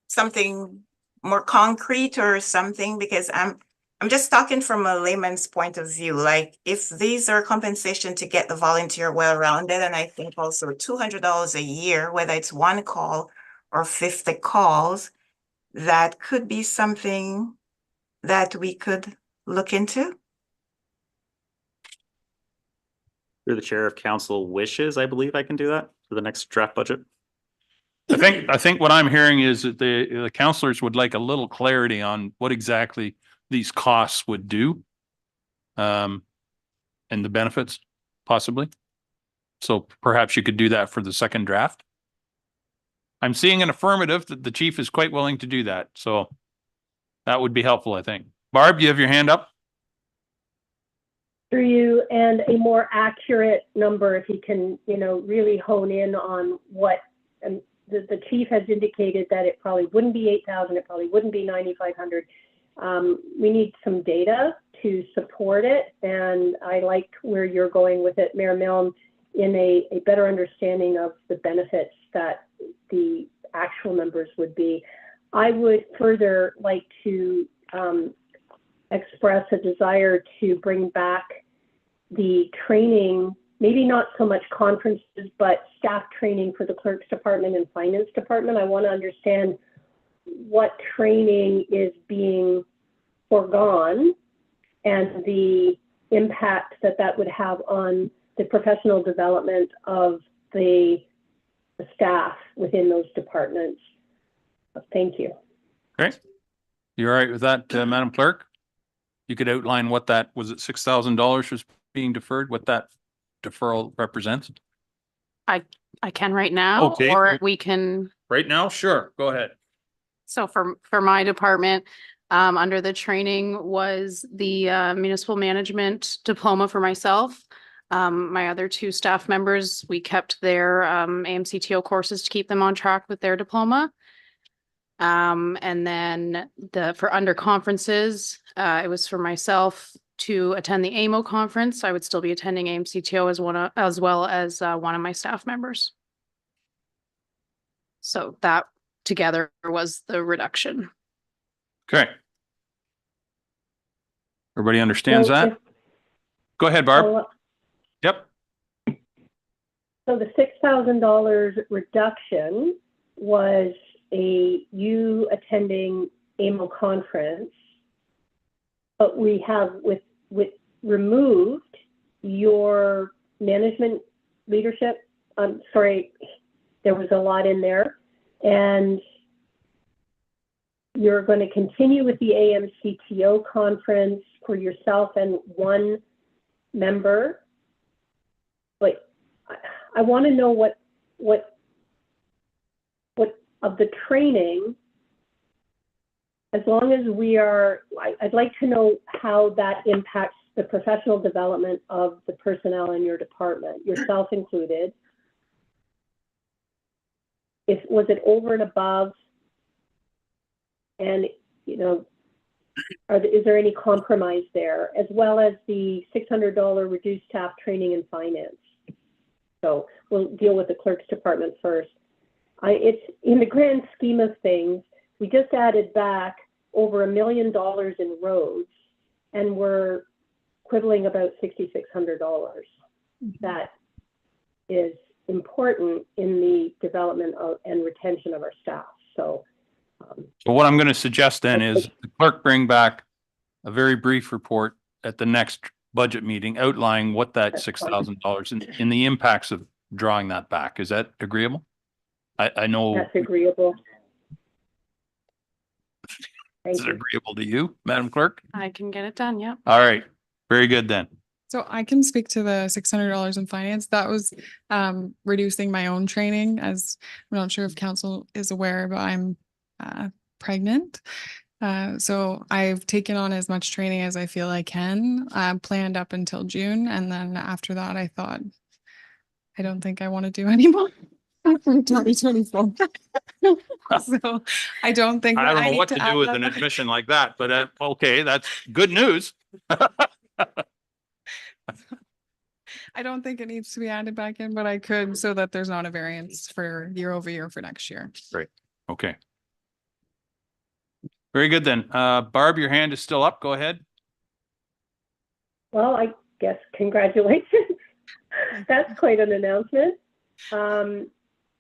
something more concrete or something? Because I'm just talking from a layman's point of view. Like, if these are compensation to get the volunteer well-rounded, and I think also $200 a year, whether it's one call or 50 calls, that could be something that we could look into. Through the chair, if council wishes, I believe I can do that for the next draft budget. I think what I'm hearing is that the counselors would like a little clarity on what exactly these costs would do. And the benefits, possibly. So perhaps you could do that for the second draft. I'm seeing an affirmative that the chief is quite willing to do that. So that would be helpful, I think. Barb, you have your hand up? Through you, and a more accurate number, if you can, really hone in on what, and the chief has indicated that it probably wouldn't be 8,000, it probably wouldn't be 9,500. We need some data to support it, and I like where you're going with it, Mayor Milne, in a better understanding of the benefits that the actual numbers would be. I would further like to express a desire to bring back the training, maybe not so much conferences, but staff training for the clerk's department and finance department. I want to understand what training is being foregone and the impact that that would have on the professional development of the staff within those departments. Thank you. Okay. You all right with that, Madam Clerk? You could outline what that, was it $6,000 was being deferred, what that deferral represents? I can right now, Okay. or we can. Right now? Sure, go ahead. So for my department, under the training was the municipal management diploma for myself. My other two staff members, we kept their AMCTO courses to keep them on track with their diploma. And then for under conferences, it was for myself to attend the AMO conference. I would still be attending AMCTO as well as one of my staff members. So that together was the reduction. Okay. Everybody understands So that? Go ahead, Barb. So, Yep. so the $6,000 reduction was you attending AMO conference, but we have with removed your management leadership. I'm sorry, there was a lot in there, and you're going to continue with the AMCTO conference for yourself and one member. But I want to know what of the training, as long as we are, I'd like to know how that impacts the professional development of the personnel in your department, yourself included. Was it over and above? And, you know, is there any compromise there, as well as the $600 reduced staff training and finance? So we'll deal with the clerk's department first. It's in the grand scheme of things, we just added back over $1 million in roads, and we're quibbling about $6,600. That is important in the development and retention of our staff. So what I'm going to suggest then is the clerk bring back a very brief report at the next budget meeting outlining what that $6,000 and the impacts of drawing that back. Is that agreeable? I know. That's agreeable. Is it agreeable to you, Madam Clerk? I can get it done. Yep. All right. Very good then. So I can speak to the $600 in finance. That was reducing my own training, as I'm not sure if council is aware, but I'm pregnant. So I've taken on as much training as I feel I can, planned up until June. And then after that, I thought, I don't think I want to do anymore. For 2024. So I don't think I don't know need what to do with add an that. admission like that, but okay, that's good news. I don't think it needs to be added back in, but I could, so that there's not a variance for year over year for next year. Great. Okay. Very good then. Barb, your hand is still up. Go ahead. Well, I guess congratulations. That's quite an announcement.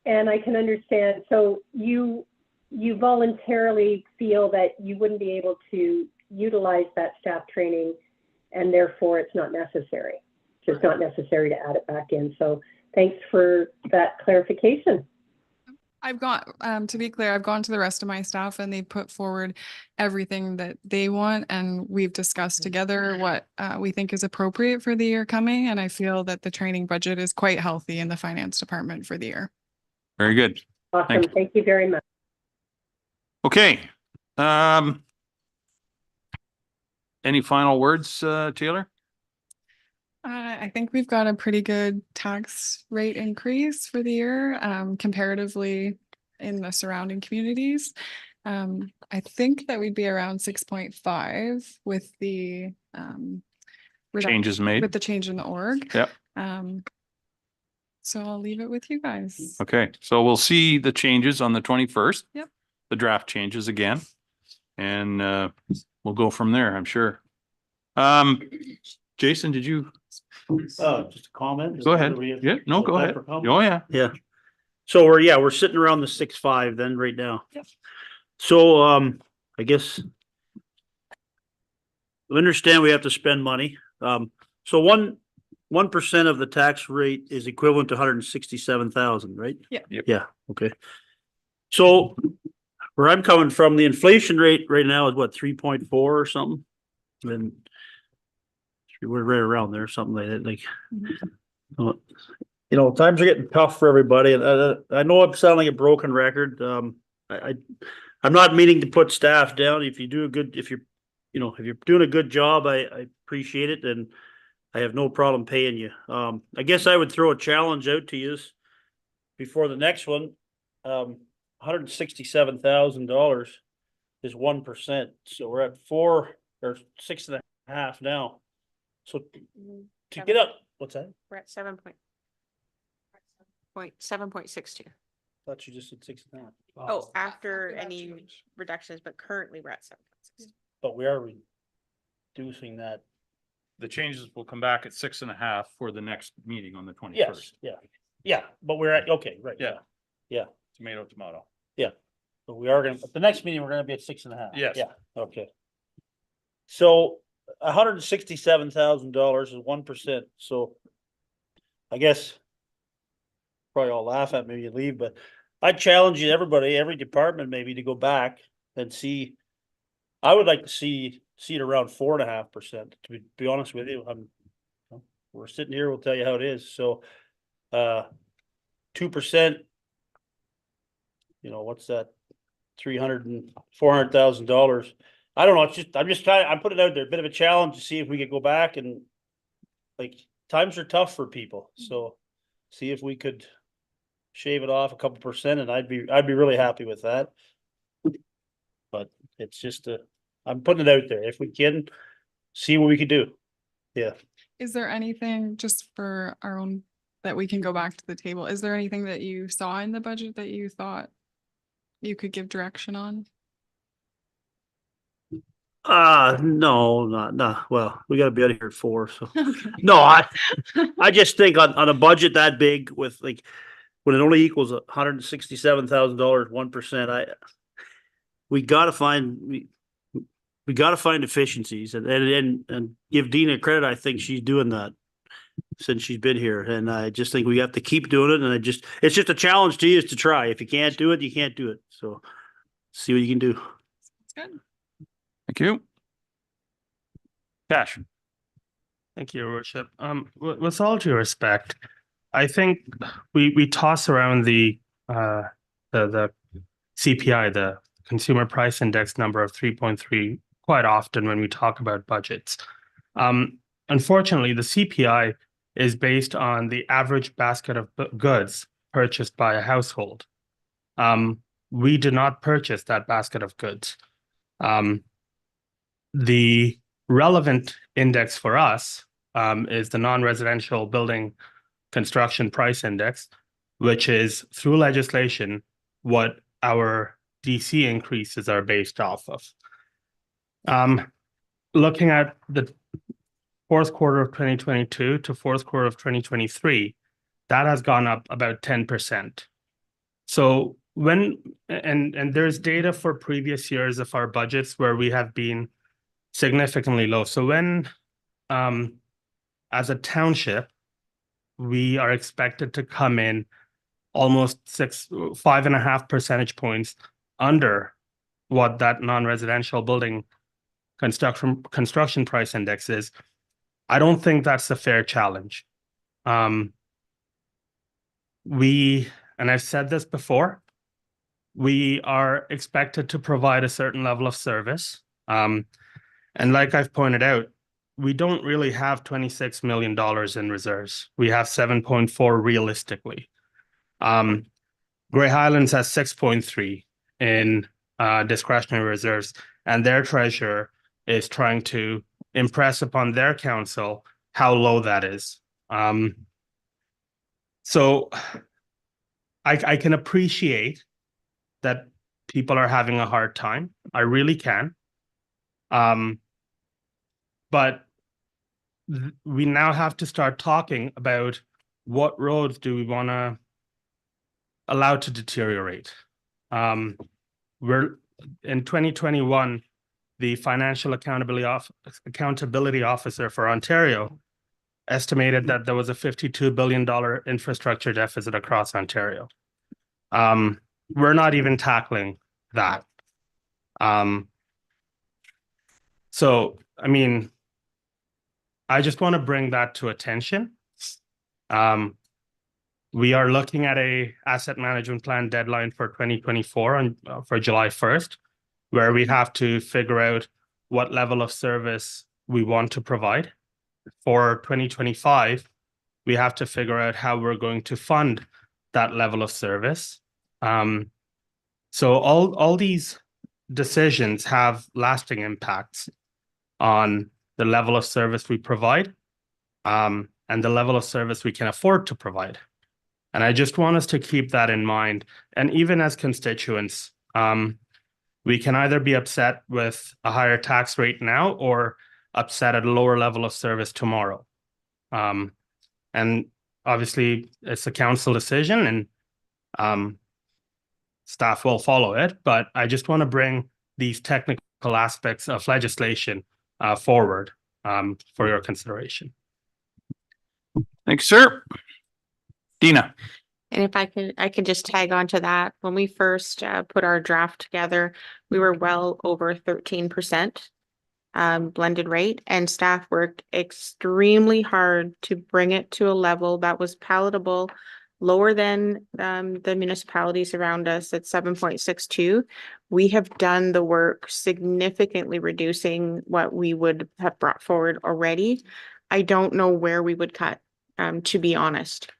And I can understand. So you voluntarily feel that you wouldn't be able to utilize that staff training, and therefore it's not necessary. It's not necessary to add it back in. So thanks for that clarification. I've got, to be clear, I've gone to the rest of my staff and they put forward everything that they want, and we've discussed together what we think is appropriate for the year coming. And I feel that the training budget is quite healthy in the finance department for the year. Very good. Awesome. Thank you very much. Okay. Any final words, Taylor? I think we've got a pretty good tax rate increase for the year, comparatively in the surrounding communities. I think that we'd be around 6.5 with the Changes made. with the change in the org. Yep. So I'll leave it with you guys. Okay. So we'll see the changes on the 21st. Yep. The draft changes again, and we'll go from there, I'm sure. Jason, did you? Just a comment. Go ahead. Yeah, no, go ahead. Oh, yeah. Yeah. So we're sitting around the 6.5 then right now. Yep. So I guess I understand we have to spend money. So 1% of the tax rate is equivalent to 167,000, right? Yeah. Yeah, okay. So where I'm coming from, the inflation rate right now is what, 3.4 or something? And we're right around there, something like that, like. You know, times are getting tough for everybody, and I know I'm sounding like a broken record. I'm not meaning to put staff down. If you do a good, if you're doing a good job, I appreciate it, and I have no problem paying you. I guess I would throw a challenge out to you before the next one. $167,000 is 1%, so we're at 4 or 6.5 now. So to get up, what's that? We're at 7.62. Thought you just said 6.5. Oh, after any reductions, but currently we're at 7.62. But we are reducing that. The changes will come back at 6.5 for the next meeting on the 21st. Yes, yeah, but we're at, okay, right. Yeah. Yeah, Tomato, tomato. yeah. But we are gonna, at the next meeting, we're gonna be at 6.5. Yes. Yeah, okay. So $167,000 is 1%, so I guess probably all laugh at me and leave, but I challenge you, everybody, every department maybe to go back and see. I would like to see it around 4.5%, to be honest with you. We're sitting here, we'll tell you how it is, so 2%, you know, what's that? $400,000. I don't know, I'm just trying, I'm putting it out there, a bit of a challenge to see if we could go back and, like, times are tough for people, so see if we could shave it off a couple percent, and I'd be really happy with that. But it's just I'm putting it out there. If we can see what we could do. Yeah. Is there anything just for our own that we can go back to the table? Is there anything that you saw in the budget that you thought you could give direction on? No, not well, we gotta be out of here at 4, so. No, I just think on a budget that big with, like, when it only equals $167,000, 1%, we gotta find efficiencies and give Dina credit. I think she's doing that since she's been here, and I just think we have to keep doing it. And it's just a challenge to you is to try. If you can't do it, you can't do it. So see what you can do. That's good. Thank you. Cash. Thank you, Your Worship. With all due respect, I think we toss around the CPI, the Consumer Price Index number of 3.3 quite often when we talk about budgets. Unfortunately, the CPI is based on the average basket of goods purchased by a household. We do not purchase that basket of goods. The relevant index for us is the non-residential building construction price index, which is through legislation what our DC increases are based off of. Looking at the fourth quarter of 2022 to fourth quarter of 2023, that has gone up about 10%. So and there's data for previous years of our budgets where we have been significantly low. So when, as a township, we are expected to come in almost 5.5 percentage points under what that non-residential building construction price index is, I don't think that's a fair challenge. And I've said this before, we are expected to provide a certain level of service. And like I've pointed out, we don't really have $26 million in reserves. We have 7.4 realistically. Grey Highlands has 6.3 in discretionary reserves, and their treasurer is trying to impress upon their council how low that is. So I can appreciate that people are having a hard time. I really can. But we now have to start talking about what roads do we want to allow to deteriorate. We're in 2021, the Financial Accountability Officer for Ontario estimated that there was a $52 billion infrastructure deficit across Ontario. We're not even tackling that. So, I mean, I just want to bring that to attention. We are looking at a asset management plan deadline for 2024 and for July 1st, where we have to figure out what level of service we want to provide. For 2025, we have to figure out how we're going to fund that level of service. So all these decisions have lasting impacts on the level of service we provide, and the level of service we can afford to provide. And I just want us to keep that in mind. And even as constituents, we can either be upset with a higher tax rate now or upset at a lower level of service tomorrow. And obviously it's a council decision, and staff will follow it, but I just want to bring these technical aspects of legislation forward for your consideration. Thanks, sir. Dina. And if I could just tag on to that. When we first put our draft together, we were well over 13% blended rate, and staff worked extremely hard to bring it to a level that was palatable, lower than the municipalities around us at 7.62. We have done the work significantly reducing what we would have brought forward already. I don't know where we would cut, to be honest.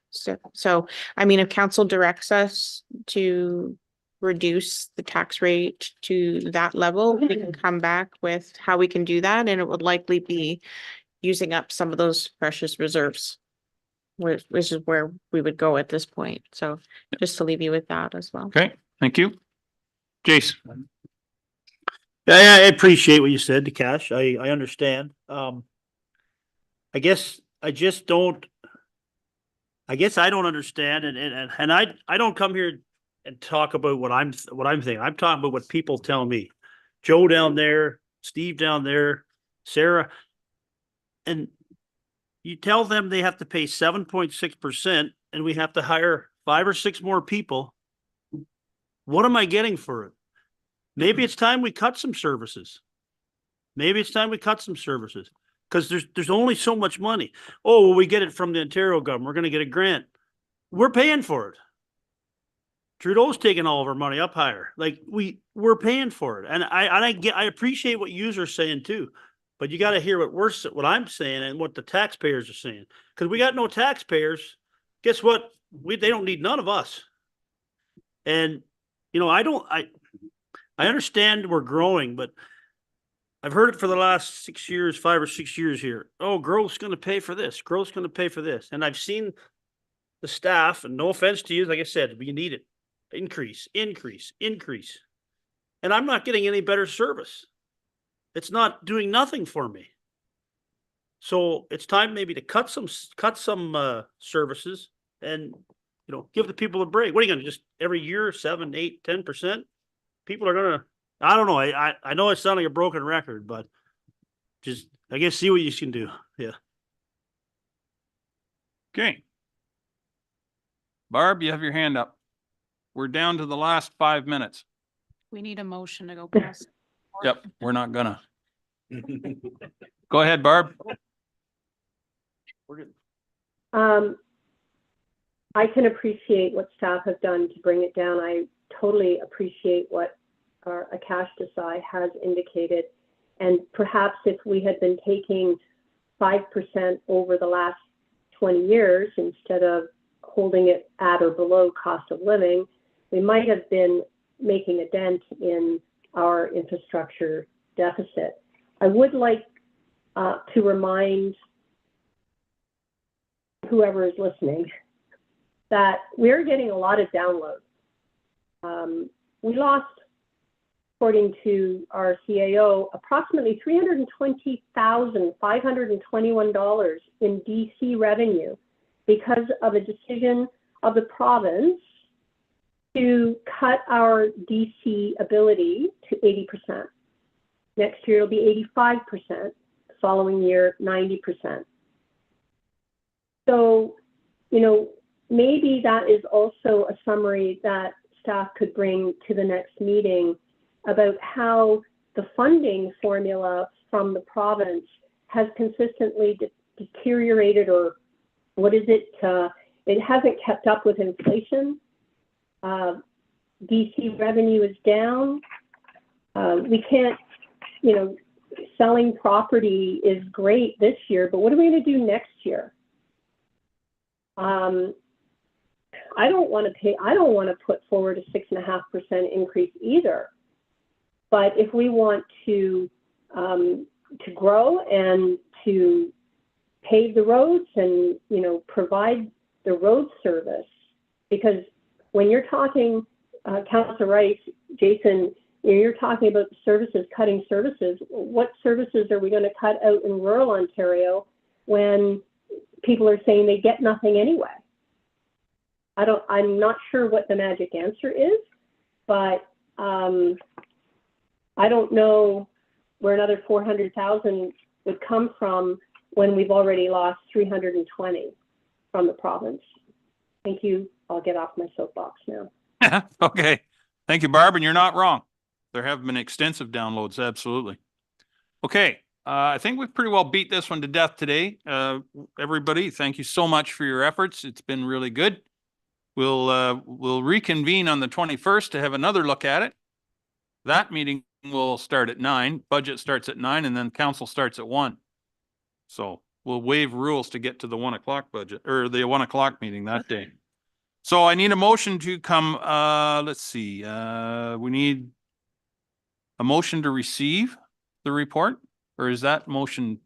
So, I mean, if council directs us to reduce the tax rate to that level, we can come back with how we can do that, and it would likely be using up some of those precious reserves, which is where we would go at this point. So just to leave you with that as well. Okay, thank you. Jason. Yeah, I appreciate what you said, Cash. I understand. I guess I don't understand, and I don't come here and talk about what I'm thinking. I'm talking about what people tell me. Joe down there, Steve down there, Sarah, and you tell them they have to pay 7.6%, and we have to hire 5 or 6 more people. What am I getting for it? Maybe it's time we cut some services. Because there's only so much money. Oh, well, we get it from the Ontario government. We're going to get a grant. We're paying for it. Trudeau's taking all of our money up higher. Like we're paying for it. And I appreciate what you are saying too, but you got to hear what I'm saying and what the taxpayers are saying. Because we got no taxpayers. Guess what? They don't need none of us. And you know, I understand we're growing, but I've heard it for the last 6 years, 5 or 6 years here. Oh, growth's going to pay for this. Growth's going to pay for this. And I've seen the staff, and no offense to you, like I said, but you need it. Increase. And I'm not getting any better service. It's not doing nothing for me. So it's time maybe to cut some services and, you know, give the people a break. What are you going to just every year, 7, 8, 10%? People are going to, I don't know. I know it sounds like a broken record, but just, I guess, see what you can do. Yeah. Okay. Barb, you have your hand up. We're down to the last 5 minutes. We need a motion to go past. Yep, we're not gonna. Go ahead, Barb. We're good. I can appreciate what staff have done to bring it down. I totally appreciate what Akash Desai has indicated. And perhaps if we had been taking 5% over the last 20 years instead of holding it at or below cost of living, we might have been making a dent in our infrastructure deficit. I would like to remind whoever is listening that we're getting a lot of downloads. We lost, according to our CAO, approximately $320,521 in DC revenue because of a decision of the province to cut our DC ability to 80%. Next year it'll be 85%, the following year 90%. So, you know, maybe that is also a summary that staff could bring to the next meeting about how the funding formula from the province has consistently deteriorated, or what is it? It hasn't kept up with inflation. BC revenue is down. We can't, you know, selling property is great this year, but what are we going to do next year? I don't want to put forward a 6.5% increase either. But if we want to grow and to pave the roads and, you know, provide the road service, because when you're talking, Councillor Rice, Jason, you know, you're talking about the services, cutting services. What services are we going to cut out in rural Ontario when people are saying they get nothing anyway? I'm not sure what the magic answer is, but I don't know where another 400,000 would come from when we've already lost 320 from the province. Thank you. I'll get off my soapbox now. Okay. Thank you, Barb. And you're not wrong. There have been extensive downloads. Absolutely. Okay. I think we've pretty well beat this one to death today. Everybody, thank you so much for your efforts. It's been really good. We'll reconvene on the 21st to have another look at it. That meeting will start at 9. Budget starts at 9, and then council starts at 1. So we'll waive rules to get to the 1 o'clock budget, or the 1 o'clock meeting that day. So I need a motion to come, let's see, we need a motion to receive the report, or is that motion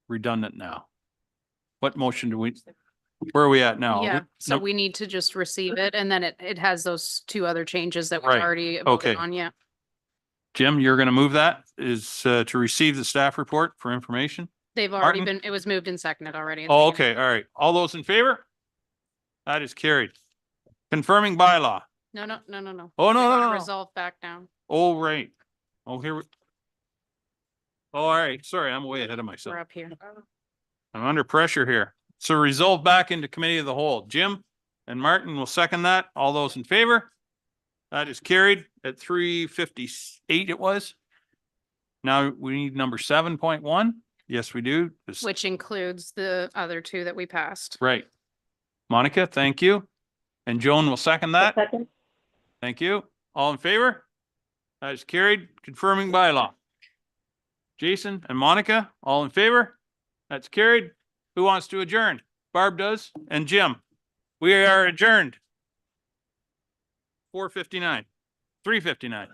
redundant now? What motion do we, where are we at now? Yeah, so Nope. we need to just receive it, and then it has those 2 other changes that we've Right. already Okay. voted on, yeah. Jim, you're going to move that is to receive the staff report for information? They've already Martin? it was moved and seconded already. Oh, okay. All right. All those in favor? That is carried. Confirming bylaw. No. Oh, no, We no, wanna no, no. Resolve back down. Oh, right. Oh, here we. Oh, all right. Sorry, I'm way ahead of myself. We're up here. I'm under pressure here. So resolve back into committee of the whole. Jim and Martin will second that. All those in favor? That is carried at 3:58 it was. Now we need number 7.1. Yes, we do. This- Which includes the other 2 that we passed. Right. Monica, thank you. And Joan will second that. Second. Thank you. All in favor? That is carried. Confirming bylaw. Jason and Monica, all in favor? That's carried. Who wants to adjourn? Barb does, and Jim. We are adjourned. 4:59, 3:59.